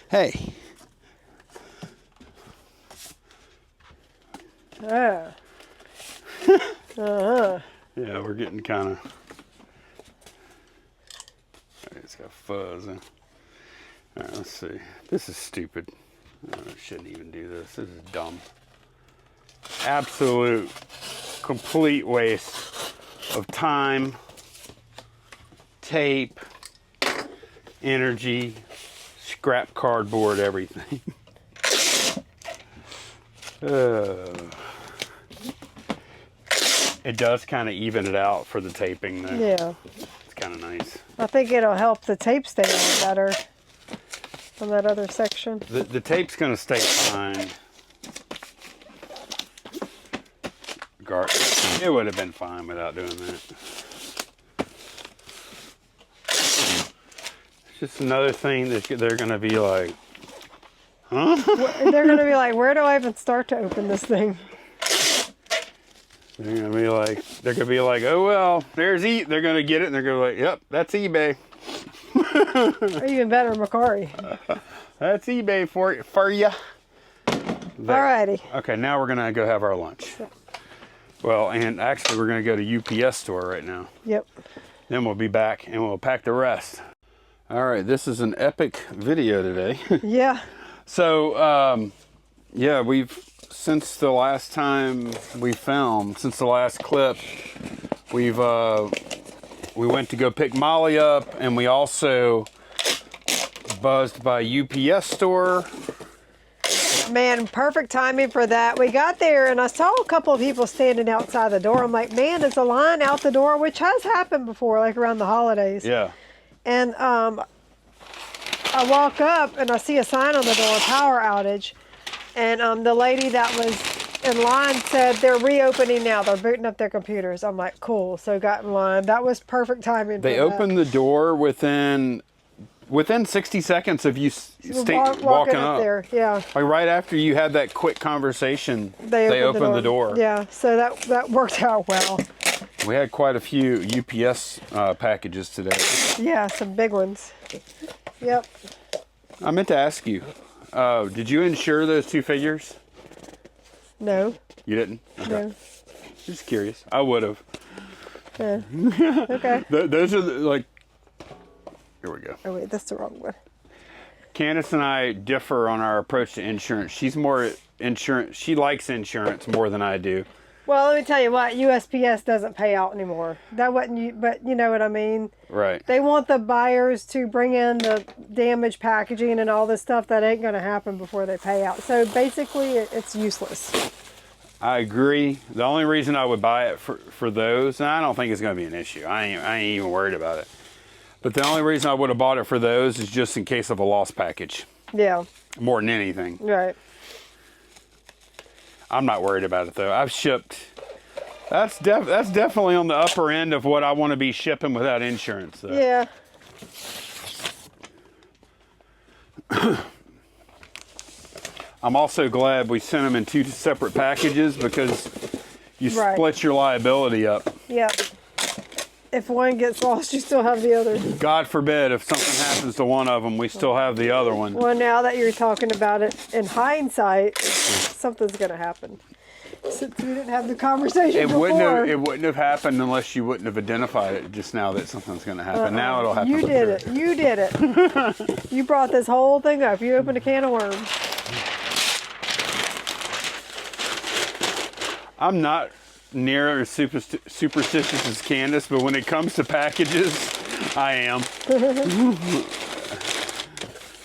S1: Hey.
S2: Oh. Uh-huh.
S1: Yeah, we're getting kind of. It's got fuzz. Huh? All right, let's see. This is stupid. I shouldn't even do this. This is dumb. Absolute, complete waste of time, tape, energy, scrap cardboard, everything. It does kind of even it out for the taping though.
S2: Yeah.
S1: It's kind of nice.
S2: I think it'll help the tape stay on better on that other section.
S1: The tape's going to stay fine. It would have been fine without doing that. It's just another thing that they're going to be like, huh?
S2: They're going to be like, where do I even start to open this thing?
S1: They're going to be like, oh, well, they're going to get it, and they're going to be like, yep, that's eBay.
S2: Or even better, Macari.
S1: That's eBay for you.
S2: Alrighty.
S1: Okay, now we're going to go have our lunch.
S2: Yep.
S1: Well, and actually, we're going to go to UPS store right now.
S2: Yep.
S1: Then we'll be back, and we'll pack the rest. All right, this is an epic video today.
S2: Yeah.
S1: So, yeah, since the last time we filmed, since the last clip, we went to go pick Molly up, and we also buzzed by UPS store
S2: Man, perfect timing for that. We got there and I saw a couple of people standing outside the door. I'm like, man, there's a line out the door, which has happened before, like around the holidays.
S1: Yeah.
S2: And I walk up and I see a sign on the door, power outage. And the lady that was in line said they're reopening now. They're booting up their computers. I'm like, cool. So got in line. That was perfect timing.
S1: They opened the door within 60 seconds of you walking up
S2: there. Yeah.
S1: Like right after you had that quick conversation, they opened the door.
S2: Yeah. So that worked out well.
S1: We had quite a few UPS packages today.
S2: Yeah, some big ones. Yep.
S1: I meant to ask you, did you insure those 2 figures?
S2: No.
S1: You didn't? Okay.
S2: No.
S1: Just curious. I would have.
S2: Yeah. Okay.
S1: Those are like. Here we go.
S2: Oh wait, that's the wrong one.
S1: Candice and I differ on our approach to insurance. She's more insurance. She likes insurance more than I do.
S2: Well, let me tell you what, USPS doesn't pay out anymore. That wasn't you, but you know what I mean?
S1: Right.
S2: They want the buyers to bring in the damaged packaging and all this stuff that ain't going to happen before they pay out. So basically, it's useless.
S1: I agree. The only reason I would buy it for those, and I don't think it's going to be an issue. I ain't even worried about it. But the only reason I would have bought it for those is just in case of a lost package.
S2: Yeah.
S1: More than anything.
S2: Right.
S1: I'm not worried about it though. I've shipped. That's definitely on the upper end of what I want to be shipping without insurance. Though.
S2: Yeah.
S1: I'm also glad we sent them in 2 separate packages because you split your liability up.
S2: Yep. If one gets lost, you still have the other.
S1: God forbid if something happens to one of them, we still have the other one.
S2: Well, now that you're talking about it in hindsight, something's going to happen. Since we didn't have the conversation before.
S1: It wouldn't have happened unless you wouldn't have identified it just now that something's going to happen. Now it'll happen.
S2: You did it. You did it. You brought this whole thing up. You opened a can of worms. I'm
S1: not near as superstitious as Candice, but when it comes to packages, I am.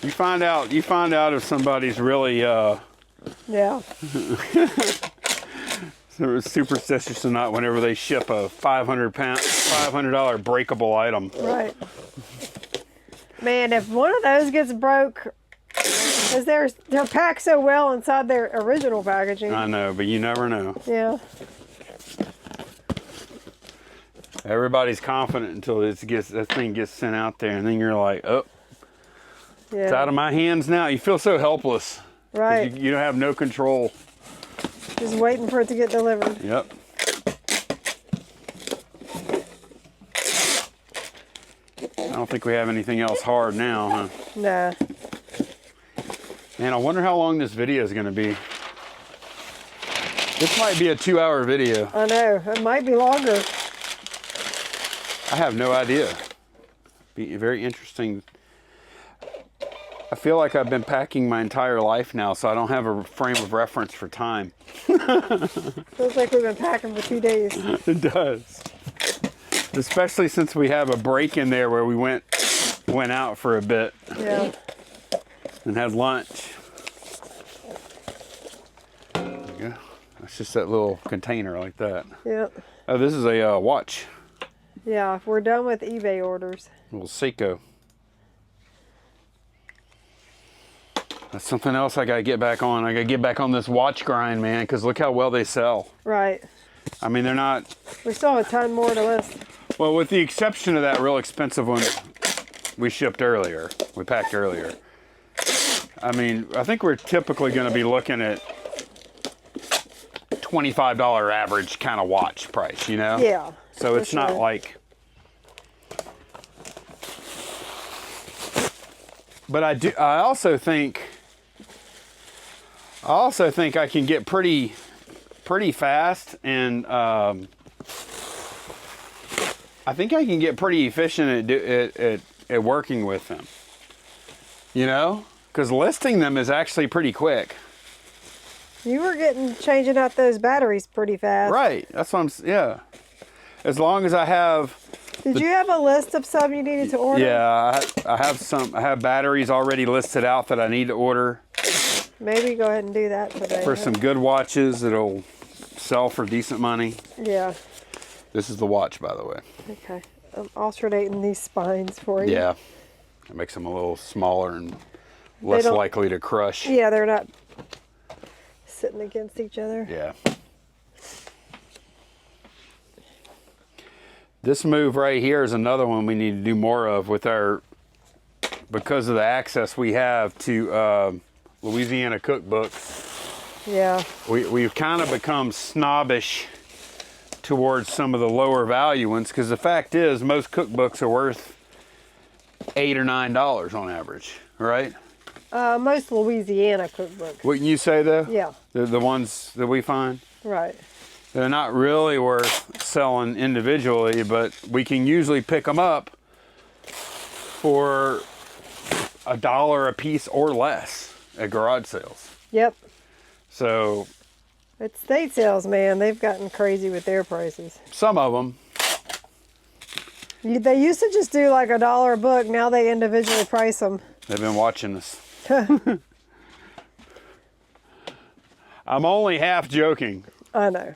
S1: You find out if somebody's really
S2: yeah.
S1: superstitious or not whenever they ship a $500 breakable item.
S2: Right. Man, if one of those gets broke, because they're packed so well inside their original packaging.
S1: I know, but you never know.
S2: Yeah.
S1: Everybody's confident until that thing gets sent out there, and then you're like, oh, yeah. It's out of my hands now. You feel so helpless.
S2: Right.
S1: You don't have no control.
S2: Just waiting for it to get delivered.
S1: Yep. I don't think we have anything else hard now, huh?
S2: Nah.
S1: Man, I wonder how long this video is going to be. This might be a 2-hour video.
S2: I know. It might be longer.
S1: I have no idea. Be very interesting. I feel like I've been packing my entire life now, so I don't have a frame of reference for time.
S2: Feels like we've been packing for 2 days.
S1: It does. Especially since we have a break in there where we went out for a bit.
S2: Yeah.
S1: And had lunch. There you go. That's just that little container like that.
S2: Yep.
S1: Oh, this is a watch.
S2: Yeah, we're done with eBay orders.
S1: A little Seiko. That's something else I gotta get back on. I gotta get back on this watch grind, man, because look how well they sell.
S2: Right.
S1: I mean, they're not...
S2: We still have a ton more to list.
S1: Well, with the exception of that real expensive one we shipped earlier, we packed earlier. I mean, I think we're typically gonna be looking at $25 average kind of watch price, you know?
S2: Yeah.
S1: So it's not like... But I also think I can get pretty fast, and I think I can get pretty efficient at working with them. You know, because listing them is actually pretty quick.
S2: You were changing out those batteries pretty fast.
S1: Right. That's what I'm. Yeah. As long as I have.
S2: Did you have a list of some you needed to order?
S1: Yeah, I have some. I have batteries already listed out that I need to order.
S2: Maybe go ahead and do that today.
S1: For some good watches that'll sell for decent money.
S2: Yeah.
S1: This is the watch, by the way.
S2: Okay. I'm alternating these spines for you.
S1: Yeah. It makes them a little smaller and less likely to crush.
S2: Yeah, they're not sitting against each other.
S1: Yeah. This move right here is another one we need to do more of with because of the access we have to Louisiana cookbooks.
S2: Yeah.
S1: We've kind of become snobbish towards some of the lower value ones, because the fact is most cookbooks are worth $8 or $9 on average, right?
S2: Most Louisiana cookbooks.
S1: Wouldn't you say though?
S2: Yeah.
S1: The ones that we find?
S2: Right.
S1: They're not really worth selling individually, but we can usually pick them up for $1 a piece or less at garage sales.
S2: Yep.
S1: So
S2: it's state sales, man. They've gotten crazy with their prices.
S1: Some of them.
S2: They used to just do like $1 a book. Now they individually price them.
S1: They've been watching us. I'm only half joking.
S2: I know.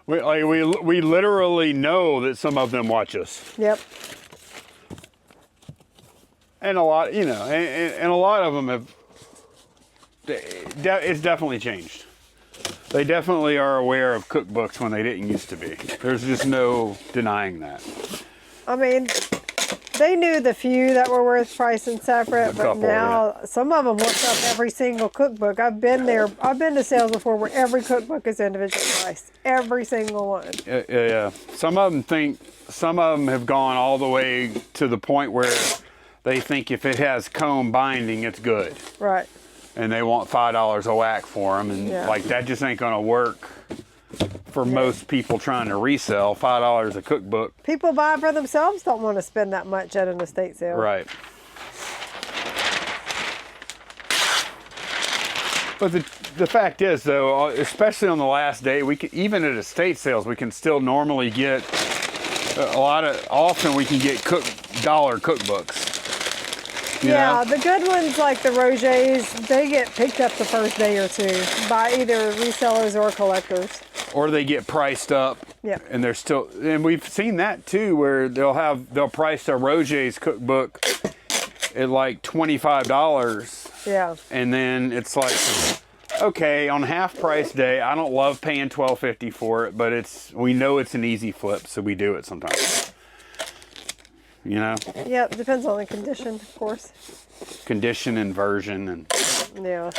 S1: We literally know that some of them watch us.
S2: Yep.
S1: And a lot, you know, and a lot of them have. It's definitely changed. They definitely are aware of cookbooks when they didn't used to be. There's just no denying that.
S2: I mean, they knew the few that were worth pricing separate, but now some of them look up every single cookbook. I've been there. I've been to sales before where every cookbook is individually priced. Every single one.
S1: Yeah. Some of them have gone all the way to the point where they think if it has comb binding, it's good.
S2: Right.
S1: And they want $5 a whack for them, and like that just ain't gonna work for most people trying to resell. $5 a cookbook.
S2: People buy for themselves, don't want to spend that much at an estate sale.
S1: Right. But the fact is, though, especially on the last day, even at estate sales, we can still normally get often we can get dollar cookbooks. You know?
S2: The good ones like the Roget's, they get picked up the first day or two by either resellers or collectors.
S1: Or they get priced up.
S2: Yeah.
S1: And they're still, and we've seen that too, where they'll price their Roget's cookbook at like $25.
S2: Yeah.
S1: And then it's like, okay, on half price day, I don't love paying $12.50 for it, but we know it's an easy flip, so we do it sometimes. You know?
S2: Yeah, it depends on the condition, of course.
S1: Condition and version and
S2: yeah.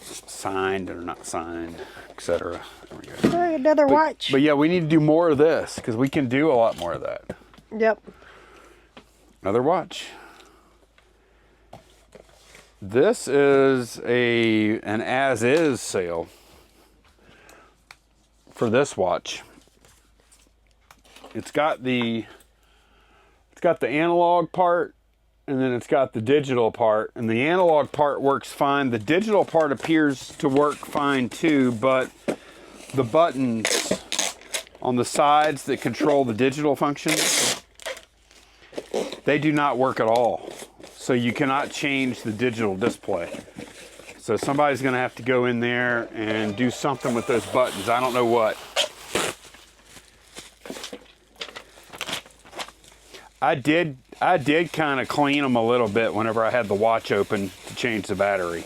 S1: Signed or not signed, etc. There we go.
S2: Oh, another watch.
S1: But yeah, we need to do more of this because we can do a lot more of that.
S2: Yep.
S1: Another watch. This is an as-is sale for this watch. It's got the analog part, and then it's got the digital part, and the analog part works fine. The digital part appears to work fine too, but the buttons on the sides that control the digital function, they do not work at all. So you cannot change the digital display. So somebody's gonna have to go in there and do something with those buttons. I don't know what. I did kind of clean them a little bit whenever I had the watch open to change the battery.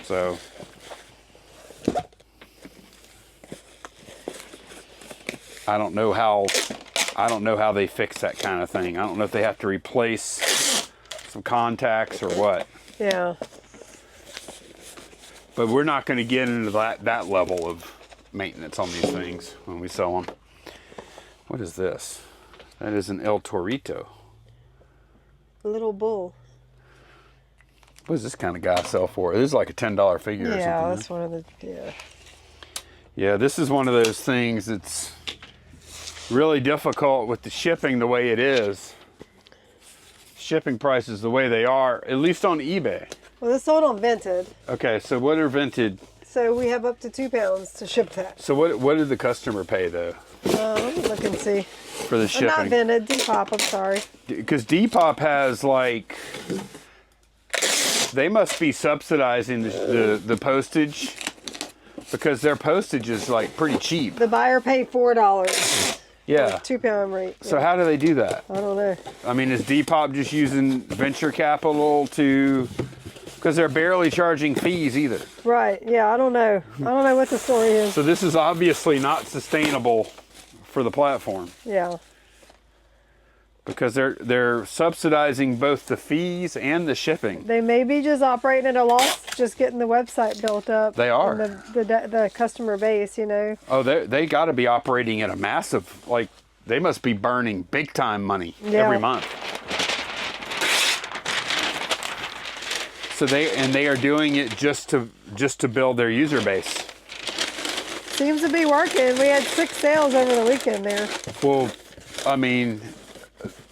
S1: So I don't know how they fix that kind of thing. I don't know if they have to replace some contacts or what.
S2: Yeah.
S1: But we're not going to get into that level of maintenance on these things when we sell them. What is this? That is an El Torito.
S2: A little bull.
S1: What does this kind of guy sell for? This is like a $10 figure or something.
S2: Yeah, that's one of the, yeah.
S1: Yeah, this is one of those things that's really difficult with the shipping the way it is. Shipping prices the way they are, at least on eBay.
S2: Well, this sold on Vinted.
S1: Okay, so what are Vinted?
S2: So we have up to 2 pounds to ship that.
S1: So what did the customer pay though?
S2: Let me look and see.
S1: For the shipping.
S2: Not Vinted, Depop, I'm sorry.
S1: Because Depop has like, they must be subsidizing the postage, because their postage is like pretty cheap.
S2: The buyer paid $4.
S1: Yeah.
S2: £2 rate.
S1: So how do they do that?
S2: I don't know.
S1: I mean, is Depop just using venture capital to, because they're barely charging fees either.
S2: Right, yeah, I don't know. I don't know what the story is.
S1: So this is obviously not sustainable for the platform.
S2: Yeah.
S1: Because they're subsidizing both the fees and the shipping.
S2: They may be just operating at a loss, just getting the website built up.
S1: They are.
S2: And the customer base, you know.
S1: Oh, they got to be operating at a massive, like, they must be burning big time money every month. So they are doing it just to build their user base.
S2: Seems to be working. We had 6 sales over the weekend there.
S1: Well, I mean,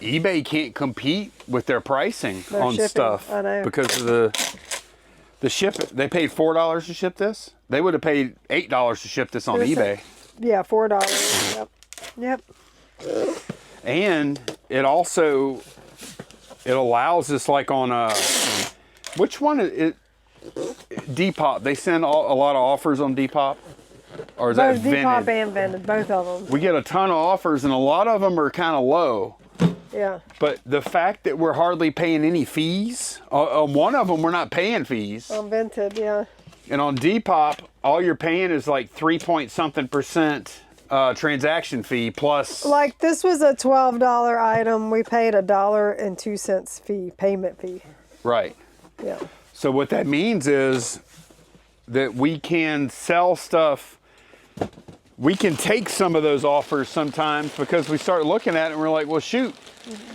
S1: eBay can't compete with their pricing on
S2: shipping,
S1: stuff.
S2: I know.
S1: Because of the ship. They paid $4 to ship this. They would have paid $8 to ship this on eBay.
S2: Yeah, $4. Yep.
S1: And it also, it allows us, like, on a, which one is it? Depop. They send a lot of offers on Depop. Or is that Vinted?
S2: Depop and Vinted, both of them.
S1: We get a ton of offers, and a lot of them are kind of low.
S2: Yeah.
S1: But the fact that we're hardly paying any fees, on one of them we're not paying fees.
S2: On Vinted, yeah.
S1: And on Depop, all you're paying is like 3-point-something% transaction fee plus.
S2: Like this was a $12 item. We paid $1.02 payment fee.
S1: Right.
S2: Yeah.
S1: So what that means is that we can sell stuff. We can take some of those offers sometimes because we start looking at it and we're like, well, shoot.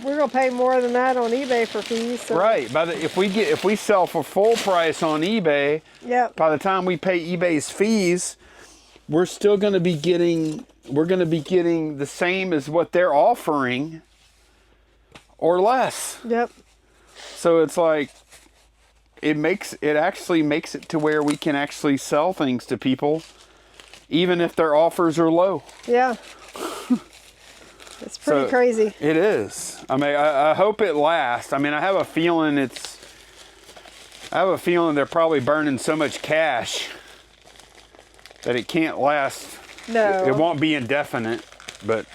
S2: We're gonna pay more than that on eBay for fees. So.
S1: Right. If we sell for full price on eBay,
S2: yep.
S1: By the time we pay eBay's fees, we're still going to be getting the same as what they're offering or less.
S2: Yep.
S1: So it's like it actually makes it to where we can actually sell things to people even if their offers are low.
S2: Yeah. It's pretty crazy.
S1: It is. I mean, I hope it lasts. I mean, I have a feeling they're probably burning so much cash that it can't last.
S2: No.
S1: It won't be indefinite, but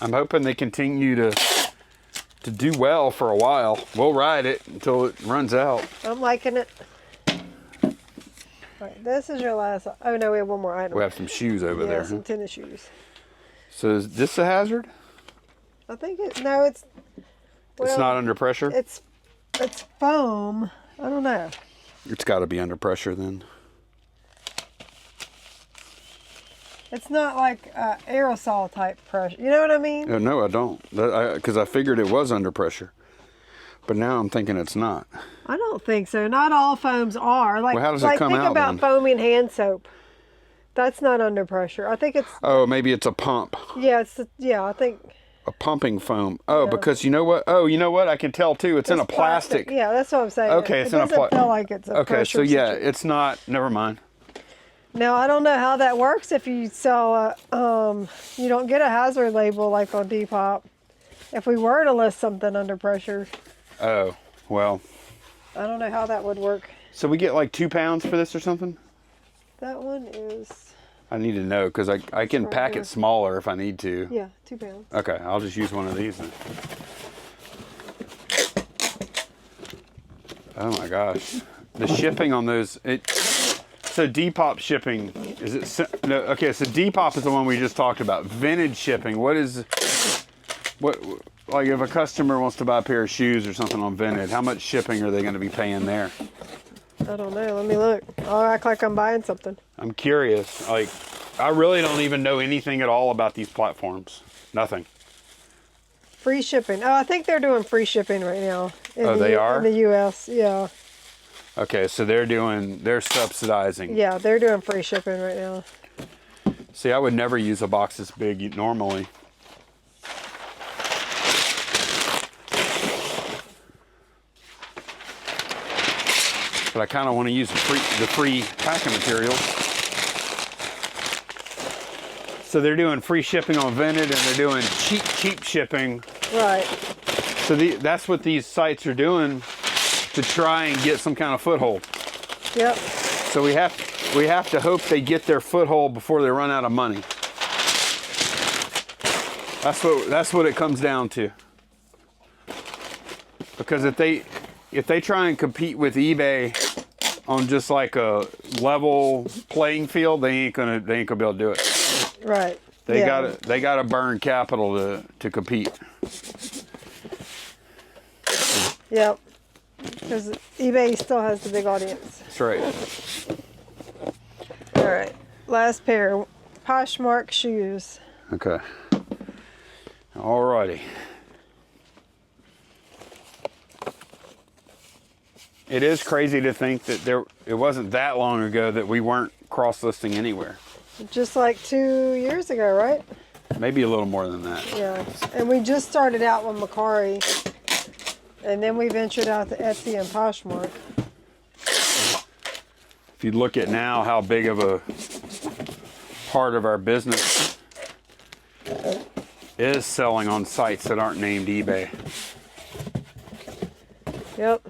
S1: I'm hoping they continue to do well for a while. We'll ride it until it runs out.
S2: I'm liking it. All right, this is your last. Oh no, we have one more item.
S1: We have some shoes over there.
S2: Some tennis shoes.
S1: So is this a hazard?
S2: I think no, it's. Well,
S1: it's not under pressure?
S2: It's foam. I don't know.
S1: It's got to be under pressure then.
S2: It's not like aerosol type pressure. You know what I mean?
S1: No, I don't. Because I figured it was under pressure. But now I'm thinking it's not.
S2: I don't think so. Not all foams are. Like,
S1: well, how does it come out?
S2: Think about foaming hand soap. That's not under pressure. I think it's.
S1: Oh, maybe it's a pump.
S2: Yeah, I think.
S1: A pumping foam. Oh, yeah. Because you know what? Oh, you know what? I can tell too. It's in a plastic.
S2: Yeah, that's what I'm saying.
S1: Okay, it's in a plastic.
S2: It doesn't feel like it's a
S1: okay, so yeah, it's not. Never mind.
S2: Now I don't know how that works if you sell you don't get a hazard label like on Depop. If we were to list something under pressure.
S1: Oh, well.
S2: I don't know how that would work.
S1: So we get like 2 pounds for this or something?
S2: That one is.
S1: I need to know because I can pack it smaller if I need to.
S2: Yeah, 2 pounds.
S1: Okay, I'll just use one of these then. Oh my gosh. The shipping on those, so Depop shipping, is it, no, okay, so Depop is the one we just talked about. Vintage shipping, what, like if a customer wants to buy a pair of shoes or something on Vinted, how much shipping are they going to be paying there?
S2: I don't know, let me look. I'll act like I'm buying something.
S1: I'm curious, like, I really don't even know anything at all about these platforms. Nothing.
S2: Free shipping. Oh, I think they're doing free shipping right now.
S1: They are?
S2: In the U.S., yeah.
S1: Okay, so they're subsidizing.
S2: Yeah, they're doing free shipping right now.
S1: See, I would never use a box this big normally. But I kind of want to use the free packing materials. So they're doing free shipping on Vinted, and they're doing cheap shipping.
S2: Right.
S1: So that's what these sites are doing to try and get some kind of foothold.
S2: Yep.
S1: So we have to hope they get their foothold before they run out of money. That's what it comes down to. Because if they try and compete with eBay on just like a level playing field, they ain't gonna be able to do it.
S2: Right.
S1: They gotta burn capital to compete.
S2: Yep. Because eBay still has the big audience.
S1: That's right.
S2: All right. Last pair. Poshmark shoes.
S1: Okay. Alrighty. It is crazy to think that it wasn't that long ago that we weren't cross-listing anywhere.
S2: Just like 2 years ago, right?
S1: Maybe a little more than that.
S2: Yeah. And we just started out with Macari. And then we ventured out to Etsy and Poshmark.
S1: If you look at now how big of a part of our business is selling on sites that aren't named eBay.
S2: Yep.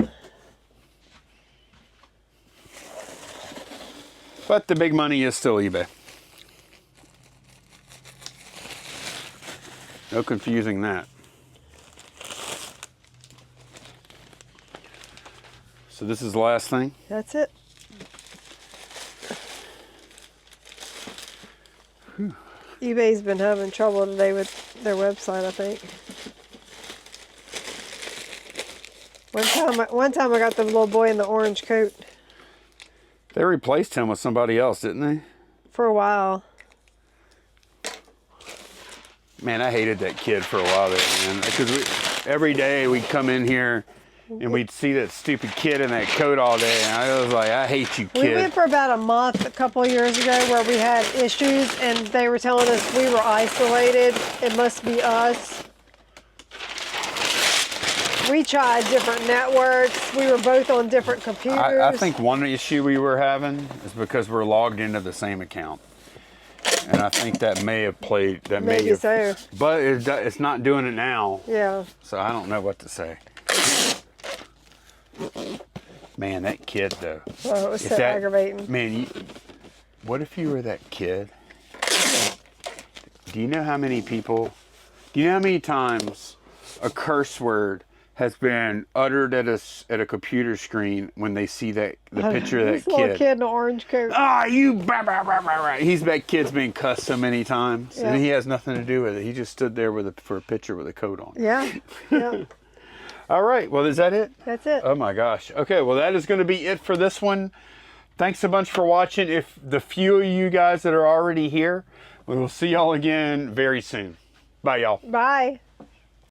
S1: But the big money is still eBay. No confusing that. So this is the last thing?
S2: That's it.
S1: Whew.
S2: eBay's been having trouble today with their website, I think. One time I got the little boy in the orange coat.
S1: They replaced him with somebody else, didn't they?
S2: For a while.
S1: Man, I hated that kid for a while there, man. Because every day we'd come in here and we'd see that stupid kid in that coat all day, and I was like, I hate you, kid.
S2: We went for about a month a couple of years ago where we had issues, and they were telling us we were isolated. It must be us. We tried different networks. We were both on different computers.
S1: I think one issue we were having is because we're logged into the same account. And I think that may have played,
S2: Maybe so.
S1: But it's not doing it now.
S2: Yeah.
S1: So I don't know what to say. Man, that kid though.
S2: Oh, it was so aggravating.
S1: Man, what if you were that kid? Do you know how many times a curse word has been uttered at a computer screen when they see the picture of that kid?
S2: Little kid in an orange coat.
S1: That kid's been cussed so many times,
S2: Yeah.
S1: and he has nothing to do with it. He just stood there for a picture with a coat on.
S2: Yeah. Yeah.
S1: All right. Well, is that it?
S2: That's it.
S1: Oh my gosh. Okay. Well, that is going to be it for this one. Thanks a bunch for watching. If the few of you guys that are already here, we will see y'all again very soon. Bye, y'all.
S2: Bye.